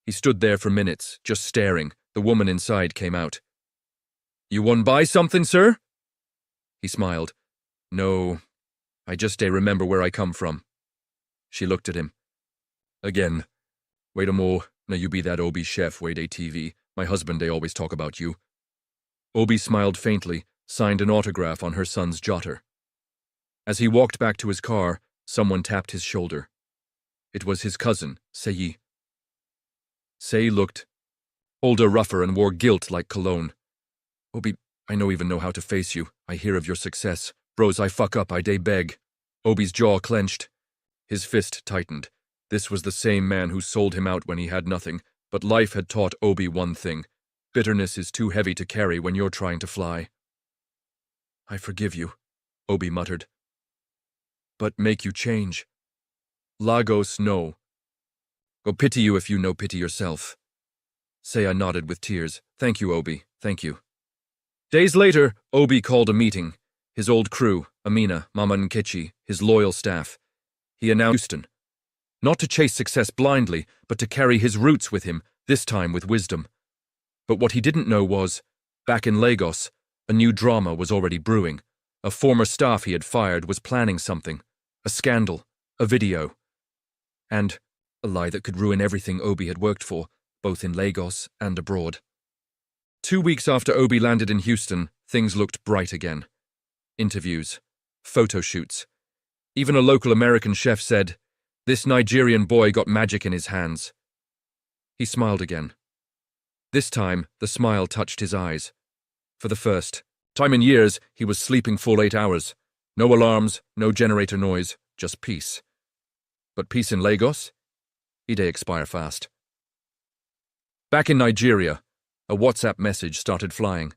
He stood there for minutes, just staring. The woman inside came out. "You want buy something, sir?" He smiled. "No, I just remember where I come from." She looked at him. "Again. Wait a more, now you be that Obi chef way day TV. My husband they always talk about you." Obi smiled faintly, signed an autograph on her son's jotter. As he walked back to his car, someone tapped his shoulder. It was his cousin, Seyi. Sei looked older, rougher, and wore guilt like cologne. "Obi, I no even know how to face you. I hear of your success. Bros, I fuck up, I dey beg." Obi's jaw clenched. His fist tightened. This was the same man who sold him out when he had nothing, but life had taught Obi one thing. Bitterness is too heavy to carry when you're trying to fly. "I forgive you," Obi muttered. "But make you change. Lagos, no. Go pity you if you no pity yourself." Saya nodded with tears. "Thank you, Obi, thank you." Days later, Obi called a meeting. His old crew, Amina, Mama Nkechi, his loyal staff. He announced Houston. Not to chase success blindly, but to carry his roots with him, this time with wisdom. But what he didn't know was, back in Lagos, a new drama was already brewing. A former staff he had fired was planning something. A scandal, a video. And a lie that could ruin everything Obi had worked for, both in Lagos and abroad. 2 weeks after Obi landed in Houston, things looked bright again. Interviews, photo shoots. Even a local American chef said, "This Nigerian boy got magic in his hands." He smiled again. This time, the smile touched his eyes. For the first time in years, he was sleeping full 8 hours. No alarms, no generator noise, just peace. But peace in Lagos? He'd expire fast. Back in Nigeria, a WhatsApp message started flying.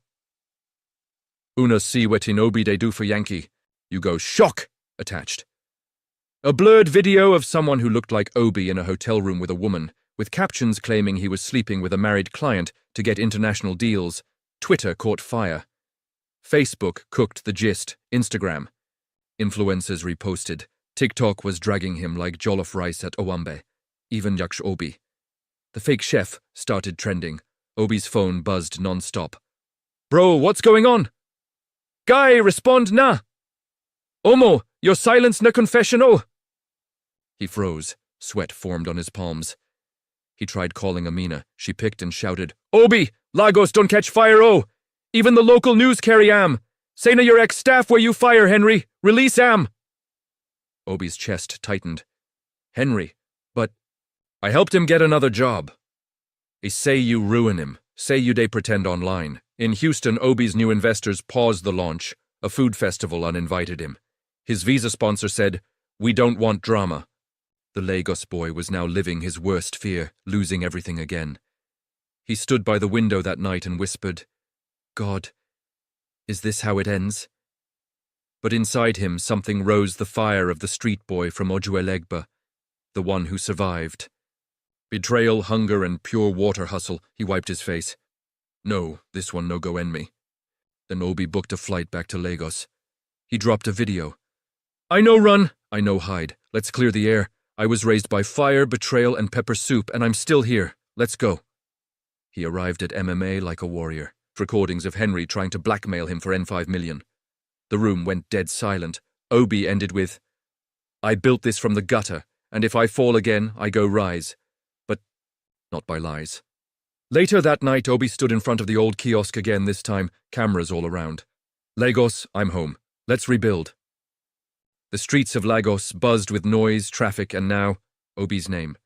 Una see wetin Obi dey do for Yankee. You go shock! Attached. A blurred video of someone who looked like Obi in a hotel room with a woman, with captions claiming he was sleeping with a married client to get international deals. Twitter caught fire. Facebook cooked the gist. Instagram. Influencers reposted. TikTok was dragging him like jollof rice at Owambe. Even Yaksh Obi. The fake chef started trending. Obi's phone buzzed non-stop. Bro, what's going on? Guy, respond na! Omo, your silence na confessional! He froze. Sweat formed on his palms. He tried calling Amina. She picked and shouted, Obi, Lagos don't catch fire, oh! Even the local news carry am! Say na your ex-staff where you fire, Henry! Release am! Obi's chest tightened. Henry, but I helped him get another job. I say you ruin him. Say you dey pretend online. In Houston, Obi's new investors paused the launch. A food festival uninvited him. His visa sponsor said, we don't want drama. The Lagos boy was now living his worst fear, losing everything again. He stood by the window that night and whispered, God, is this how it ends? But inside him something rose the fire of the street boy from Ojuelegba, the one who survived. Betrayal, hunger, and pure water hustle, he wiped his face. No, this one no go end me. Then Obi booked a flight back to Lagos. He dropped a video. I know run, I know hide. Let's clear the air. I was raised by fire, betrayal, and pepper soup, and I'm still here. Let's go. He arrived at MMA like a warrior. Recordings of Henry trying to blackmail him for N5 million. The room went dead silent. Obi ended with, I built this from the gutter, and if I fall again, I go rise. But not by lies. Later that night, Obi stood in front of the old kiosk again, this time, cameras all around. Lagos, I'm home. Let's rebuild. The streets of Lagos buzzed with noise, traffic, and now, Obi's name.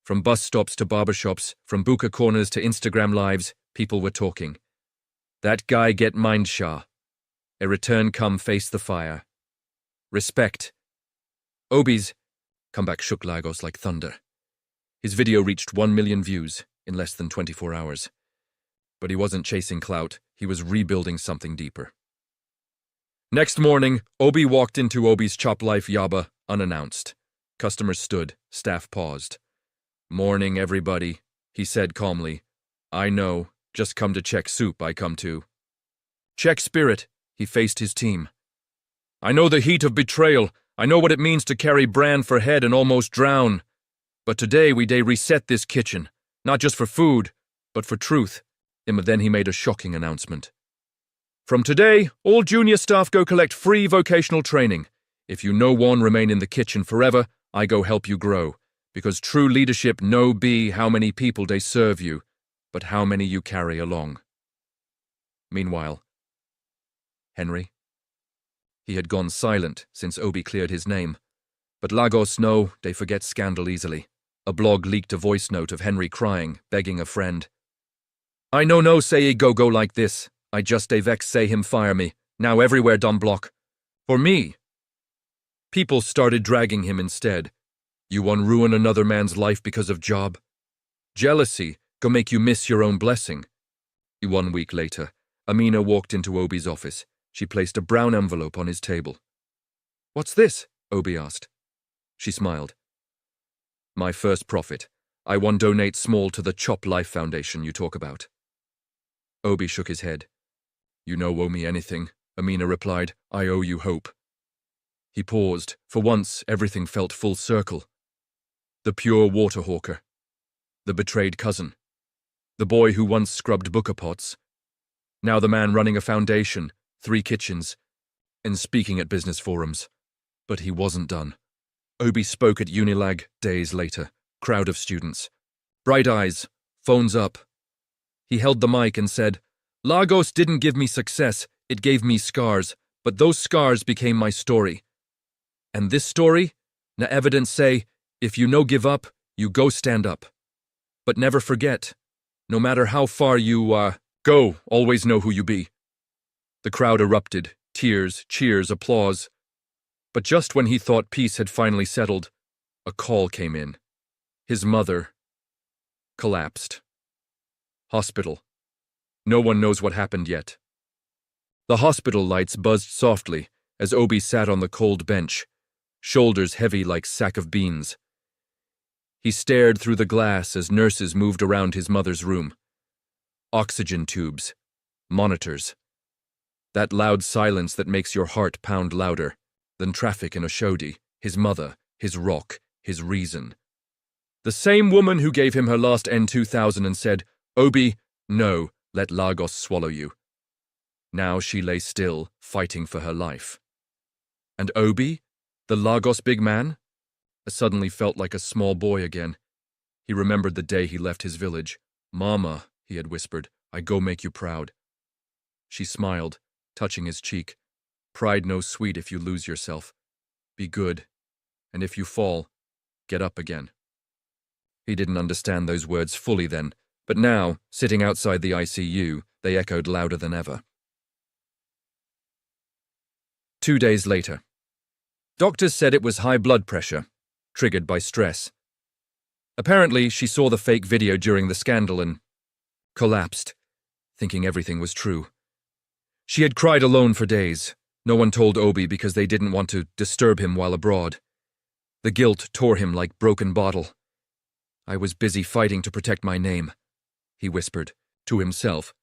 From bus stops to barbershops, from buka corners to Instagram lives, people were talking. That guy get mind Shah. A return come face the fire. Respect. Obi's comeback shook Lagos like thunder. His video reached 1 million views in less than 24 hours. But he wasn't chasing clout, he was rebuilding something deeper. Next morning, Obi walked into Obi's Chop Life Yaba unannounced. Customers stood, staff paused. Morning, everybody, he said calmly. I know, just come to check soup I come to. Check spirit, he faced his team. I know the heat of betrayal, I know what it means to carry bran for head and almost drown. But today we day reset this kitchen, not just for food, but for truth. And then he made a shocking announcement. From today, all junior staff go collect free vocational training. If you no one remain in the kitchen forever, I go help you grow. Because true leadership no be how many people they serve you, but how many you carry along. Meanwhile, Henry. He had gone silent since Obi cleared his name. But Lagos know they forget scandal easily. A blog leaked a voice note of Henry crying, begging a friend. I no say he go like this. I just a vex say him fire me. Now everywhere dumb block. For me. People started dragging him instead. You want ruin another man's life because of job? Jealousy go make you miss your own blessing. 1 week later, Amina walked into Obi's office. She placed a brown envelope on his table. What's this? Obi asked. She smiled. My first profit. I want donate small to the Chop Life Foundation you talk about. Obi shook his head. You no owe me anything, Amina replied. I owe you hope. He paused. For once, everything felt full circle. The pure water hawker. The betrayed cousin. The boy who once scrubbed buka pots. Now the man running a foundation, 3 kitchens, and speaking at business forums. But he wasn't done. Obi spoke at Unilag days later. Crowd of students. Bright eyes, phones up. He held the mic and said, Lagos didn't give me success, it gave me scars, but those scars became my story. And this story, na evidence say, if you no give up, you go stand up. But never forget, no matter how far you go, always know who you be. The crowd erupted, tears, cheers, applause. But just when he thought peace had finally settled, a call came in. His mother collapsed. Hospital. No one knows what happened yet. The hospital lights buzzed softly as Obi sat on the cold bench, shoulders heavy like sack of beans. He stared through the glass as nurses moved around his mother's room. Oxygen tubes, monitors. That loud silence that makes your heart pound louder than traffic in Oshodi, his mother, his rock, his reason. The same woman who gave him her last N2000 and said, "Obi, no, let Lagos swallow you." Now she lay still, fighting for her life. And Obi, the Lagos big man, suddenly felt like a small boy again. He remembered the day he left his village. "Mama," he had whispered, "I go make you proud." She smiled, touching his cheek. "Pride no sweet if you lose yourself. Be good, and if you fall, get up again." He didn't understand those words fully then, but now, sitting outside the ICU, they echoed louder than ever. 2 days later. Doctors said it was high blood pressure, triggered by stress. Apparently, she saw the fake video during the scandal and collapsed, thinking everything was true. She had cried alone for days. No one told Obi because they didn't want to disturb him while abroad. The guilt tore him like broken bottle. "I was busy fighting to protect my name," he whispered, to himself.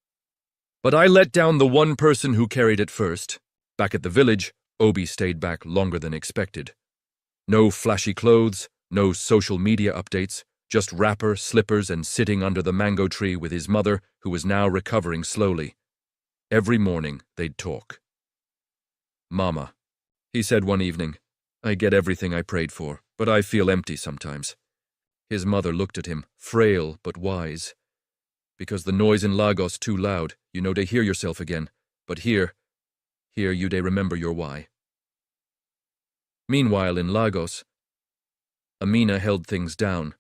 "But I let down the one person who carried it first." Back at the village, Obi stayed back longer than expected. No flashy clothes, no social media updates, just wrapper, slippers, and sitting under the mango tree with his mother, who was now recovering slowly. Every morning, they'd talk. "Mama," he said one evening, "I get everything I prayed for, but I feel empty sometimes." His mother looked at him, frail but wise. "Because the noise in Lagos too loud, you know they hear yourself again, but here you they remember your why." Meanwhile in Lagos, Amina held things down.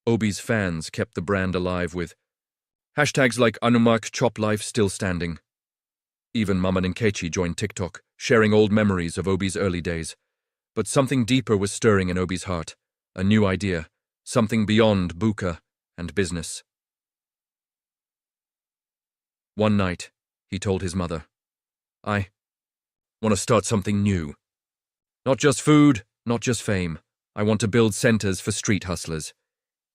Obi's fans kept the brand alive with hashtags like Anumak Chop Life still standing. Even Mama Nkechi joined TikTok, sharing old memories of Obi's early days. But something deeper was stirring in Obi's heart, a new idea, something beyond buka and business. One night, he told his mother, "I want to start something new. Not just food, not just fame. I want to build centers for street hustlers.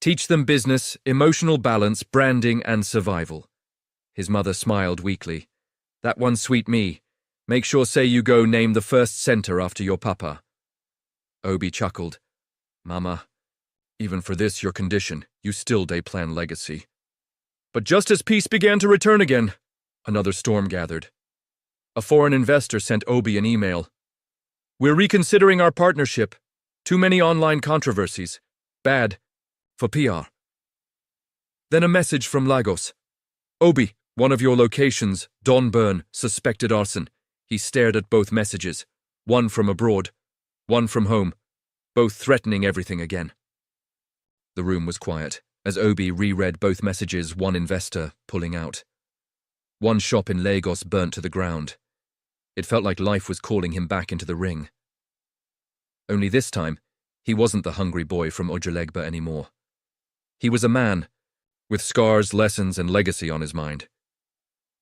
Teach them business, emotional balance, branding, and survival." His mother smiled weakly. "That one sweet me. Make sure say you go name the first center after your papa." Obi chuckled. "Mama, even for this your condition, you still day plan legacy." But just as peace began to return again, another storm gathered. A foreign investor sent Obi an email. "We're reconsidering our partnership. Too many online controversies. Bad for PR." Then a message from Lagos. "Obi, one of your locations, Don Byrne, suspected arson." He stared at both messages, one from abroad, one from home, both threatening everything again. The room was quiet, as Obi reread both messages, one investor pulling out. One shop in Lagos burnt to the ground. It felt like life was calling him back into the ring. Only this time, he wasn't the hungry boy from Ojulegba anymore. He was a man, with scars, lessons, and legacy on his mind.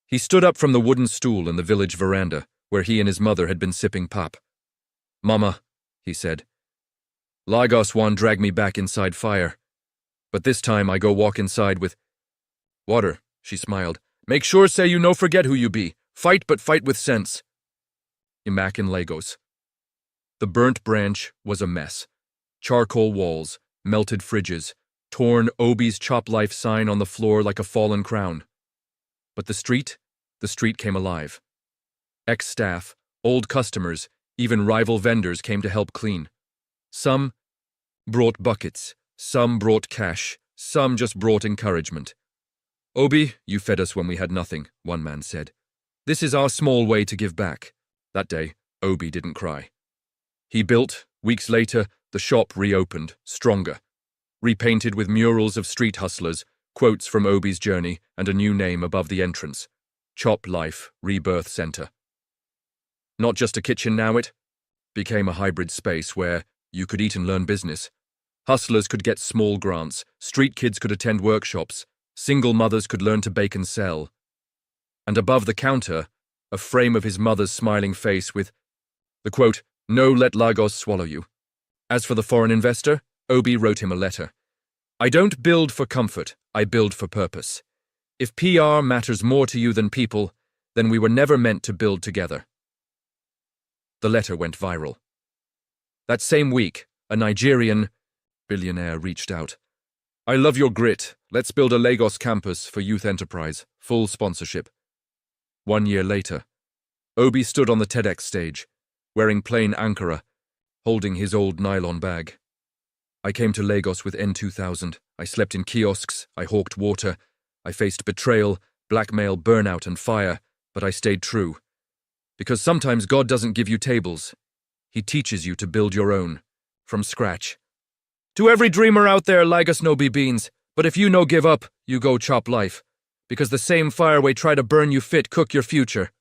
He stood up from the wooden stool in the village veranda, where he and his mother had been sipping pap. "Mama," he said, "Lagos wan drag me back inside fire. But this time I go walk inside with water," she smiled. "Make sure say you no forget who you be. Fight but fight with sense." Imak in Lagos. The burnt branch was a mess. Charcoal walls, melted fridges, torn Obi's Chop Life sign on the floor like a fallen crown. But the street came alive. Ex-staff, old customers, even rival vendors came to help clean. Some brought buckets, some brought cash, some just brought encouragement. "Obi, you fed us when we had nothing," one man said. "This is our small way to give back." That day, Obi didn't cry. He built, weeks later, the shop reopened, stronger, repainted with murals of street hustlers, quotes from Obi's journey, and a new name above the entrance, Chop Life Rebirth Center. Not just a kitchen now, it became a hybrid space where you could eat and learn business, Hustlers could get small grants, street kids could attend workshops, single mothers could learn to bake and sell. And above the counter, a frame of his mother's smiling face with the quote, "No, let Lagos swallow you." As for the foreign investor, Obi wrote him a letter. "I don't build for comfort, I build for purpose. If PR matters more to you than people, then we were never meant to build together." The letter went viral. That same week, a Nigerian billionaire reached out. "I love your grit. Let's build a Lagos campus for youth enterprise, full sponsorship." 1 year later, Obi stood on the TEDx stage, wearing plain Ankara, holding his old nylon bag. "I came to Lagos with N2000. I slept in kiosks, I hawked water, I faced betrayal, blackmail, burnout, and fire, but I stayed true. Because sometimes God doesn't give you tables. He teaches you to build your own, from scratch. To every dreamer out there, Lagos no be beans, but if you no give up, you go chop life. Because the same fire way try to burn you fit cook your future.